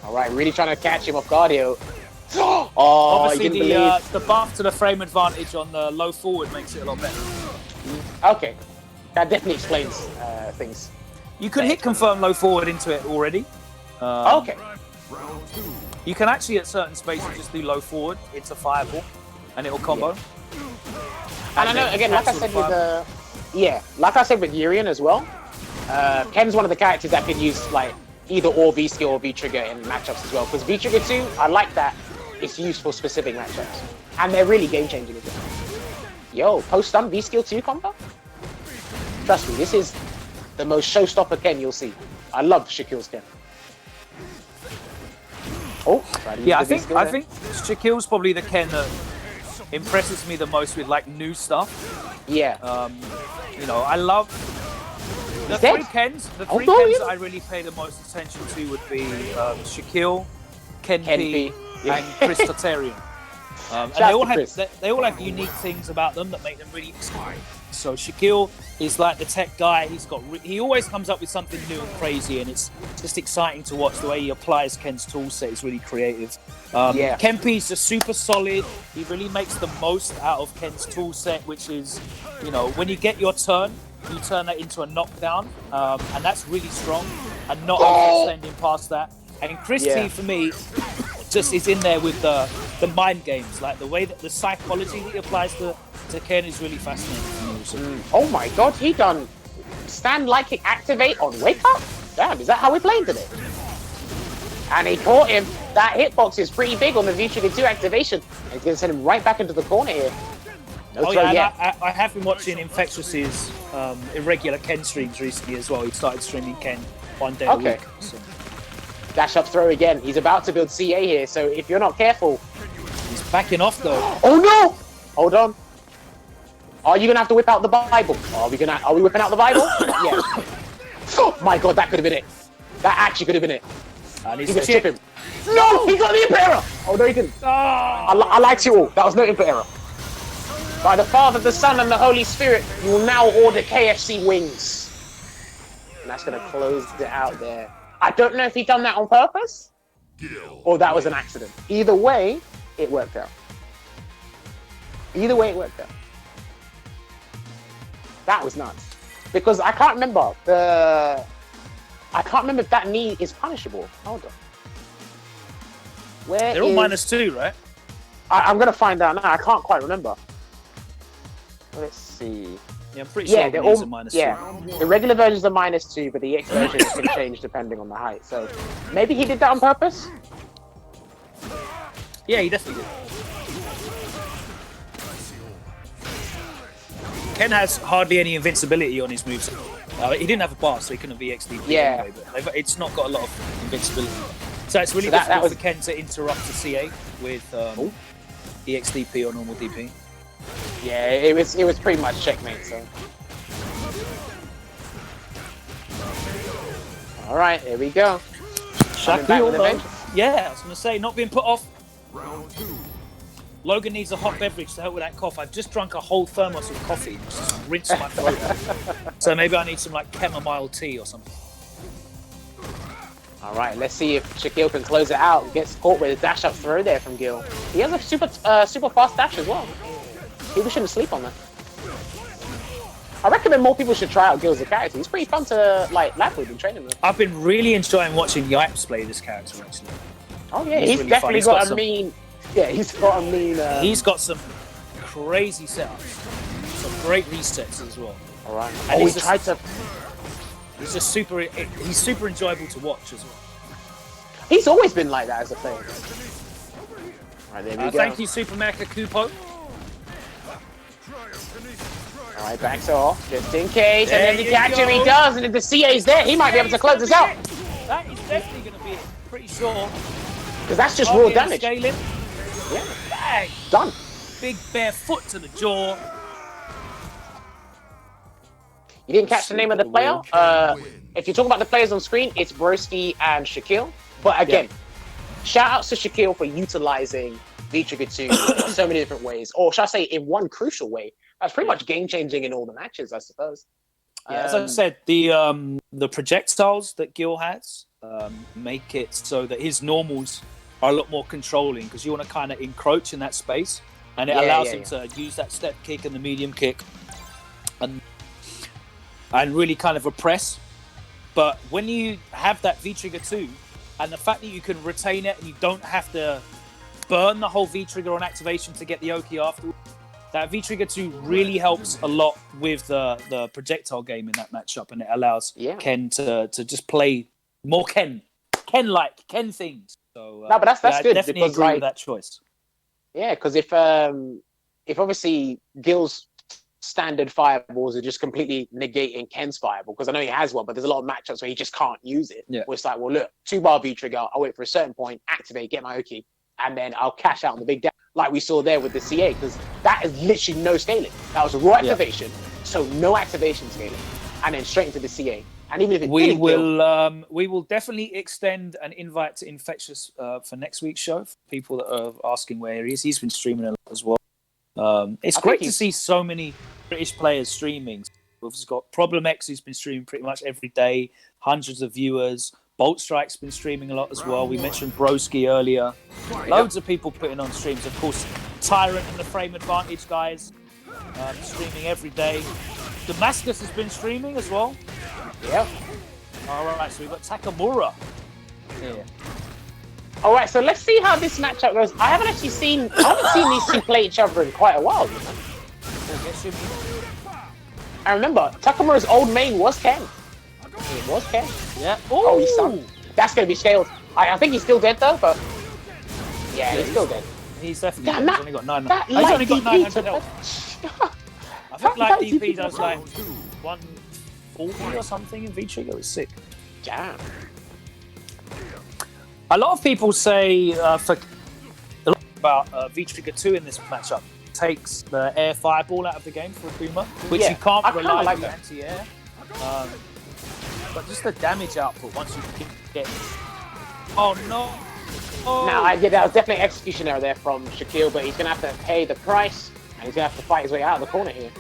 Speaker 2: All right, really trying to catch him off guard here. Oh,
Speaker 1: obviously the buff to the frame advantage on the low forward makes it a lot better.
Speaker 2: Okay, that definitely explains things.
Speaker 1: You could hit confirm low forward into it already.
Speaker 2: Okay.
Speaker 1: You can actually at certain spaces just do low forward. It's a fireball, and it'll combo.
Speaker 2: And I know again, like I said with like I said with Urian as well. Ken's one of the characters that can use like either or V skill or V trigger in matchups as well. Because V trigger 2, I like that it's used for specific matchups, and they're really game changing as well. Yo, post stun V skill 2 combo. Trust me, this is the most showstopper Ken you'll see. I love Shaquille's Ken. Oh,
Speaker 1: yeah, I think Shaquille's probably the Ken that impresses me the most with like new stuff.
Speaker 2: Yeah.
Speaker 1: You know, I love the three Kens. The three Kens I really pay the most attention to would be Shaquille, Kenpie, and Chris Totarian. And they all have unique things about them that make them really exciting. So Shaquille is like the tech guy. He always comes up with something new and crazy, and it's just exciting to watch the way he applies Ken's toolset. It's really creative. Kenpie's just super solid. He really makes the most out of Ken's toolset, which is, you know, when you get your turn, you turn that into a knockdown, and that's really strong, and not extending past that. And Chris T, for me, just is in there with the mind games, like the way that the psychology that he applies to Ken is really fascinating.
Speaker 2: Oh my god, he done stand like it activate on wake up? Damn, is that how we playing today? And he caught him. That hitbox is pretty big on the V-Trigger 2 activation. He's going to send him right back into the corner here.
Speaker 1: I have been watching Infectious's irregular Ken streams recently as well. He started streaming Ken one day a week. So.
Speaker 2: Dash up throw again. He's about to build CA here, so if you're not careful...
Speaker 1: He's backing off though.
Speaker 2: Oh no! Hold on. Are you going to have to whip out the Bible? Are we whipping out the Bible? Yeah. Oh my god, that could have been it. That actually could have been it. He's going to chip him. No! He got the input error! Oh no, he didn't. I liked you all. That was no input error. By the Father, the Son, and the Holy Spirit, you will now order KFC wings. And that's going to close it out there. I don't know if he done that on purpose or that was an accident. Either way, it worked out. Either way, it worked out. That was nuts. Because I can't remember if that knee is punishable. Hold on.
Speaker 1: They're all -2, right?
Speaker 2: I'm going to find out now. I can't quite remember. Let's see.
Speaker 1: Yeah, I'm pretty sure
Speaker 2: they're all
Speaker 1: -2.
Speaker 2: Yeah, the regular versions are -2, but the EX version can change depending on the height. So maybe he did that on purpose.
Speaker 1: Yeah, he definitely did. Ken has hardly any invincibility on his moves. He didn't have a bar, so he couldn't have EXDP anyway, but it's not got a lot of invincibility. So it's really difficult for Ken to interrupt the CA with EXDP or normal DP.
Speaker 2: Yeah, it was pretty much checkmate, so. Alright, here we go.
Speaker 1: Shaquille, yeah, I was going to say, not being put off. Logan needs a hot beverage to help with that cough. I've just drunk a whole thermos of coffee and just rinsed my throat. So maybe I need some like chamomile tea or something.
Speaker 2: Alright, let's see if Shaquille can close it out. Gets caught with a dash up throw there from Gil. He has a super fast dash as well. People shouldn't sleep on that. I recommend more people should try out Gil as a character. He's pretty fun to like lab with and train him with.
Speaker 1: I've been really enjoying watching Yipes play this character actually.
Speaker 2: Oh yeah, he's really definitely got a mean. Yeah, he's got a mean.
Speaker 1: He's got some crazy setups, some great resets as well.
Speaker 2: All right.
Speaker 1: And he's just super. He's super enjoyable to watch as well.
Speaker 2: He's always been like that as a player. Right, there we go.
Speaker 1: Thank you, Super Mecha Kupo.
Speaker 2: Alright, backs off, just in case, and then the catch him, he does, and if the CA's there, he might be able to close this out.
Speaker 1: That is definitely going to be it, pretty sure.
Speaker 2: Because that's just raw damage.
Speaker 1: Scaling.
Speaker 2: Yeah.
Speaker 1: Bang.
Speaker 2: Done.
Speaker 1: Big bare foot to the jaw.
Speaker 2: You didn't catch the name of the player? If you talk about the players on screen, it's Broski and Shaquille. But again, shout outs to Shaquille for utilizing V-Trigger 2 in so many different ways. Or should I say, in one crucial way. That's pretty much game-changing in all the matches, I suppose.
Speaker 1: Yeah, as I said, the projectiles that Gil has make it so that his normals are a lot more controlling because you want to kind of encroach in that space, and it allows him to use that step kick and the medium kick and really kind of oppress. But when you have that V-Trigger 2, and the fact that you can retain it and you don't have to burn the whole V-Trigger on activation to get the Oki afterwards, that V-Trigger 2 really helps a lot with the projectile game in that matchup, and it allows Ken to just play more Ken-like things. So
Speaker 2: No, but that's
Speaker 1: I
Speaker 2: good
Speaker 1: definitely
Speaker 2: because
Speaker 1: agree with that choice.
Speaker 2: Yeah, because if obviously Gil's standard fireballs are just completely negating Ken's fireball, because I know he has one, but there's a lot of matchups where he just can't use it.
Speaker 1: Yeah.
Speaker 2: Where it's like, well, look, 2-bar V trigger, I'll wait for a certain point, activate, get my Oki, and then I'll cash out on the big dash, like we saw there with the CA, because that is literally no scaling. That was a raw activation, so no activation scaling, and then straight into the CA. And even if it
Speaker 1: we will definitely extend an invite to Infectious for next week's show for people that are asking where he is. He's been streaming a lot as well. It's great to see so many British players streaming. We've got Problem X, who's been streaming pretty much every day, hundreds of viewers. Bolt Strike's been streaming a lot as well. We mentioned Broski earlier. Loads of people putting on streams. Of course, Tyrant and the Frame Advantage guys streaming every day. Damascus has been streaming as well.
Speaker 2: Yep.
Speaker 1: All right, so we've got Takamura here.
Speaker 2: All right, so let's see how this matchup goes. I haven't seen these two play each other in quite a while. You know? I remember Takamura's old main was Ken. It was Ken.
Speaker 1: Yeah.
Speaker 2: Oh, he's stunned. That's going to be scaled. I think he's still dead though, but yeah, he's still dead.
Speaker 1: He's definitely dead. He's only got 9.
Speaker 2: He's
Speaker 1: only got 900 health. I think like DP does like 140 or something in V-Trigger. It's sick.
Speaker 2: Damn.
Speaker 1: A lot of people say about V-Trigger 2 in this matchup takes the air fireball out of the game for Akuma, which you can't rely on the anti-air. But just the damage output once you get... Oh, no. Oh.
Speaker 2: Now, that was definitely an execution error there from Shaquille, but he's going to have to pay the price, and he's going to have to fight his way out of the corner here.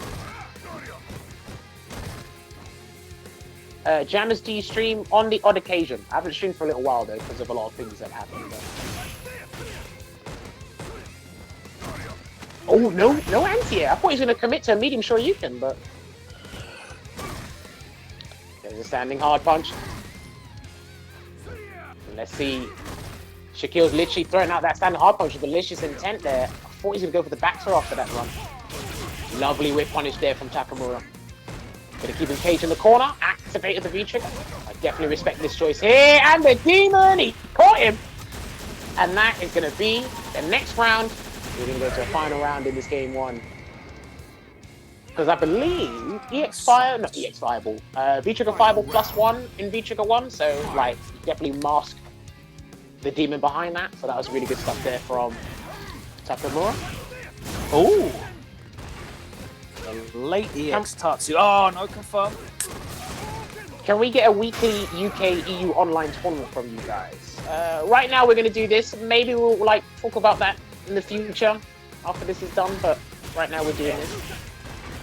Speaker 2: Jammers, do you stream on the odd occasion? I haven't streamed for a little while, though, because of a lot of things that happened. But... Oh, no anti-air. I thought he was going to commit to a medium Shoryuken, but... There's a standing hard punch. And let's see. Shaquille's literally throwing out that standing hard punch with malicious intent there. I thought he was going to go for the back throw after that run. Lovely whip punish there from Takamura. Going to keep him caged in the corner. Activated the V-trigger. I definitely respect this choice here. And the demon, he caught him. And that is going to be the next round. We're going to go to a final round in this game 1. Because I believe V-Trigger Fireball +1 in V-Trigger 1, so like definitely mask the demon behind that. So that was really good stuff there from Takamura.
Speaker 1: Oh, the late EX Tatsu. Oh, no confirm.
Speaker 2: Can we get a weekly UK EU online tournament from you guys? Right now we're going to do this. Maybe we'll like talk about that in the future after this is done. But right now we're doing this.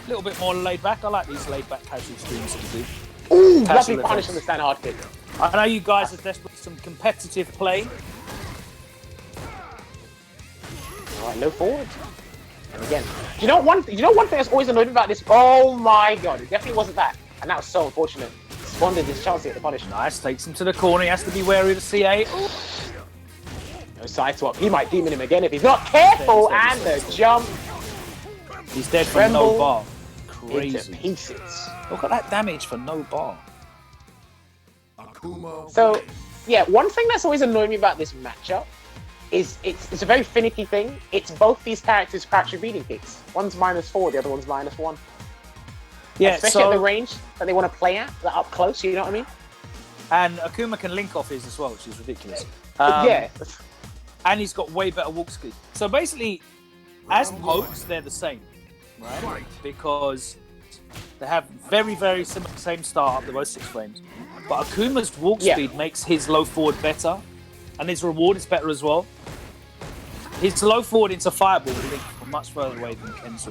Speaker 1: A little bit more laid back. I like these laid back casual streams that you do.
Speaker 2: Ooh, lovely punish on the stand hard kick.
Speaker 1: I know you guys are desperate for some competitive play.
Speaker 2: Alright, low forward. And again. Do you know one thing that's always annoyed me about this? Oh my god, it definitely wasn't that. And that was so unfortunate. Squandered his chance to get the punish.
Speaker 1: Nice, takes him to the corner. He has to be wary of the CA. Ooh.
Speaker 2: No side swap. He might demon him again if he's not careful. And the jump.
Speaker 1: He's dead for no bar. Crazy.
Speaker 2: Into pieces.
Speaker 1: Look at that damage for no bar.
Speaker 2: So, yeah, one thing that's always annoyed me about this matchup is it's a very finicky thing. It's both these characters crouch beating kicks. One's -4, the other one's -1.
Speaker 1: Yeah,
Speaker 2: especially at the range that they want to play at, that up close. You know what I mean?
Speaker 1: And Akuma can link off his as well, which is ridiculous.
Speaker 2: Yeah.
Speaker 1: And he's got way better walk speed. So basically, as pokes, they're the same, right? Because they have very, very similar, same start. They're both 6 frames. But Akuma's walk speed makes his low forward better, and his reward is better as well. His low forward into fireball will link from much further away than Ken's.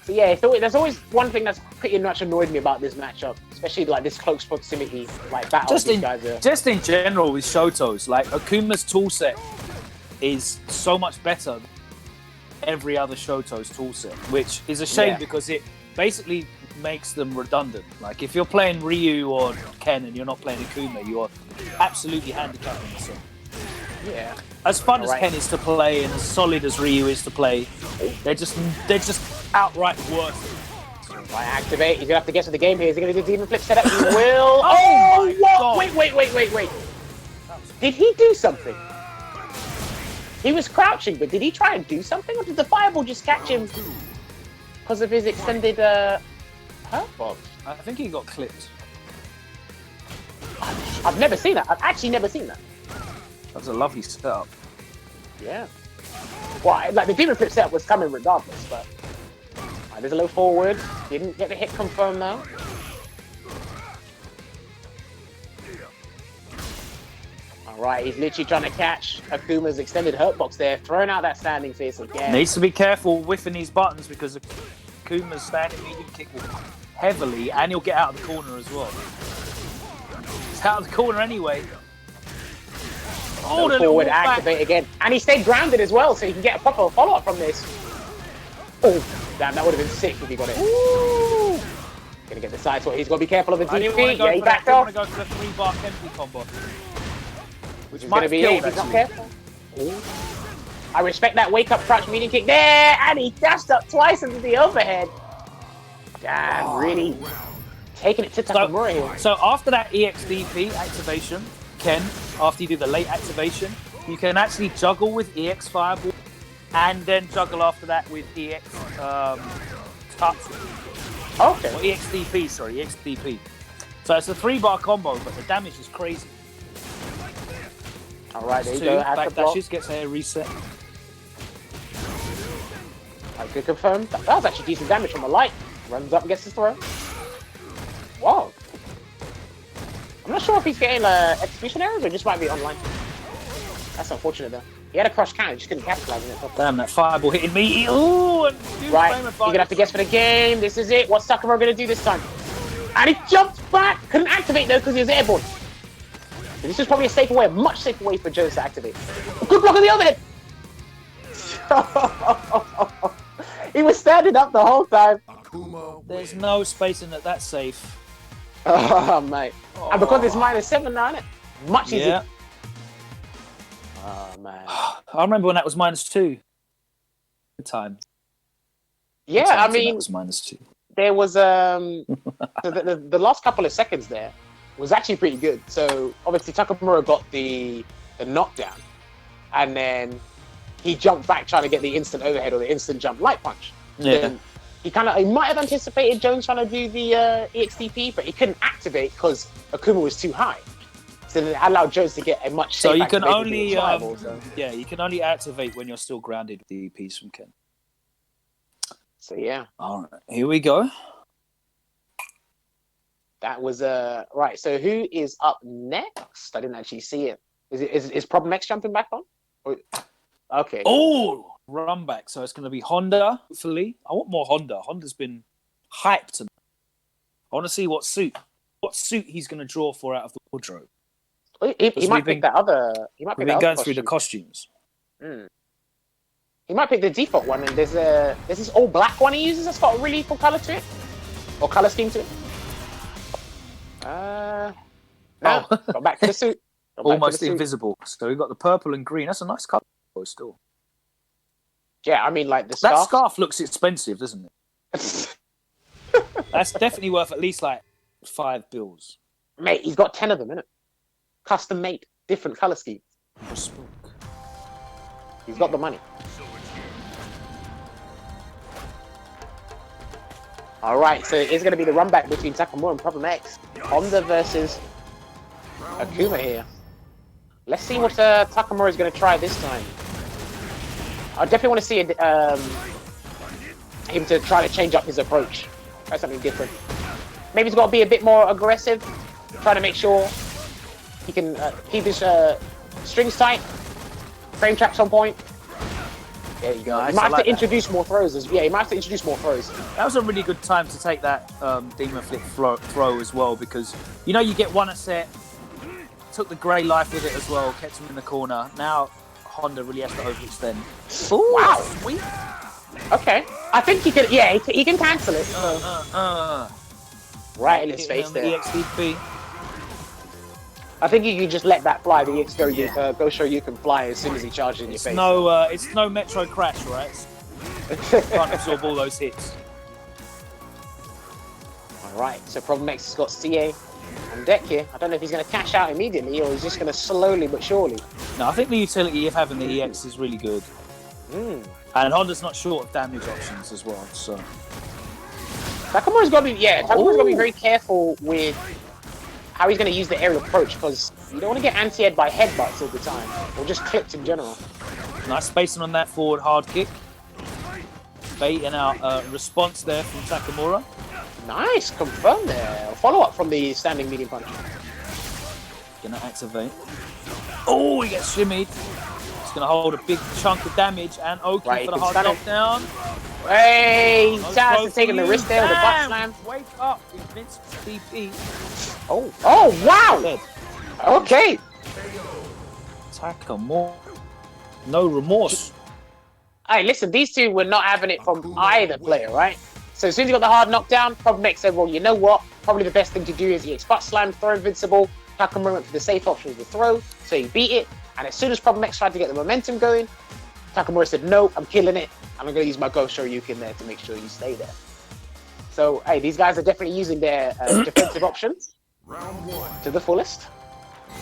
Speaker 2: So yeah, there's always one thing that's pretty much annoyed me about this matchup, especially like this close proximity, like battle.
Speaker 1: Just in general with Shotos, like Akuma's toolset is so much better than every other Shoto's toolset, which is a shame because it basically makes them redundant. Like if you're playing Ryu or Ken and you're not playing Akuma, you're absolutely handicapping yourself.
Speaker 2: Yeah.
Speaker 1: As fun as
Speaker 2: Alright.
Speaker 1: Ken is to play and as solid as Ryu is to play, they're just outright worse.
Speaker 2: Right, activate. He's gonna have to guess what the game here. Is he gonna do demon flip setup? He will.
Speaker 1: Oh my
Speaker 2: what?
Speaker 1: God.
Speaker 2: Wait. Did he do something? He was crouching, but did he try and do something, or did the fireball just catch him because of his extended hurt box?
Speaker 1: I think he got clipped.
Speaker 2: I've never seen that. I've actually never seen that.
Speaker 1: That's a lovely setup.
Speaker 2: Yeah. Well, like the demon flip setup was coming regardless, but there's a little forward. Didn't get the hit confirmed though. Alright, he's literally trying to catch Akuma's extended hurt box there, throwing out that standing fist again.
Speaker 1: Needs to be careful whiffing these buttons because Kuma's standing medium kick will heavily, and he'll get out of the corner as well. He's out of the corner anyway. Oh, the
Speaker 2: forward,
Speaker 1: little
Speaker 2: activate again. And he stayed grounded as well, so he can get a proper follow-up from this. Oh, damn, that would have been sick if he got it. Ooh. Gonna get the side sword. He's got to be careful of the DP. Yeah, he backed off.
Speaker 1: I want to go for the 3-bar Kempi combo. Which
Speaker 2: He's
Speaker 1: might
Speaker 2: going to
Speaker 1: have
Speaker 2: be
Speaker 1: killed,
Speaker 2: it if he's not
Speaker 1: actually.
Speaker 2: careful. Ooh. I respect that wake-up crouch medium kick there, and he dashed up twice into the overhead. Damn, really taking it to Takamura here.
Speaker 1: So after that EXDP activation, Ken, after you do the late activation, you can actually juggle with EX Fireball and then juggle after that with EX Tatsu.
Speaker 2: Okay.
Speaker 1: Or EXDP, sorry, EXDP. So it's a 3-bar combo, but the damage is crazy.
Speaker 2: All right, there you
Speaker 1: 2
Speaker 2: go. Has
Speaker 1: back
Speaker 2: to block.
Speaker 1: dashes, gets a reset.
Speaker 2: I could confirm. That was actually decent damage from a light. Runs up and gets his throw. Whoa. I'm not sure if he's getting execution errors or just might be online. That's unfortunate though. He had a cross counter, just couldn't capitalize on it.
Speaker 1: Damn, that fireball hitting me. Ooh, and
Speaker 2: Right, you're gonna have to guess for the game. This is it. What's Takamura gonna do this time? And he jumped back. Couldn't activate though because he was airborne. So this is probably a safer way, a much safer way for Jones to activate. Good block on the overhead. He was standing up the whole time.
Speaker 3: Akuma
Speaker 1: There's
Speaker 3: wins.
Speaker 1: no space in it. That's safe.
Speaker 2: Oh, mate. And because it's -7 now, isn't it? Much easier.
Speaker 1: Yeah.
Speaker 2: Oh, man.
Speaker 1: I remember when that was -2. Good time.
Speaker 2: Yeah,
Speaker 1: Good
Speaker 2: I
Speaker 1: times when
Speaker 2: mean,
Speaker 1: that was -2.
Speaker 2: there was the last couple of seconds there was actually pretty good. So obviously Takamura got the knockdown, and then he jumped back trying to get the instant overhead or the instant jump light punch.
Speaker 1: Yeah.
Speaker 2: Then he might have anticipated Jones trying to do the EXDP, but he couldn't activate because Akuma was too high. So that allowed Jones to get a much
Speaker 1: So
Speaker 2: safer
Speaker 1: you can
Speaker 2: activation
Speaker 1: only,
Speaker 2: to his rival, so.
Speaker 1: yeah, you can only activate when you're still grounded with the EPs from Ken.
Speaker 2: So yeah,
Speaker 1: All right, here we go.
Speaker 2: that was right. So who is up next? I didn't actually see it. Is Problem X jumping back on? Okay.
Speaker 1: Oh, run back. So it's going to be Honda. Hopefully, I want more Honda. Honda's been hyped tonight. I want to see what suit he's going to draw for out of the wardrobe.
Speaker 2: He might pick that other. He might pick
Speaker 1: We've
Speaker 2: that
Speaker 1: been
Speaker 2: other
Speaker 1: going through the
Speaker 2: costume.
Speaker 1: costumes.
Speaker 2: He might pick the default one, and there's this all black one he uses that's got a really cool color to it, or color scheme to it. No, go back to the suit. Go back to
Speaker 1: Almost
Speaker 2: the suit.
Speaker 1: invisible. So we've got the purple and green. That's a nice color still.
Speaker 2: Yeah, I mean, like the
Speaker 1: That
Speaker 2: scarf.
Speaker 1: scarf looks expensive, doesn't it? That's definitely worth at least like $5.
Speaker 2: Mate, he's got 10 of them, innit? Custom made, different color schemes.
Speaker 1: Bespoke.
Speaker 2: He's got the money. All right, so it's going to be the run back between Takamura and Problem X. Honda versus Akuma here. Let's see what Takamura is going to try this time. I definitely want to see him to try to change up his approach. Try something different. Maybe he's got to be a bit more aggressive, trying to make sure he can keep his strings tight, frame traps on point. There you go.
Speaker 1: Nice,
Speaker 2: He might
Speaker 1: I
Speaker 2: have
Speaker 1: like
Speaker 2: to introduce more throws. He might have to introduce more throws.
Speaker 1: That was a really good time to take that demon flip throw as well, because you know you get one a set. Took the grey life with it as well, kept him in the corner. Now Honda really has to overextend. Ooh,
Speaker 2: Wow.
Speaker 1: sweet.
Speaker 2: Okay. I think he can. Yeah, he can cancel it. Right in his face there.
Speaker 1: EXDP.
Speaker 2: I think you can just let that fly. The EX go show you can fly as soon as he charges in your face.
Speaker 1: It's no Metro Crash, right? Can't absorb all those hits.
Speaker 2: All right, so Problem X has got CA on deck here. I don't know if he's going to cash out immediately or he's just going to slowly but surely.
Speaker 1: No, I think the utility of having the EX is really good. And Honda's not short of damage options as well, so...
Speaker 2: Takamura's got to be very careful with how he's going to use the aerial approach, because you don't want to get anti-ed by headbutts all the time, or just clips in general.
Speaker 1: Nice spacing on that forward hard kick. Baiting out response there from Takamura.
Speaker 2: Nice, confirmed there. Follow-up from the standing medium punch.
Speaker 1: Gonna activate. Oh, he gets shimmied. He's gonna hold a big chunk of damage, and Oki for the hard knockdown.
Speaker 2: Hey, Chaz is taking the wrist there with the butt slam.
Speaker 1: Wake up, Vince TP.
Speaker 2: Oh, wow! Okay.
Speaker 1: Takamura. No remorse.
Speaker 2: Hey, listen, these two were not having it from either player, right? So as soon as he got the hard knockdown, Problem X said, well, you know what? Probably the best thing to do is EX butt slam, throw invincible. Takamura went for the safe option of the throw, so he beat it. And as soon as Problem X tried to get the momentum going, Takamura said, no, I'm killing it. And I'm going to use my Ghost Shoryuken there to make sure you stay there. So, hey, these guys are definitely using their defensive options
Speaker 3: Round one.
Speaker 2: to the fullest.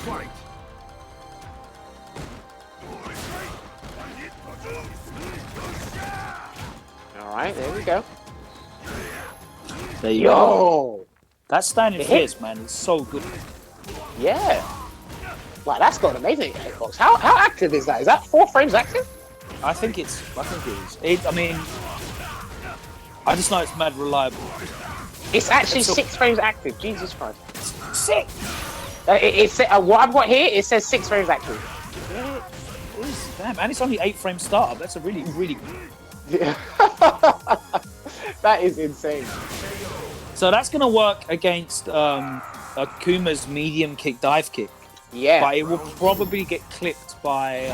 Speaker 3: Fight.
Speaker 2: All right, there we go.
Speaker 1: There you go. That standing fierce, man, is so good.
Speaker 2: Yeah. Wow, that's got an amazing hitbox. How active is that? Is that 4 frames active?
Speaker 1: I think it is. I mean, I just know it's mad reliable.
Speaker 2: It's actually 6 frames active. Jesus Christ.
Speaker 1: 6?
Speaker 2: What I've got here, it says 6 frames active.
Speaker 1: Damn, and it's only 8 frame startup. That's a really, really good.
Speaker 2: That is insane.
Speaker 1: So that's going to work against Akuma's medium kick, dive kick.
Speaker 2: Yeah.
Speaker 1: But it will probably get clipped by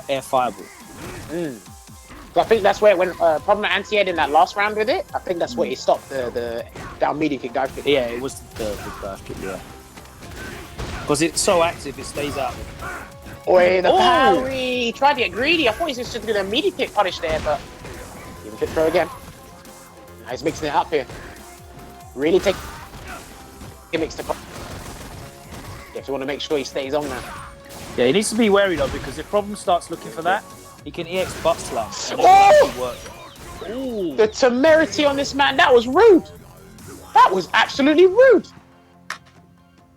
Speaker 1: air fireball.
Speaker 2: So I think that's where when Problem anti-ed in that last round with it, I think that's where he stopped the down medium kick, dive kick.
Speaker 1: Yeah, it was the dive kick, yeah. Because it's so active, it stays out.
Speaker 2: Oi, the parry! He tried to get greedy. I thought he was just going to immediate kick punish there, but even kick throw again. Now he's mixing it up here. Really take gimmicks to. You have to want to make sure he stays on that.
Speaker 1: Yeah, he needs to be wary though, because if Problem starts looking for that, he can EX butt slam.
Speaker 2: Oh! The temerity on this man, that was rude. That was absolutely rude.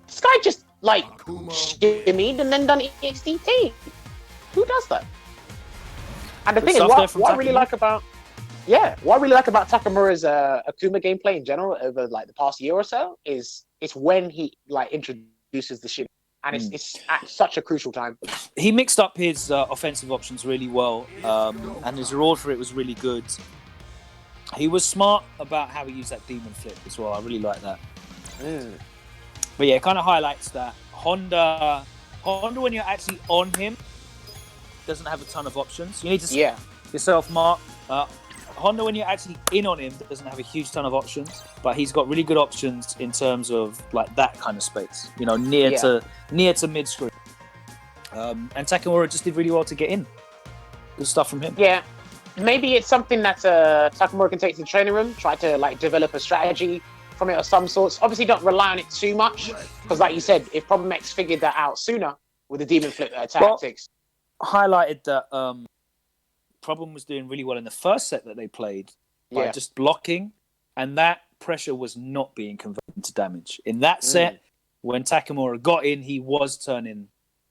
Speaker 2: This guy just like shimmied and then done EXDT. Who does that? And the thing is, what I really like about Takamura's Akuma gameplay in general over like the past year or so is it's when he like introduces the shimmy, and it's at such a crucial time.
Speaker 1: He mixed up his offensive options really well, and his reward for it was really good. He was smart about how he used that demon flip as well. I really like that. But yeah, it kind of highlights that Honda, when you're actually on him, doesn't have a ton of options. You need to yourself, Mark. Honda, when you're actually in on him, doesn't have a huge ton of options, but he's got really good options in terms of like that kind of space. You know, near to mid screen. And Takamura just did really well to get in. Good stuff from him.
Speaker 2: Yeah, maybe it's something that Takamura can take to the training room, try to like develop a strategy from it of some sorts. Obviously, don't rely on it too much, because like you said, if Problem X figured that out sooner with the demon flip tactics,
Speaker 1: highlighted that Problem was doing really well in the first set that they played by just blocking, and that pressure was not being converted into damage. In that set, when Takamura got in, he was turning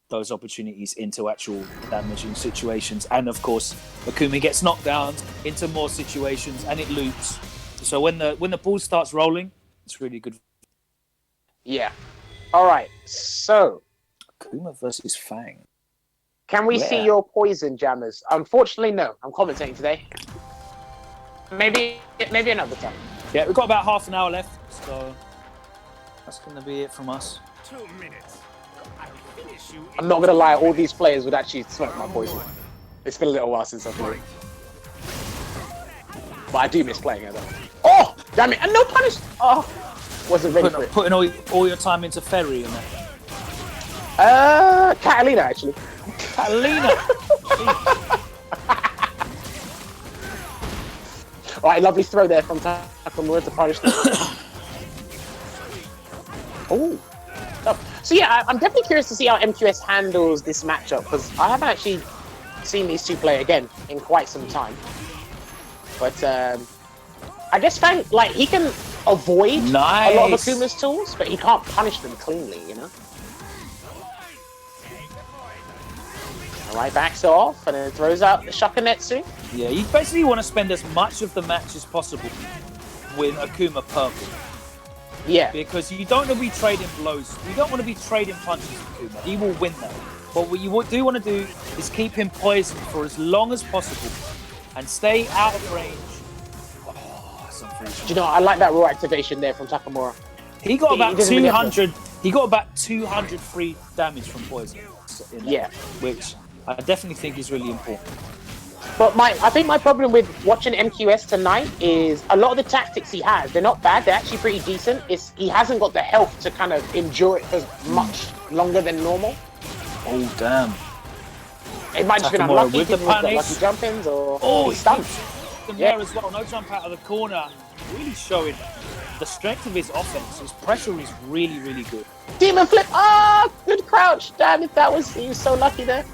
Speaker 1: those opportunities into actual damaging situations, and of course, Akuma gets knocked down into more situations, and it loops. So when the ball starts rolling, it's really good.
Speaker 2: Yeah. All right. So
Speaker 1: Akuma versus Fang.
Speaker 2: Can we see your poison, jammers? Unfortunately, no. I'm commentating today. Maybe another time.
Speaker 1: Yeah, we've got about half an hour left, so that's going to be it from us.
Speaker 3: 2 minutes.
Speaker 2: I'm not going to lie, all these players would actually smoke my poison. It's been a little while since I've played. But I do miss playing it, though. Oh! Damn it! And no punish! Oh! Wasn't ready for it.
Speaker 1: Putting all your time into Ferry and that.
Speaker 2: Catalina actually.
Speaker 1: Catalina!
Speaker 2: Alright, lovely throw there from Takamura to punish them. Oh. So yeah, I'm definitely curious to see how MQS handles this matchup, because I haven't actually seen these two play again in quite some time. But I guess Fang, like, he can avoid a lot of Akuma's tools, but he can't punish them cleanly, you know? Alright, backs off and then throws out the Shakanetsu.
Speaker 1: Yeah, you basically want to spend as much of the match as possible with Akuma purple.
Speaker 2: Yeah.
Speaker 1: Because you don't want to be trading blows. You don't want to be trading punches with Akuma. He will win that. But what you do want to do is keep him poisoned for as long as possible and stay out of range. Oh, that's unfortunate.
Speaker 2: Do you know, I like that raw activation there from Takamura.
Speaker 1: He got about
Speaker 2: really
Speaker 1: 200. He got about 200 free damage from poison.
Speaker 2: Yeah.
Speaker 1: Which I definitely think is really important.
Speaker 2: But I think my problem with watching MQS tonight is a lot of the tactics he has, they're not bad, they're actually pretty decent. He hasn't got the health to kind of endure it for much longer than normal.
Speaker 1: Oh, damn.
Speaker 2: It might just be unlucky
Speaker 1: with the
Speaker 2: because he's got
Speaker 1: punish.
Speaker 2: lucky jump-ins or he's stunned.
Speaker 1: There as well, no jump out of the corner. Really showing the strength of his offense. His pressure is really, really good.
Speaker 2: Demon flip! Ah, good crouch! Damn it, he was so lucky there.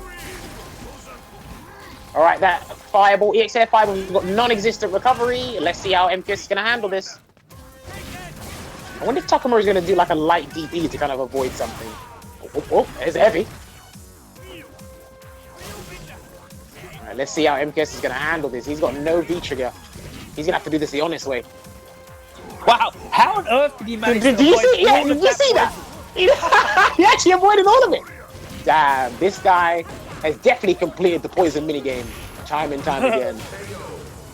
Speaker 2: Alright, that fireball, EXF fireball, we've got non-existent recovery. Let's see how MQS is going to handle this. I wonder if Takamura is going to do like a light DP to kind of avoid something. Oh, it's heavy. Alright, let's see how MQS is going to handle this. He's got no V-trigger. He's going to have to do this the honest way.
Speaker 1: Wow, how on earth did he manage
Speaker 2: Did
Speaker 1: to
Speaker 2: you
Speaker 1: avoid
Speaker 2: see? Yeah,
Speaker 1: all
Speaker 2: did
Speaker 1: of
Speaker 2: you
Speaker 1: that
Speaker 2: see that?
Speaker 1: poison?
Speaker 2: He actually avoided all of it. Damn, this guy has definitely completed the poison minigame time and time again.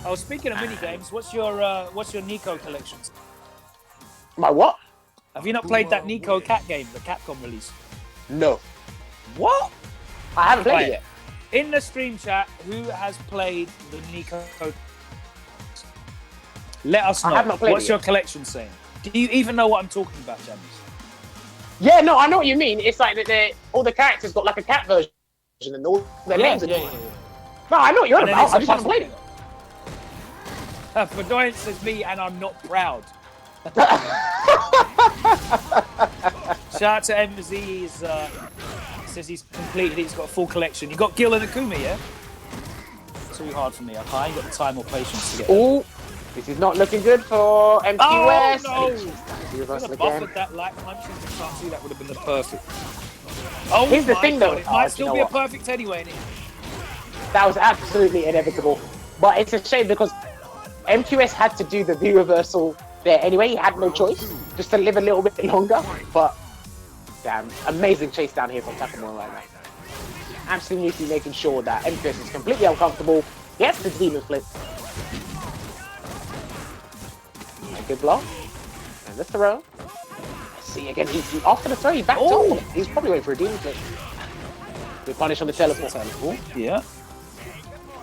Speaker 1: Oh, speaking of minigames, what's your Nico collections?
Speaker 2: My what?
Speaker 1: Have you not played that Nico cat game, the Capcom release?
Speaker 2: No.
Speaker 1: What?
Speaker 2: I haven't played it yet.
Speaker 1: In the stream chat, who has played the Nico? Let us know.
Speaker 2: I have not played
Speaker 1: What's
Speaker 2: it
Speaker 1: your
Speaker 2: yet.
Speaker 1: collection saying? Do you even know what I'm talking about, James?
Speaker 2: Yeah, no, I know what you mean. It's like all the characters got like a cat version and all their names are different. No, I know what you're on about. I just haven't played it.
Speaker 1: Fedoyan says me and I'm not proud. Shout out to MZ. He says he's completed. He's got a full collection. You got Gil and Akuma, yeah? Too hard for me. I ain't got the time or patience to get.
Speaker 2: Oh, this is not looking good for MQS.
Speaker 1: Oh no!
Speaker 2: Reversal
Speaker 1: Could have
Speaker 2: again.
Speaker 1: buffered that light punches. I can't see that would have been the perfect. Oh,
Speaker 2: Here's the
Speaker 1: my
Speaker 2: thing,
Speaker 1: God.
Speaker 2: though.
Speaker 1: It might
Speaker 2: you
Speaker 1: still
Speaker 2: know
Speaker 1: be a
Speaker 2: what?
Speaker 1: perfect anyway. Innit?
Speaker 2: That was absolutely inevitable. But it's a shame because MQS had to do the V reversal there anyway. He had no choice just to live a little bit longer. But damn, amazing chase down here from Takamura right now. Absolutely making sure that MQS is completely uncomfortable. Gets the demon flip. A good block. And the throw. Let's see again. He after the throw, he backed off. He's probably waiting for a demon flip. Good punish on the teleport.
Speaker 1: Yeah.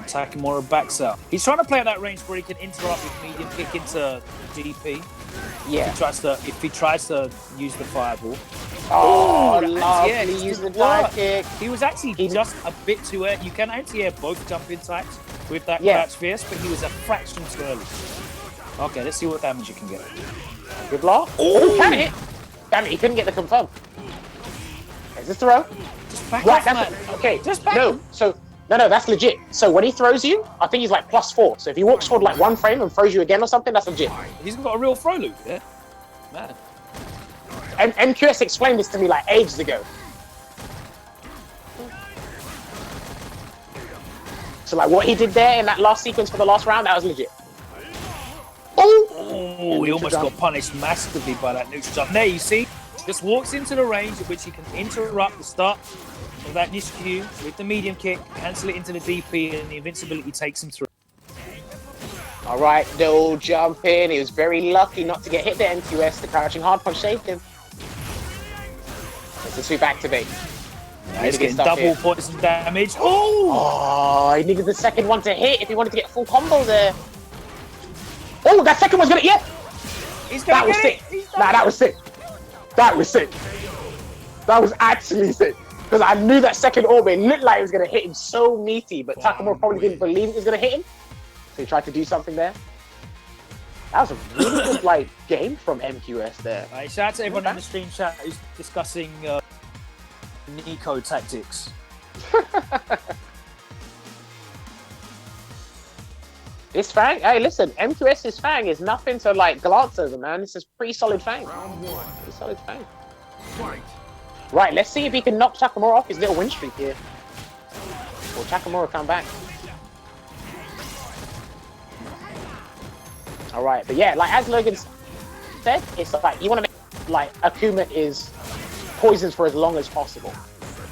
Speaker 1: Takamura backs out. He's trying to play at that range where he can interrupt with medium kick into DP.
Speaker 2: Yeah.
Speaker 1: If he tries to use the fireball.
Speaker 2: Oh,
Speaker 1: yeah,
Speaker 2: he
Speaker 1: just
Speaker 2: used the
Speaker 1: didn't
Speaker 2: dive
Speaker 1: work.
Speaker 2: kick.
Speaker 1: He was actually just a bit too early. You can anti-air both jump-in types with that
Speaker 2: Yeah.
Speaker 1: crouch fierce, but he was a fraction too early. Okay, let's see what damage you can get.
Speaker 2: Good block. Oh, can hit. Damn it, he couldn't get the confirm. Is this throw?
Speaker 1: Just back
Speaker 2: Right,
Speaker 1: off,
Speaker 2: that's
Speaker 1: man.
Speaker 2: okay.
Speaker 1: Just back
Speaker 2: No,
Speaker 1: him.
Speaker 2: so no, that's legit. So when he throws you, I think he's like +4. So if he walks forward like one frame and throws you again or something, that's legit.
Speaker 1: He's got a real throw loop, yeah? Man.
Speaker 2: And MQS explained this to me like ages ago. So like what he did there in that last sequence for the last round, that was legit.
Speaker 1: Oh, he almost got punished massively by that neutral jump. There, you see, just walks into the range at which he can interrupt the start of that Nishikyu with the medium kick, cancel it into the DP, and the invincibility takes him through.
Speaker 2: All right, no jump in. He was very lucky not to get hit there. MQS, the crouching hard punch saved him. It's a sweep activate.
Speaker 1: He's getting double poison damage. Oh!
Speaker 2: Oh, he needed the second one to hit if he wanted to get full combo there. Oh, that second one's gonna, yeah!
Speaker 1: He's gonna
Speaker 2: That was
Speaker 1: get
Speaker 2: sick.
Speaker 1: it. He's
Speaker 2: Nah, that was sick. That was sick. That was actually sick. Because I knew that second orbit looked like it was going to hit him so meaty, but Takamura probably didn't believe it was going to hit him. So he tried to do something there. That was a really good like game from MQS there.
Speaker 1: Right, shout out to everyone in the stream chat who's discussing Nico tactics.
Speaker 2: This Fang, hey listen, MQS's Fang is nothing to like glance over, man. This is pretty solid Fang.
Speaker 3: Round one.
Speaker 2: Pretty solid Fang.
Speaker 3: Fight.
Speaker 2: Right, let's see if he can knock Takamura off his little win streak here. Will Takamura come back? Alright, but yeah, like as Logan said, it's like you want to make like Akuma is poisons for as long as possible.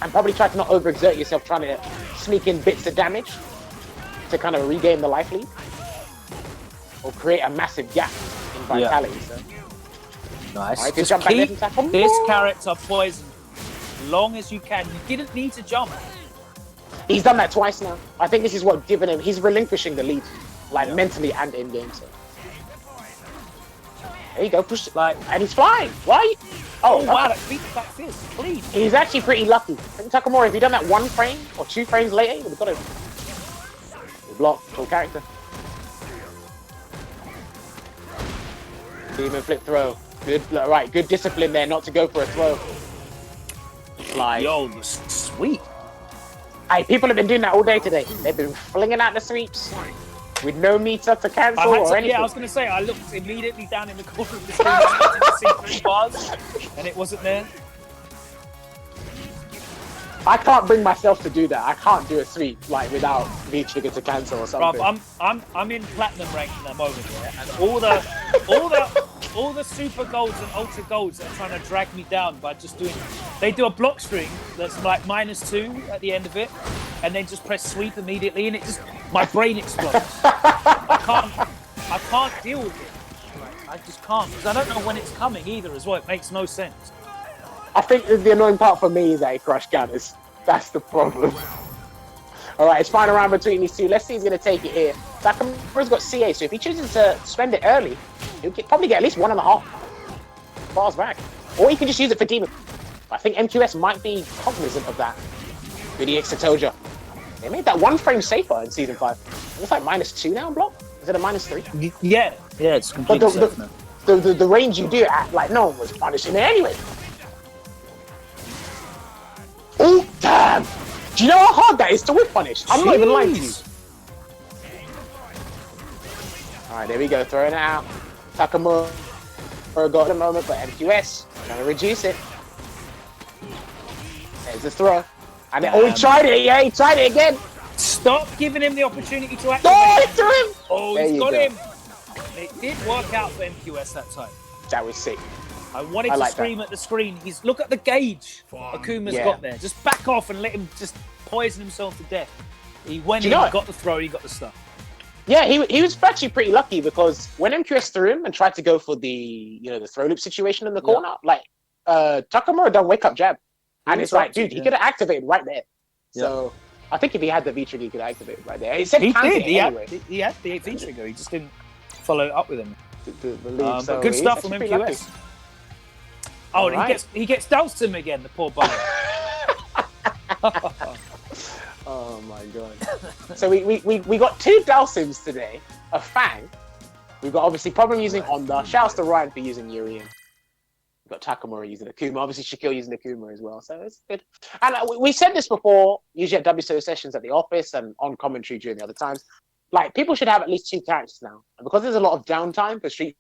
Speaker 2: And probably try to not overexert yourself trying to sneak in bits of damage to kind of regain the life lead. Or create a massive gap in vitality. So.
Speaker 1: Nice.
Speaker 2: Right,
Speaker 1: Just
Speaker 2: jump back
Speaker 1: keep
Speaker 2: there from Takamura.
Speaker 1: this character poisoned as long as you can. You didn't need to jump.
Speaker 2: He's done that twice now. I think this is what given him. He's relinquishing the lead, like mentally and in game. So there you go, push it, like, and he's flying. Why? Oh
Speaker 1: wow, that beat back fist, please.
Speaker 2: He's actually pretty lucky. I think Takamura, if he'd done that 1 frame or 2 frames later, he would have got him. Block, full character. Demon flip throw. Good, right, good discipline there, not to go for a throw. Like,
Speaker 1: Yo, sweet.
Speaker 2: hey, people have been doing that all day today. They've been flinging out the sweeps with no meter to cancel or anything.
Speaker 1: Yeah, I was going to say, I looked immediately down in the corner of the screen to see 3 bars, and it wasn't there.
Speaker 2: I can't bring myself to do that. I can't do a sweep like without V-trigger to cancel or something.
Speaker 1: Bruv, I'm in platinum rank at the moment, yeah, and all the super golds and ultra golds are trying to drag me down by just doing. They do a block string that's like -2 at the end of it, and then just press sweep immediately, and it just my brain explodes. I can't deal with it. I just can't because I don't know when it's coming either as well. It makes no sense.
Speaker 2: I think the annoying part for me is that he crush counters. That's the problem. All right, it's final round between these two. Let's see who's going to take it here. Takamura's got CA, so if he chooses to spend it early, he'll probably get at least 1.5 bars back. Or he can just use it for Demon. I think MQS might be cognizant of that. Good EX to Toja. They made that 1 frame safer in Season 5. It's like -2 now on block? Is it a -3?
Speaker 1: Yeah, it's completely safe now.
Speaker 2: The range you do it at, like, no one was punishing it anyway. Oh, damn! Do you know how hard that is to whip punish? I'm not even lying to you. Alright, there we go, throwing it out. Takamura got the moment, but MQS trying to reduce it. There's the throw. And then, oh, he tried it, yeah, he tried it again.
Speaker 1: Stop giving him the opportunity to activate.
Speaker 2: Oh, he threw him!
Speaker 1: Oh, he's got him. It did work out for MQS that time.
Speaker 2: That was sick.
Speaker 1: I wanted to scream at the screen. Look at the gauge Akuma's got there. Just back off and let him just poison himself to death. He went in, got the throw, he got the stuff.
Speaker 2: Yeah, he was actually pretty lucky because when MQS threw him and tried to go for the the throw loop situation in the corner, like Takamura done wake up jab, and it's like, dude, he could have activated right there. So I think if he had the V trigger, he could activate right there. He said
Speaker 1: he did. He
Speaker 2: anyway.
Speaker 1: had the V trigger. He just didn't follow it up with him.
Speaker 2: So
Speaker 1: but good stuff from MQS. Oh, and he gets doused him again, the poor bugger.
Speaker 2: Oh my god. So we got 2 Dalsims today, a Fang. We've got obviously Problem using Honda. Shouts to Ryan for using Urian. We've got Takamura using Akuma. Obviously Shaquille using Akuma as well. So it's good. And we said this before, usually at WSO sessions at the office and on commentary during the other times. Like, people should have at least 2 characters now. And because there's a lot of downtime for Street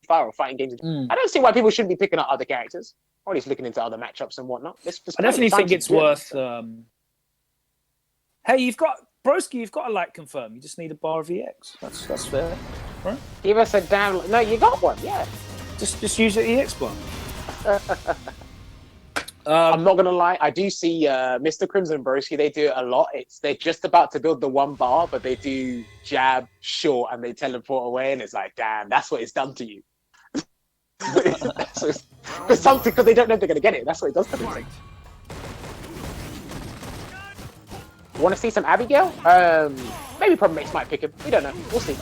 Speaker 2: Fighter or fighting games, I don't see why people shouldn't be picking up other characters. Or at least looking into other matchups and whatnot.
Speaker 1: I definitely think it's worth... Hey, you've got a like confirm. You just need a bar of EX. That's fair, right?
Speaker 2: Give us a damn... No, you got one, yeah.
Speaker 1: Just use your EX bar.
Speaker 2: I'm not gonna lie, I do see Mr. Crimson and Broski, they do it a lot. They're just about to build the 1 bar, but they do jab, short, and they teleport away, and it's like, damn, that's what it's done to you. Because they don't know if they're gonna get it. That's what it does to them. Want to see some Abigail? Maybe Problem Mates might pick him. We don't know. We'll see.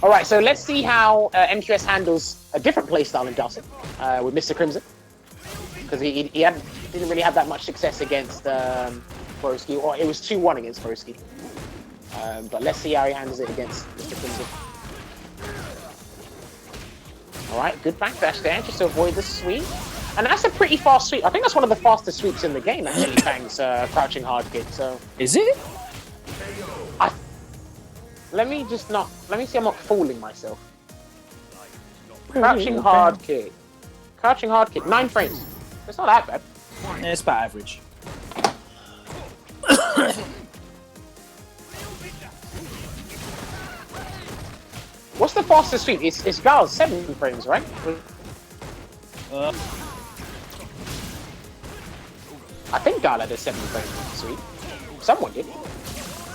Speaker 2: All right, so let's see how MQS handles a different playstyle in Dawson with Mr. Crimson, because he didn't really have that much success against Broski, or it was 2-1 against Broski. But let's see how he handles it against Mr. Crimson. All right, good backdash there, just to avoid the sweep. And that's a pretty fast sweep. I think that's one of the fastest sweeps in the game, actually, Fang's crouching hard kick. So
Speaker 1: Is it?
Speaker 2: let me see I'm not fooling myself. Crouching hard kick. Crouching hard kick, 9 frames. It's not that bad.
Speaker 1: Yeah, it's about average.
Speaker 2: What's the fastest sweep? It's Gal's 7 frames, right? I think Gal had a 7 frame sweep. Someone did.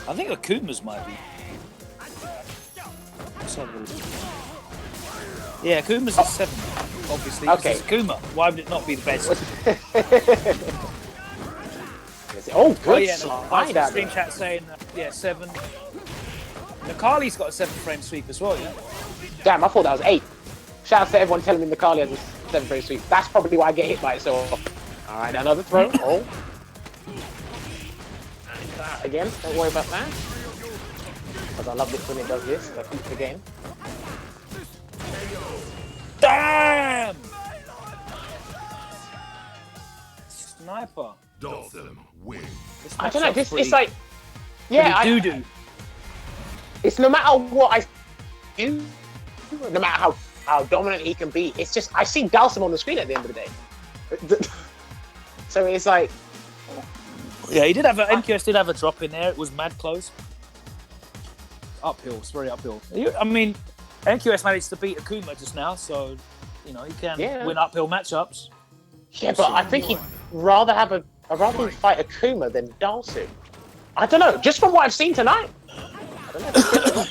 Speaker 1: I think Akuma's might be. Yeah, Akuma's a 7, obviously.
Speaker 2: Okay.
Speaker 1: It's Akuma. Why would it not be the best?
Speaker 2: Oh, good
Speaker 1: Oh, yeah,
Speaker 2: slide
Speaker 1: no,
Speaker 2: out
Speaker 1: stream
Speaker 2: there.
Speaker 1: chat saying, 7. Nakali's got a 7 frame sweep as well, yeah?
Speaker 2: Damn, I thought that was 8. Shout out to everyone telling me Nakali has a 7 frame sweep. That's probably why I get hit by it so often. Alright, another throw. Oh. Again, don't worry about that. Because I love it when it does this. I keep forgetting.
Speaker 1: Damn! Sniper.
Speaker 3: Dawson win.
Speaker 2: I don't know, this it's like... Yeah,
Speaker 1: do.
Speaker 2: It's no matter what I do, no matter how dominant he can be, it's just, I see Dalsum on the screen at the end of the day. So it's like...
Speaker 1: Yeah, he did have MQS did have a drop in there. It was mad close. Uphill, it's very uphill. I mean, MQS managed to beat Akuma just now, so he can win uphill matchups.
Speaker 2: Yeah, but I think he'd rather I'd rather him fight Akuma than Dalsum. I don't know, just from what I've seen tonight. I don't know.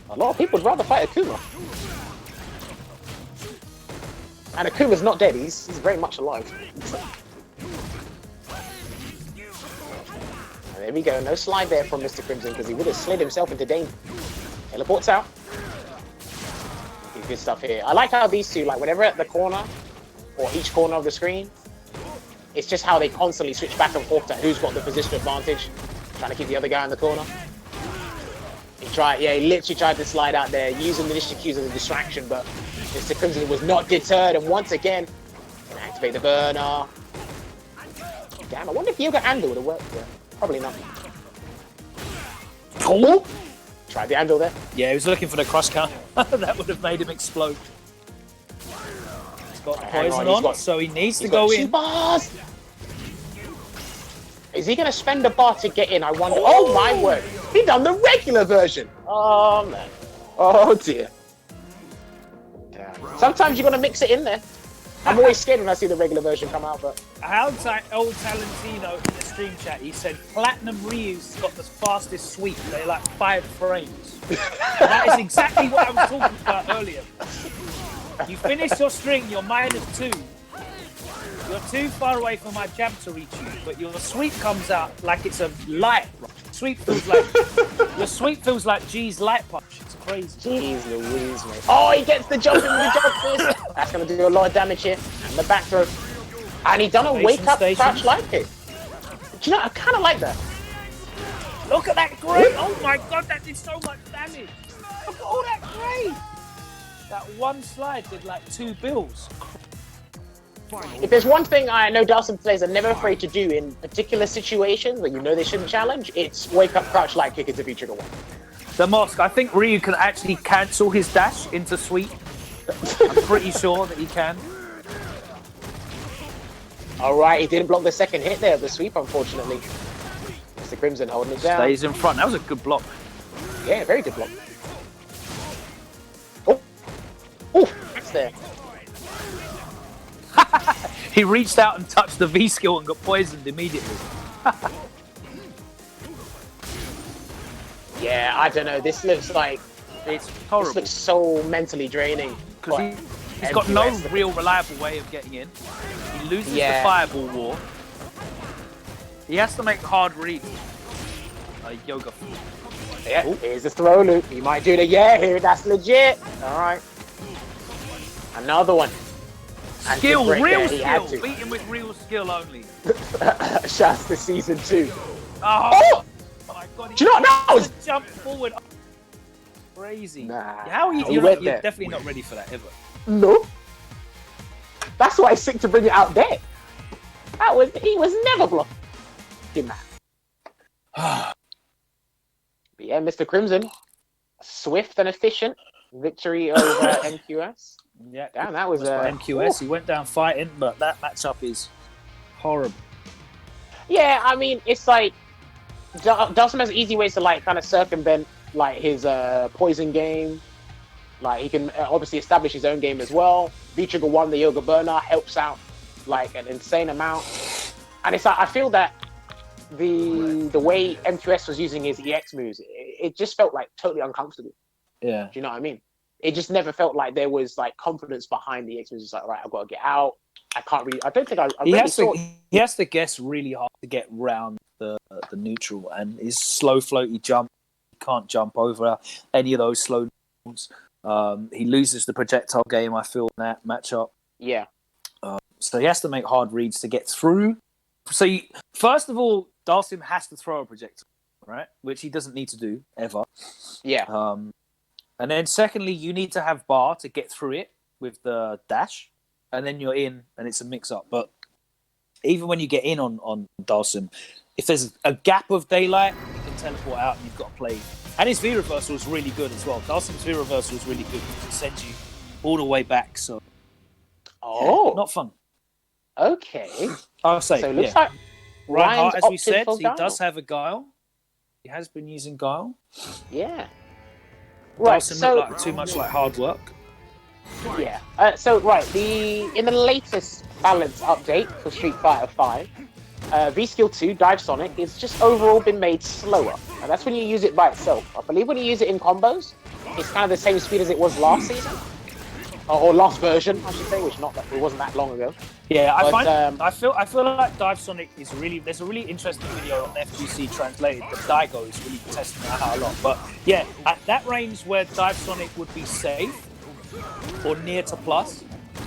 Speaker 2: A lot of people would rather fight Akuma. And Akuma's not dead, he's very much alive. And there we go, no slide there from Mr. Crimson because he would have slid himself into danger. Teleports out. Good stuff here. I like how these two, like whenever at the corner, or each corner of the screen, it's just how they constantly switch back and forth to who's got the position advantage, trying to keep the other guy in the corner. He literally tried to slide out there, using the initiative cues as a distraction, but Mr. Crimson was not deterred, and once again, can activate the burner. Damn, I wonder if Yoga Anvil would have worked there. Probably not. Oh! Tried the anvil there.
Speaker 1: Yeah, he was looking for the cross count. That would have made him explode. He's got poison on, so he needs to go in.
Speaker 2: Bars. Is he going to spend a bar to get in? I wonder. Oh my word! He done the regular version. Oh man. Oh dear. Damn. Sometimes you got to mix it in there. I'm always scared when I see the regular version come out, but...
Speaker 1: Old Talentino in the stream chat, he said Platinum Ryu's got the fastest sweep. They're like 5 frames. That is exactly what I was talking about earlier. You finish your string, you're -2. You're too far away for my jab to reach you, but your sweep comes out like it's a light. Your sweep feels like G's light punch. It's crazy.
Speaker 2: Jeez Louise, mate. Oh, he gets the jump in with the jump fist. That's going to do a lot of damage here. And the back throw. And he done a wake-up crouch light kick. Do you know, I kind of like that.
Speaker 1: Look at that grade. Oh my god, that did so much damage. Look at all that grade. That one slide did like 2 bills.
Speaker 2: If there's one thing I know Dawson players are never afraid to do in particular situations where you know they shouldn't challenge, it's wake-up crouch light kick as if you trigger one.
Speaker 1: The Mosque, I think Ryu can actually cancel his dash into sweep. I'm pretty sure that he can.
Speaker 2: Alright, he didn't block the second hit there of the sweep, unfortunately. Mr. Crimson holding it down.
Speaker 1: Stays in front. That was a good block.
Speaker 2: Yeah, very good block. Oh! Oh! That's there.
Speaker 1: He reached out and touched the V skill and got poisoned immediately.
Speaker 2: Yeah, I don't know. This looks like...
Speaker 1: It's horrible.
Speaker 2: This looks so mentally draining.
Speaker 1: Because he's got no real reliable way of getting in. He loses the fireball war. He has to make hard reads. Yoga.
Speaker 2: Yeah, here's the throw loop. He might do the here. That's legit. All right. Another one. And
Speaker 1: Skill,
Speaker 2: to break
Speaker 1: real
Speaker 2: there, he had
Speaker 1: skill.
Speaker 2: to.
Speaker 1: Beat him with real skill only.
Speaker 2: Shouts to season 2.
Speaker 1: Oh, my God.
Speaker 2: Do you know what that was?
Speaker 1: Jump forward. Crazy.
Speaker 2: Nah,
Speaker 1: How are you?
Speaker 2: he
Speaker 1: You're,
Speaker 2: went
Speaker 1: you're
Speaker 2: there.
Speaker 1: definitely not ready for that ever.
Speaker 2: No. That's why it's sick to bring it out there. He was never blocking that. But yeah, Mr. Crimson, swift and efficient victory over MQS.
Speaker 1: Yeah,
Speaker 2: Damn, that was
Speaker 1: MQS. He went down fighting, but that matchup is horrible.
Speaker 2: Yeah, I mean, it's like Dawson has easy ways to like kind of circumvent like his poison game. Like he can obviously establish his own game as well. V-Trigger 1, the Yoga Burner, helps out like an insane amount. And it's like I feel that the way MQS was using his EX moves, it just felt like totally uncomfortable.
Speaker 1: Yeah.
Speaker 2: Do you know what I mean? It just never felt like there was like confidence behind the EX moves. It's like, right, I've got to get out. I can't really. I don't think I
Speaker 1: He
Speaker 2: really
Speaker 1: has
Speaker 2: saw.
Speaker 1: he has to guess really hard to get round the neutral, and his slow floaty jump, he can't jump over any of those slow moves. He loses the projectile game, I feel, in that matchup.
Speaker 2: Yeah.
Speaker 1: So he has to make hard reads to get through. So first of all, Dalsim has to throw a projectile, right? Which he doesn't need to do ever.
Speaker 2: Yeah.
Speaker 1: And then secondly, you need to have bar to get through it with the dash, and then you're in, and it's a mix-up. But even when you get in on Dalsim, if there's a gap of daylight, you can teleport out and you've got to play. And his V-reversal is really good as well. Dalsim's V-reversal is really good because it sends you all the way back. So, not fun.
Speaker 2: Okay.
Speaker 1: I'll say,
Speaker 2: So it looks like
Speaker 1: Reinhardt,
Speaker 2: Ryan's
Speaker 1: as we
Speaker 2: opted
Speaker 1: said,
Speaker 2: for
Speaker 1: he
Speaker 2: Guile.
Speaker 1: does have a Guile. He has been using Guile.
Speaker 2: Yeah. Right.
Speaker 1: Dalsim
Speaker 2: So
Speaker 1: looked like too much like hard work.
Speaker 2: yeah. In the latest balance update for Street Fighter V, V-Skill 2, Dive Sonic, is just overall been made slower. And that's when you use it by itself. I believe when you use it in combos, it's kind of the same speed as it was last season. Or last version, I should say, which it wasn't that long ago.
Speaker 1: Yeah, I
Speaker 2: But,
Speaker 1: feel like Dive Sonic is really. There's a really interesting video on FGC translated that Daigo is really testing that out a lot. But yeah, at that range where Dive Sonic would be safe or near to plus,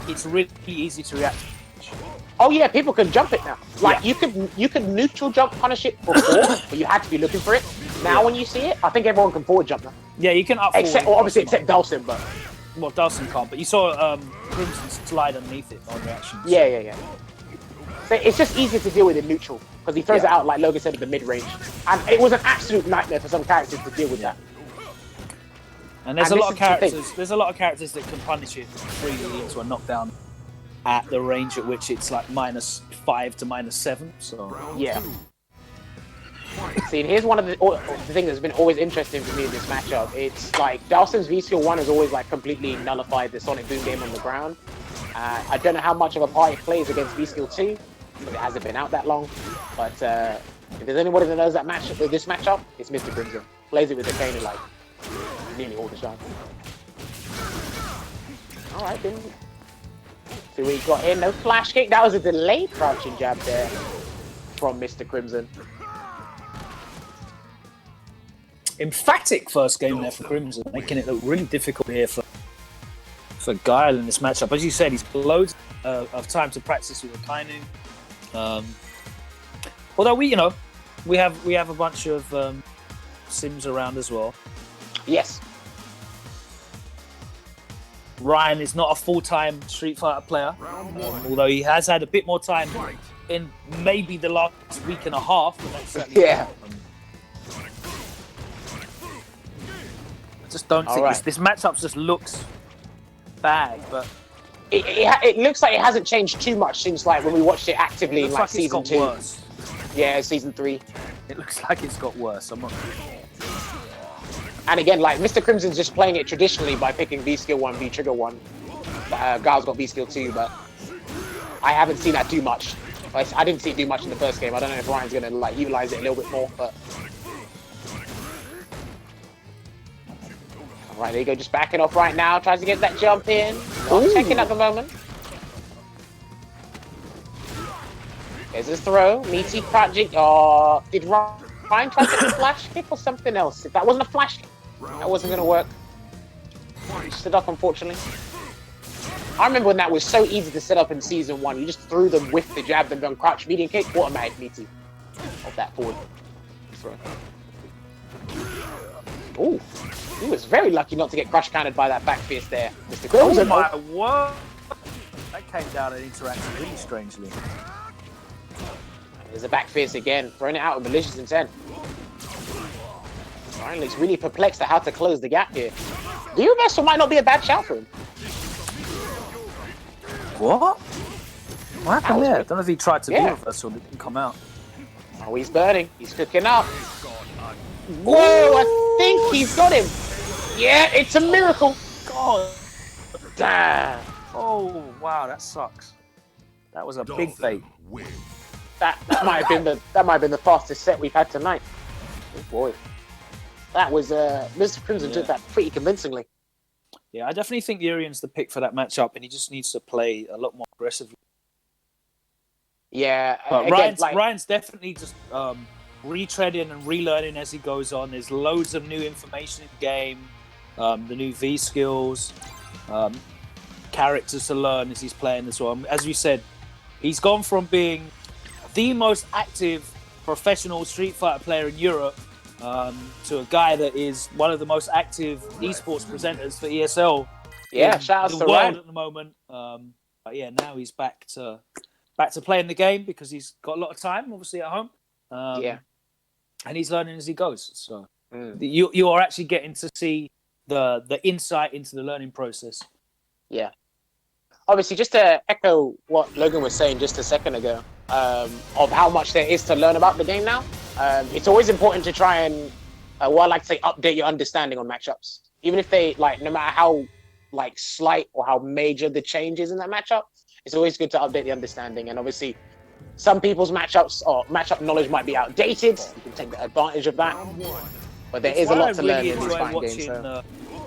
Speaker 1: it's really easy to react.
Speaker 2: oh yeah, people can jump it now. Like you could neutral jump punish it before, but you had to be looking for it. Now when you see it, I think everyone can forward jump now.
Speaker 1: Yeah, you can up forward.
Speaker 2: Obviously except Dalsim, but
Speaker 1: well, Dalsim can't. But you saw Crimson slide underneath it on reaction.
Speaker 2: yeah. So it's just easier to deal with in neutral because he throws it out like Logan said at the mid range, and it was an absolute nightmare for some characters to deal with that.
Speaker 1: And there's
Speaker 2: And
Speaker 1: a lot of
Speaker 2: this is the thing.
Speaker 1: characters. There's a lot of characters that can punish it freely into a knockdown at the range at which it's like -5 to -7. So
Speaker 2: Yeah. See, and here's one of the things that's been always interesting for me in this matchup. It's like Dalsim's V-Skill 1 has always like completely nullified the Sonic Boom game on the ground. I don't know how much of a part it plays against V-Skill 2, but it hasn't been out that long. But if there's anybody that knows this matchup, it's Mr. Crimson. Plays it with the Kano like nearly all the time. All right, then. See what he got in. No flash kick. That was a delayed crouching jab there from Mr. Crimson.
Speaker 1: emphatic first game there for Crimson, making it look really difficult here for Guile in this matchup. As you said, he's got loads of time to practice with Akainu. Although we have a bunch of sims around as well.
Speaker 2: Yes.
Speaker 1: Ryan is not a full-time Street Fighter player, although he has had a bit more time in maybe the last week and a half. But that's certainly I just don't think this matchup just looks bad, but
Speaker 2: it looks like it hasn't changed too much since like when we watched it actively in like season 2.
Speaker 1: Worse.
Speaker 2: Yeah, season 3.
Speaker 1: It looks like it's got worse. I'm not.
Speaker 2: And again, like Mr. Crimson's just playing it traditionally by picking V-Skill 1, V-Trigger 1. Guile's got V-Skill 2, but I haven't seen that too much. I didn't see it do much in the first game. I don't know if Ryan's gonna like utilize it a little bit more, but. Alright, there you go, just backing off right now, tries to get that jump in. Not checking at the moment. There's his throw, meaty project. Oh, did Ryan try and get the flash kick or something else. If that wasn't a flash kick, that wasn't going to work. Stood up, unfortunately. I remember when that was so easy to set up in Season 1. You just threw them with the jab, then crouch, medium kick, automatic meaty of that forward throw. Ooh, he was very lucky not to get crush countered by that back fist there, Mr. Grills.
Speaker 1: Oh my word! That came down and interacted really strangely.
Speaker 2: There's a back fist again, throwing it out with malicious intent. Ryan looks really perplexed at how to close the gap here. The reversal might not be a bad shout for him.
Speaker 1: What? What happened there? I don't know if he tried to do
Speaker 2: Yeah.
Speaker 1: reversal, it didn't come out.
Speaker 2: Oh, he's burning. He's cooking up. Whoa, I think he's got him. Yeah, it's a miracle.
Speaker 1: God!
Speaker 2: Damn.
Speaker 1: Oh wow, that sucks. That was a big bait.
Speaker 2: That might have been the fastest set we've had tonight. Oh boy. That was Mr. Crimson took that pretty convincingly.
Speaker 1: Yeah, I definitely think Urian's the pick for that matchup, and he just needs to play a lot more aggressively.
Speaker 2: Yeah,
Speaker 1: But
Speaker 2: again,
Speaker 1: Ryan's definitely just retreading and relearning as he goes on. There's loads of new information in the game, the new V skills, characters to learn as he's playing as well. As you said, he's gone from being the most active professional Street Fighter player in Europe to a guy that is one of the most active esports presenters for ESL.
Speaker 2: yeah,
Speaker 1: in
Speaker 2: shout out
Speaker 1: the
Speaker 2: to
Speaker 1: world
Speaker 2: Ryan.
Speaker 1: at the moment. But yeah, now he's back to playing the game because he's got a lot of time, obviously at home.
Speaker 2: Yeah.
Speaker 1: And he's learning as he goes. So you are actually getting to see the insight into the learning process.
Speaker 2: Yeah. Obviously, just to echo what Logan was saying just a second ago, of how much there is to learn about the game now, it's always important to try and, well, I like to say, update your understanding on matchups. Even if they, like, no matter how, like, slight or how major the change is in that matchup, it's always good to update the understanding. And obviously, some people's matchups or matchup knowledge might be outdated. You can take advantage of that. But there is a lot to learn in these fighting games. So.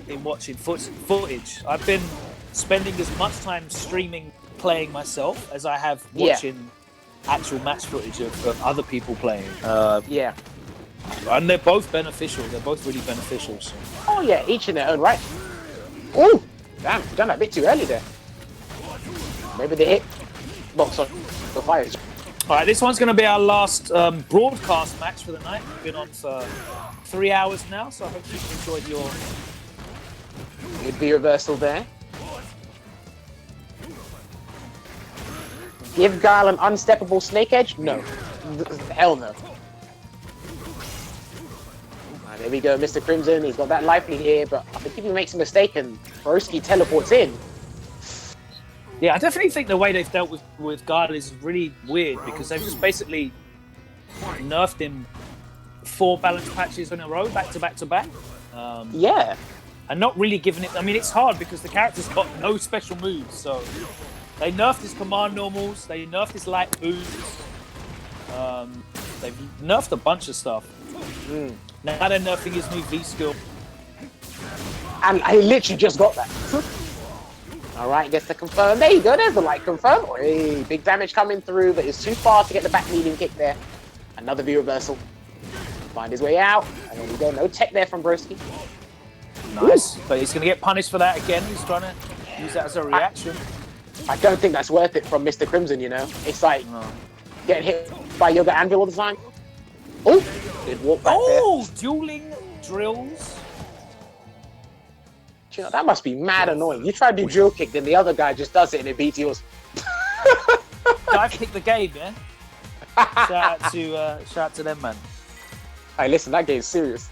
Speaker 1: In watching footage, I've been spending as much time streaming playing myself as I have watching actual match footage of other people playing.
Speaker 2: Yeah.
Speaker 1: And they're both beneficial. They're both really beneficial. So.
Speaker 2: Oh yeah, each in their own right. Oh, damn, you've done that a bit too early there. Maybe the hit box on the fire.
Speaker 1: All right, this one's going to be our last broadcast match for the night. We've been on for 3 hours now, so I hope you enjoyed your...
Speaker 2: Good B reversal there. Give Guile an unsteppable snake edge? No. Hell no. Right, there we go, Mr. Crimson. He's got that life lead here, but I think if he makes a mistake and Broski teleports in.
Speaker 1: Yeah, I definitely think the way they've dealt with Guile is really weird because they've just basically nerfed him 4 balance patches in a row, back to back to back.
Speaker 2: Yeah.
Speaker 1: And not really giving it... I mean, it's hard because the character's got no special moves, so... They nerfed his command normals, they nerfed his light boosts, they've nerfed a bunch of stuff. Now they're nerfing his new V skill.
Speaker 2: And I literally just got that. Alright, gets to confirm. There you go, there's the light confirm. Hey, big damage coming through, but it's too far to get the back medium kick there. Another V reversal. Find his way out. And there we go, no tech there from Broski.
Speaker 1: Nice, but he's going to get punished for that again. He's trying to use that as a reaction.
Speaker 2: I don't think that's worth it from Mr. Crimson, you know? It's like getting hit by Yoga Anvil all the time. Oh, did walk back there.
Speaker 1: Dueling drills.
Speaker 2: You know, that must be mad annoying. You try to do drill kick, then the other guy just does it and it beats yours.
Speaker 1: I've picked the game, yeah? Shout out to them, man.
Speaker 2: Hey, listen, that game's serious.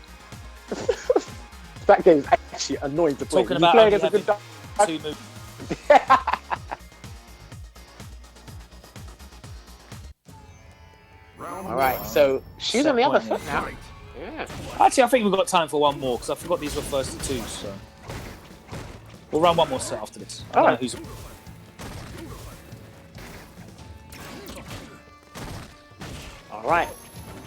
Speaker 2: That game's actually annoying to play.
Speaker 1: Talking
Speaker 2: You
Speaker 1: about
Speaker 2: play against a good
Speaker 1: two moves.
Speaker 2: Alright, so she's on the other foot now. Yeah.
Speaker 1: Actually, I think we've got time for one more because I forgot these were first to 2, so we'll run one more set after this. I don't know who's...
Speaker 2: Alright.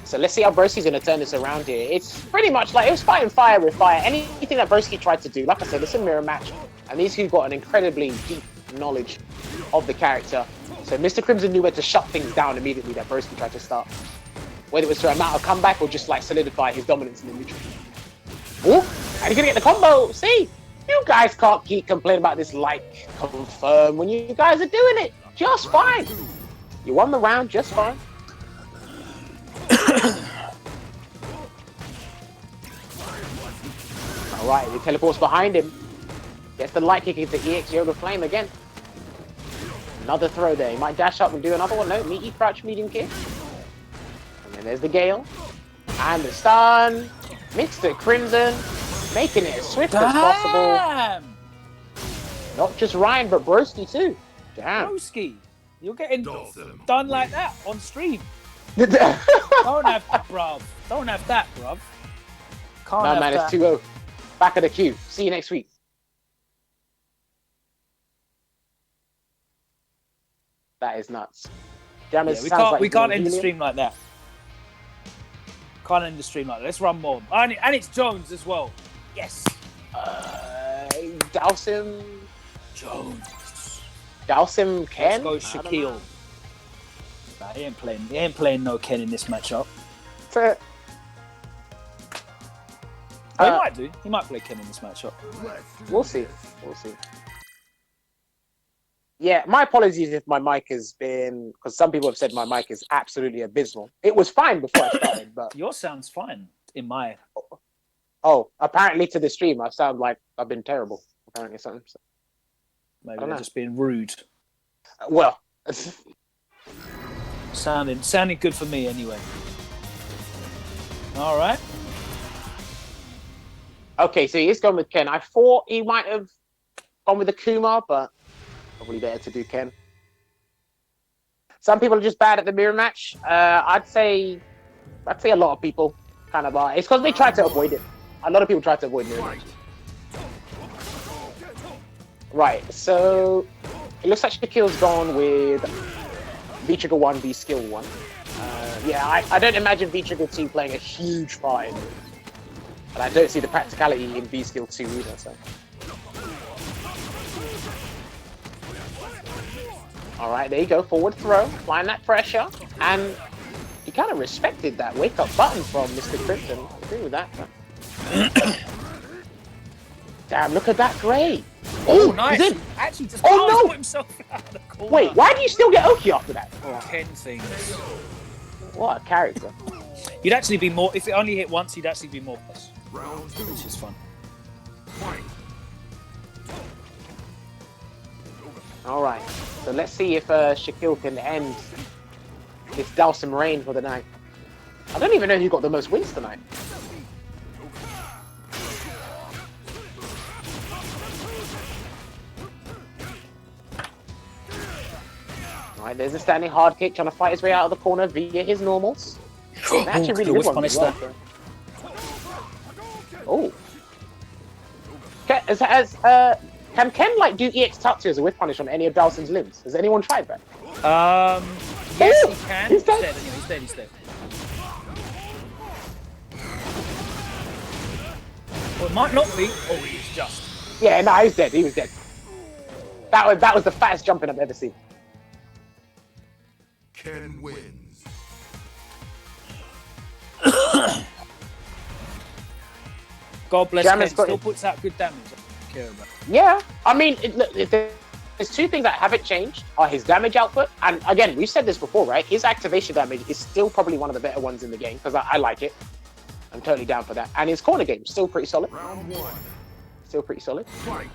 Speaker 2: So let's see how Broski's going to turn this around here. It's pretty much like it was fighting fire with fire. Anything that Broski tried to do, like I said, it's a mirror match. And these two got an incredibly deep knowledge of the character. So Mr. Crimson knew where to shut things down immediately that Broski tried to start. whether it was to amount a comeback or just like solidify his dominance in the neutral. Oh, and he's gonna get the combo. See, you guys can't keep complaining about this like confirm when you guys are doing it just fine. You won the round just fine. All right, he teleports behind him. Gets the light kick into EX Yoga Flame again. Another throw there. He might dash up and do another one. No, meaty crouch medium kick. And then there's the Gale. And the stun. Mr. Crimson. Making it as swift as possible. Not just Ryan, but Broski too. Damn.
Speaker 1: Broski, you're getting done like that on stream.
Speaker 2: No,
Speaker 1: Don't have that, bruv. Don't have that, bruv. Can't have
Speaker 2: man,
Speaker 1: that.
Speaker 2: it's 2-0. Back of the queue. See you next week. That is nuts. Damn, it
Speaker 1: Yeah, we
Speaker 2: sounds
Speaker 1: can't,
Speaker 2: like
Speaker 1: we
Speaker 2: he's
Speaker 1: can't
Speaker 2: on
Speaker 1: end the
Speaker 2: helium.
Speaker 1: stream like that. Can't end the stream like that. Let's run more. And it's Jones as well. Yes.
Speaker 2: Douse him.
Speaker 1: Jones.
Speaker 2: Douse him Ken?
Speaker 1: Let's go Shaquille. Nah, he ain't playing no Ken in this matchup.
Speaker 2: Fair.
Speaker 1: Oh, he might do. He might play Ken in this matchup.
Speaker 2: We'll see. We'll see. Yeah, my apologies if my mic has been, because some people have said my mic is absolutely abysmal. It was fine before I started, but
Speaker 1: Yours sounds fine in my...
Speaker 2: oh, apparently to the stream I sound like I've been terrible. Apparently something. So.
Speaker 1: Maybe
Speaker 2: don't
Speaker 1: they're
Speaker 2: know.
Speaker 1: just being rude.
Speaker 2: Well,
Speaker 1: Sounding good for me anyway. All right.
Speaker 2: okay, so he is going with Ken. I thought he might have gone with the Kumar, but probably better to do Ken. Some people are just bad at the mirror match. I'd say a lot of people kind of are. It's because they try to avoid it. A lot of people try to avoid mirror match. Right, so it looks like Shaquille's gone with V-Trigger 1, V-Skill 1. Yeah, I don't imagine V-Trigger 2 playing a huge part in it. And I don't see the practicality in V-Skill 2 either, so. Alright, there you go, forward throw, applying that pressure, and he kind of respected that wake-up button from Mr. Crimson. I agree with that. Damn, look at that grade.
Speaker 1: Oh, nice.
Speaker 2: He's in.
Speaker 1: Actually, just
Speaker 2: no.
Speaker 1: put himself out of the corner.
Speaker 2: Wait, why do you still get Oki after that?
Speaker 1: Ken things.
Speaker 2: What a character.
Speaker 1: You'd actually be more... If it only hit once, you'd actually be more plus. Which is fun.
Speaker 2: Alright, so let's see if Shaquille can end this Dalsum reign for the night. I don't even know who got the most wins tonight. Alright, there's a standing hard kick trying to fight his way out of the corner via his normals. Actually really good one as well. Oh. Can Ken like do EX Tatsu as a whiff punish on any of Dalsum's limbs? Has anyone tried that?
Speaker 1: Yes,
Speaker 2: Ooh,
Speaker 1: he can.
Speaker 2: he's dead.
Speaker 1: Anyway, he's dead. Well, it might not be. Oh, he's just.
Speaker 2: Yeah, no, he's dead. He was dead. That was the fattest jumping I've ever seen.
Speaker 3: Ken wins.
Speaker 1: God bless
Speaker 2: Jam
Speaker 1: Ken.
Speaker 2: has got
Speaker 1: Still
Speaker 2: it.
Speaker 1: puts out good damage. I don't care about.
Speaker 2: Yeah, I mean, look, there's two things that haven't changed are his damage output, and again, we've said this before, right? His activation damage is still probably one of the better ones in the game because I like it. I'm totally down for that. And his corner game still pretty solid.
Speaker 3: Round one.
Speaker 2: Still pretty solid.
Speaker 3: Fight.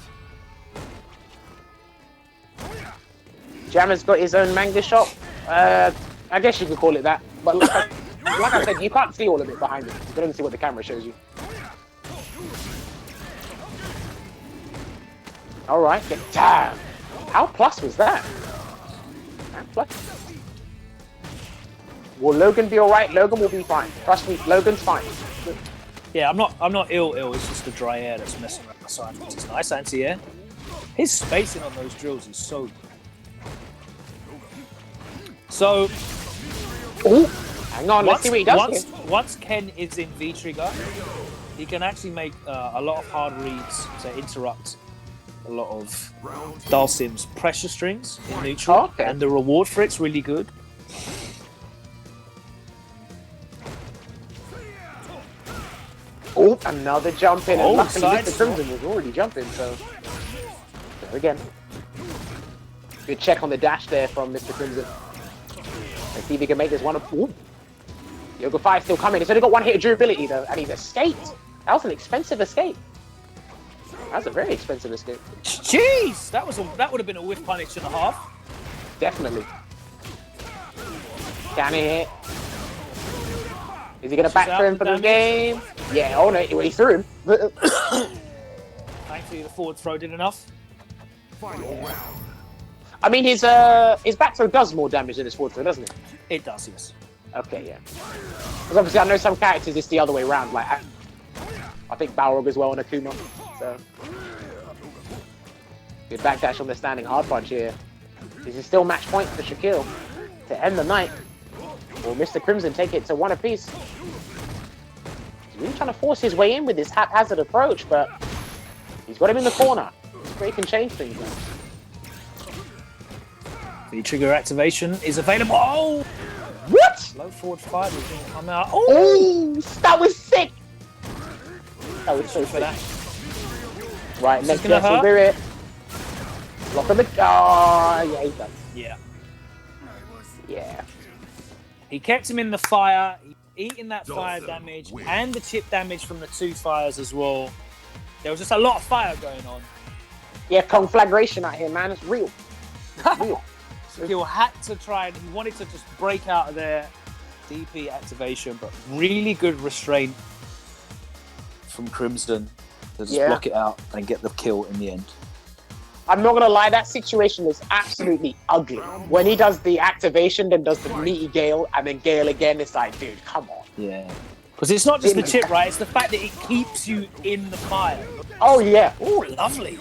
Speaker 2: Jammer's got his own manga shop. I guess you could call it that. But like I said, you can't see all of it behind him. You can only see what the camera shows you. All right. Damn. How plus was that? How plus? Will Logan be all right? Logan will be fine. Trust me, Logan's fine.
Speaker 1: Yeah, I'm not ill. It's just the dry air that's messing around my side. It's nice anti-air. His spacing on those drills is so good. So,
Speaker 2: Oh, hang on. Let's see what he does here.
Speaker 1: once Ken is in V-Trigger, he can actually make a lot of hard reads to interrupt a lot of Dalsim's pressure strings in neutral,
Speaker 2: Okay.
Speaker 1: and the reward for it's really good.
Speaker 2: Another jump in,
Speaker 1: Oh,
Speaker 2: and luckily
Speaker 1: side
Speaker 2: Mr. Crimson was already jumping, so there again. Good check on the dash there from Mr. Crimson. Let's see if he can make this one. Ooh. Yoga 5 still coming. He's only got one hit of durability though, and he's escaped. That was an expensive escape. That was a very expensive escape.
Speaker 1: Jeez, that would have been a whiff punish and a half.
Speaker 2: Definitely. Can he hit? Is he gonna back for him for the game? Yeah. Oh no, he threw him.
Speaker 1: Thankfully, the forward throw did enough.
Speaker 3: Final round.
Speaker 2: I mean, his back throw does more damage than his forward throw, doesn't it?
Speaker 1: It does, yes.
Speaker 2: Okay, yeah. Because obviously I know some characters it's the other way around. Like I think Balrog as well on Akuma. So good backdash on the standing hard punch here. This is still match point for Shaquille to end the night. Will Mr. Crimson take it to one apiece? He's really trying to force his way in with this haphazard approach, but he's got him in the corner. That's where he can change things now.
Speaker 1: The trigger activation is available. Oh!
Speaker 2: What?
Speaker 1: Low forward 5 is going to come out.
Speaker 2: Oh, that was sick. That was so
Speaker 1: For
Speaker 2: sick.
Speaker 1: that.
Speaker 2: Right,
Speaker 1: This
Speaker 2: let's
Speaker 1: is gonna
Speaker 2: get
Speaker 1: hurt.
Speaker 2: it. Block on the. Oh, yeah, he's done.
Speaker 1: Yeah.
Speaker 2: Yeah.
Speaker 1: He kept him in the fire, eating that fire
Speaker 3: Dolphin
Speaker 1: damage
Speaker 3: win.
Speaker 1: and the chip damage from the 2 fires as well. There was just a lot of fire going on.
Speaker 2: Yeah, conflagration out here, man. It's real. It's real.
Speaker 1: Shaquille had to try and he wanted to just break out of their DP activation, but really good restraint from Crimson to just block it out and get the kill in the end.
Speaker 2: I'm not gonna lie, that situation is absolutely ugly. When he does the activation, then does the meaty Gale, and then Gale again, it's like, dude, come on.
Speaker 1: Yeah. Because it's not just the chip, right? It's the fact that it keeps you in the fire.
Speaker 2: Oh, yeah.
Speaker 1: Oh, lovely.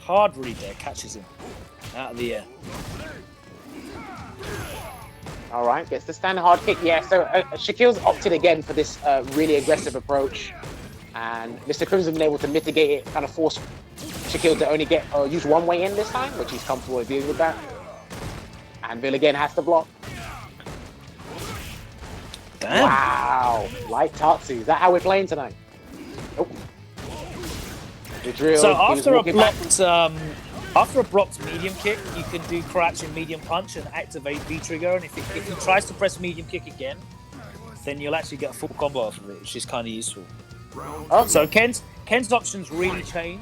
Speaker 1: Hard read there, catches him out of the air.
Speaker 2: All right, gets the standard hard kick. Yeah, so Shaquille's opted again for this really aggressive approach. And Mr. Crimson been able to mitigate it, kind of force Shaquille to only get use one way in this time, which he's comfortable with dealing with that. And Bill again has to block.
Speaker 1: Damn.
Speaker 2: Wow, light Tatsu. Is that how we're playing tonight? Nope. The drill.
Speaker 1: So
Speaker 2: he was
Speaker 1: after a
Speaker 2: walking back.
Speaker 1: blocked medium kick, you can do crouch and medium punch and activate V trigger. And if he tries to press medium kick again, then you'll actually get a full combo off of it, which is kind of useful.
Speaker 2: Oh,
Speaker 1: So Ken's options really change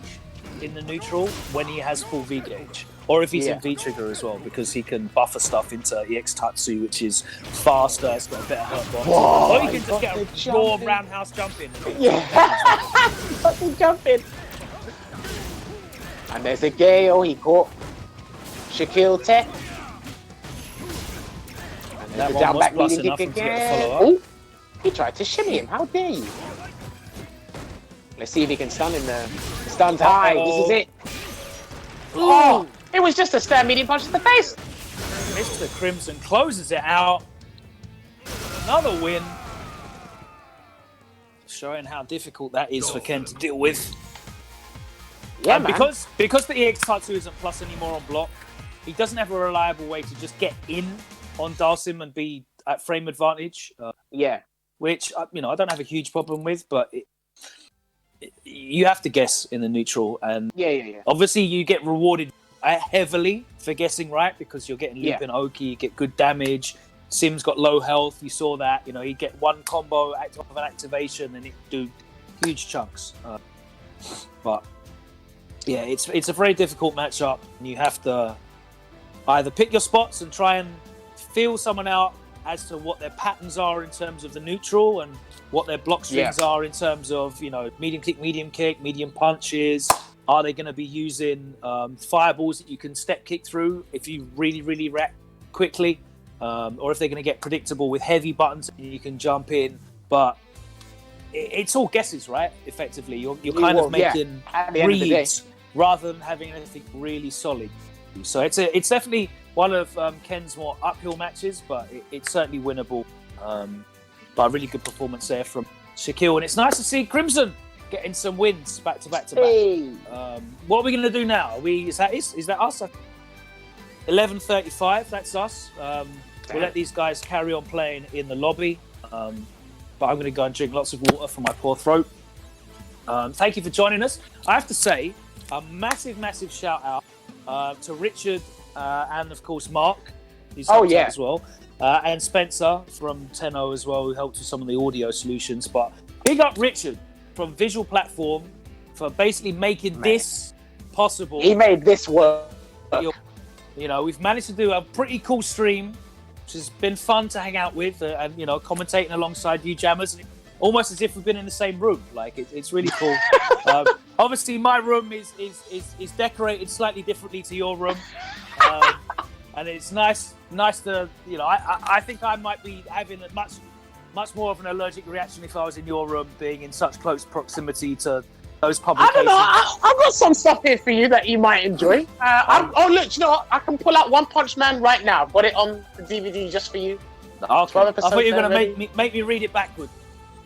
Speaker 1: in the neutral when he has full V gauge, or if he's in V trigger as well, because he can buffer stuff into EX Tatsu, which is faster, it's got a better hurt box.
Speaker 2: Whoa,
Speaker 1: Or you can just get a raw roundhouse jump in.
Speaker 2: yeah. Fucking jump in. And there's a Gale. He caught Shaquille Tech. And
Speaker 1: That
Speaker 2: there's the
Speaker 1: one
Speaker 2: down
Speaker 1: was
Speaker 2: back
Speaker 1: plus
Speaker 2: leading
Speaker 1: enough
Speaker 2: kick
Speaker 1: for him to get a
Speaker 2: again.
Speaker 1: follow-up.
Speaker 2: Ooh, he tried to shimmy him. How dare you? Let's see if he can stun him there. Stun's high. This is it. Oh, it was just a stand medium punch to the face.
Speaker 1: Mr. Crimson closes it out. Another win. Showing how difficult that is for Ken to deal with.
Speaker 2: Yeah,
Speaker 1: And
Speaker 2: man.
Speaker 1: because the EX Tatsu isn't plus anymore on block, he doesn't have a reliable way to just get in on Dalsim and be at frame advantage.
Speaker 2: Yeah.
Speaker 1: Which I don't have a huge problem with, but you have to guess in the neutral, and
Speaker 2: Yeah.
Speaker 1: obviously you get rewarded heavily for guessing right because you're getting loop and Oki, you get good damage. Sim's got low health, you saw that. He'd get one combo off of an activation and it'd do huge chunks. But yeah, it's a very difficult matchup, and you have to either pick your spots and try and feel someone out as to what their patterns are in terms of the neutral and what their block strings are in terms of, medium kick, medium punches. Are they going to be using fireballs that you can step kick through if you really, really react quickly? Or if they're going to get predictable with heavy buttons and you can jump in. But it's all guesses, right? Effectively, you're kind of making reads rather than having anything really solid. So it's definitely one of Ken's more uphill matches, but it's certainly winnable. But a really good performance there from Shaquille, and it's nice to see Crimson getting some wins back to back.
Speaker 2: Hey.
Speaker 1: What are we going to do now? Is that us? 11:35. That's us. We'll let these guys carry on playing in the lobby. But I'm going to go and drink lots of water for my poor throat. Thank you for joining us. I have to say, a massive, massive shout out to Richard and, of course, Mark, who's helped out as well, and Spencer from Tenno as well, who helped with some of the audio solutions. But big up Richard from Visual Platform for basically making this possible.
Speaker 2: He made this work.
Speaker 1: You know, we've managed to do a pretty cool stream, which has been fun to hang out with, and you know, commentating alongside you jammers, almost as if we've been in the same room. Like it's really cool. Obviously, my room is decorated slightly differently to your room, and it's nice to, you know, I think I might be having a much more of an allergic reaction if I was in your room, being in such close proximity to those publications.
Speaker 2: I don't know. I've got some stuff here for you that you might enjoy. Oh, look, you know what? I can pull out One Punch Man right now. I've got it on the DVD just for you.
Speaker 1: Okay. I thought you were going to make me read it backwards.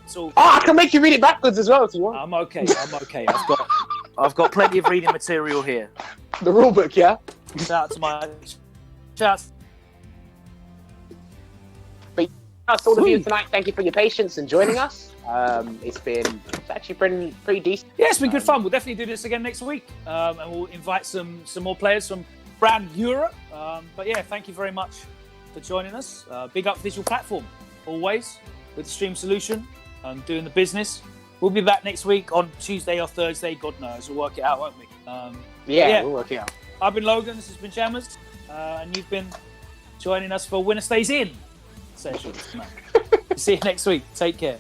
Speaker 1: So,
Speaker 2: I can make you read it backwards as well if you want.
Speaker 1: I'm okay. I've got plenty of reading material here.
Speaker 2: The rule book, yeah?
Speaker 1: Shout out to my... Shout
Speaker 2: That's all of you tonight. Thank you for your patience and joining us. It's actually been pretty decent.
Speaker 1: Yeah, it's been good fun. We'll definitely do this again next week, and we'll invite some more players from around Europe. But yeah, thank you very much for joining us. Big up Visual Platform, always, with the stream solution, doing the business. We'll be back next week on Tuesday or Thursday, God knows. We'll work it out, won't we?
Speaker 2: Yeah, we'll work it out.
Speaker 1: I've been Logan, this has been Jammers, and you've been joining us for Winner Stays In Sessions. See you next week. Take care.